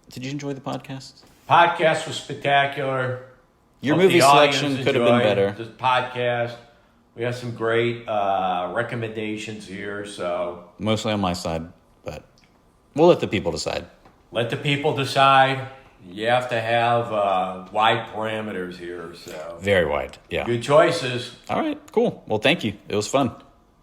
did you enjoy the podcast? Podcast was spectacular. Your Hope movie the audience selection could have been enjoyed better. This podcast. We have some great recommendations here, so Mostly on my side, but we'll let the people decide. let the people decide. You have to have wide parameters here, so Very wide. Yeah. good choices. All right. Cool. Well, thank you. It was fun.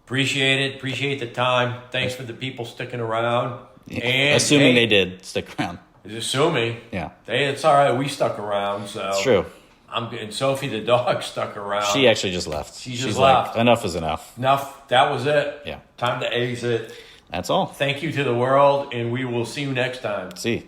Appreciate it. Appreciate the time. Thanks for the people sticking around. And Assuming they did stick around. Assuming. Yeah. It's all right. We stuck around, so It's true. And Sophie the dog stuck around. She actually just left. She just She's left. like, enough is enough. Enough. That was it. Yeah. Time to exit. That's all. Thank you to the world, and we will see you next time. See.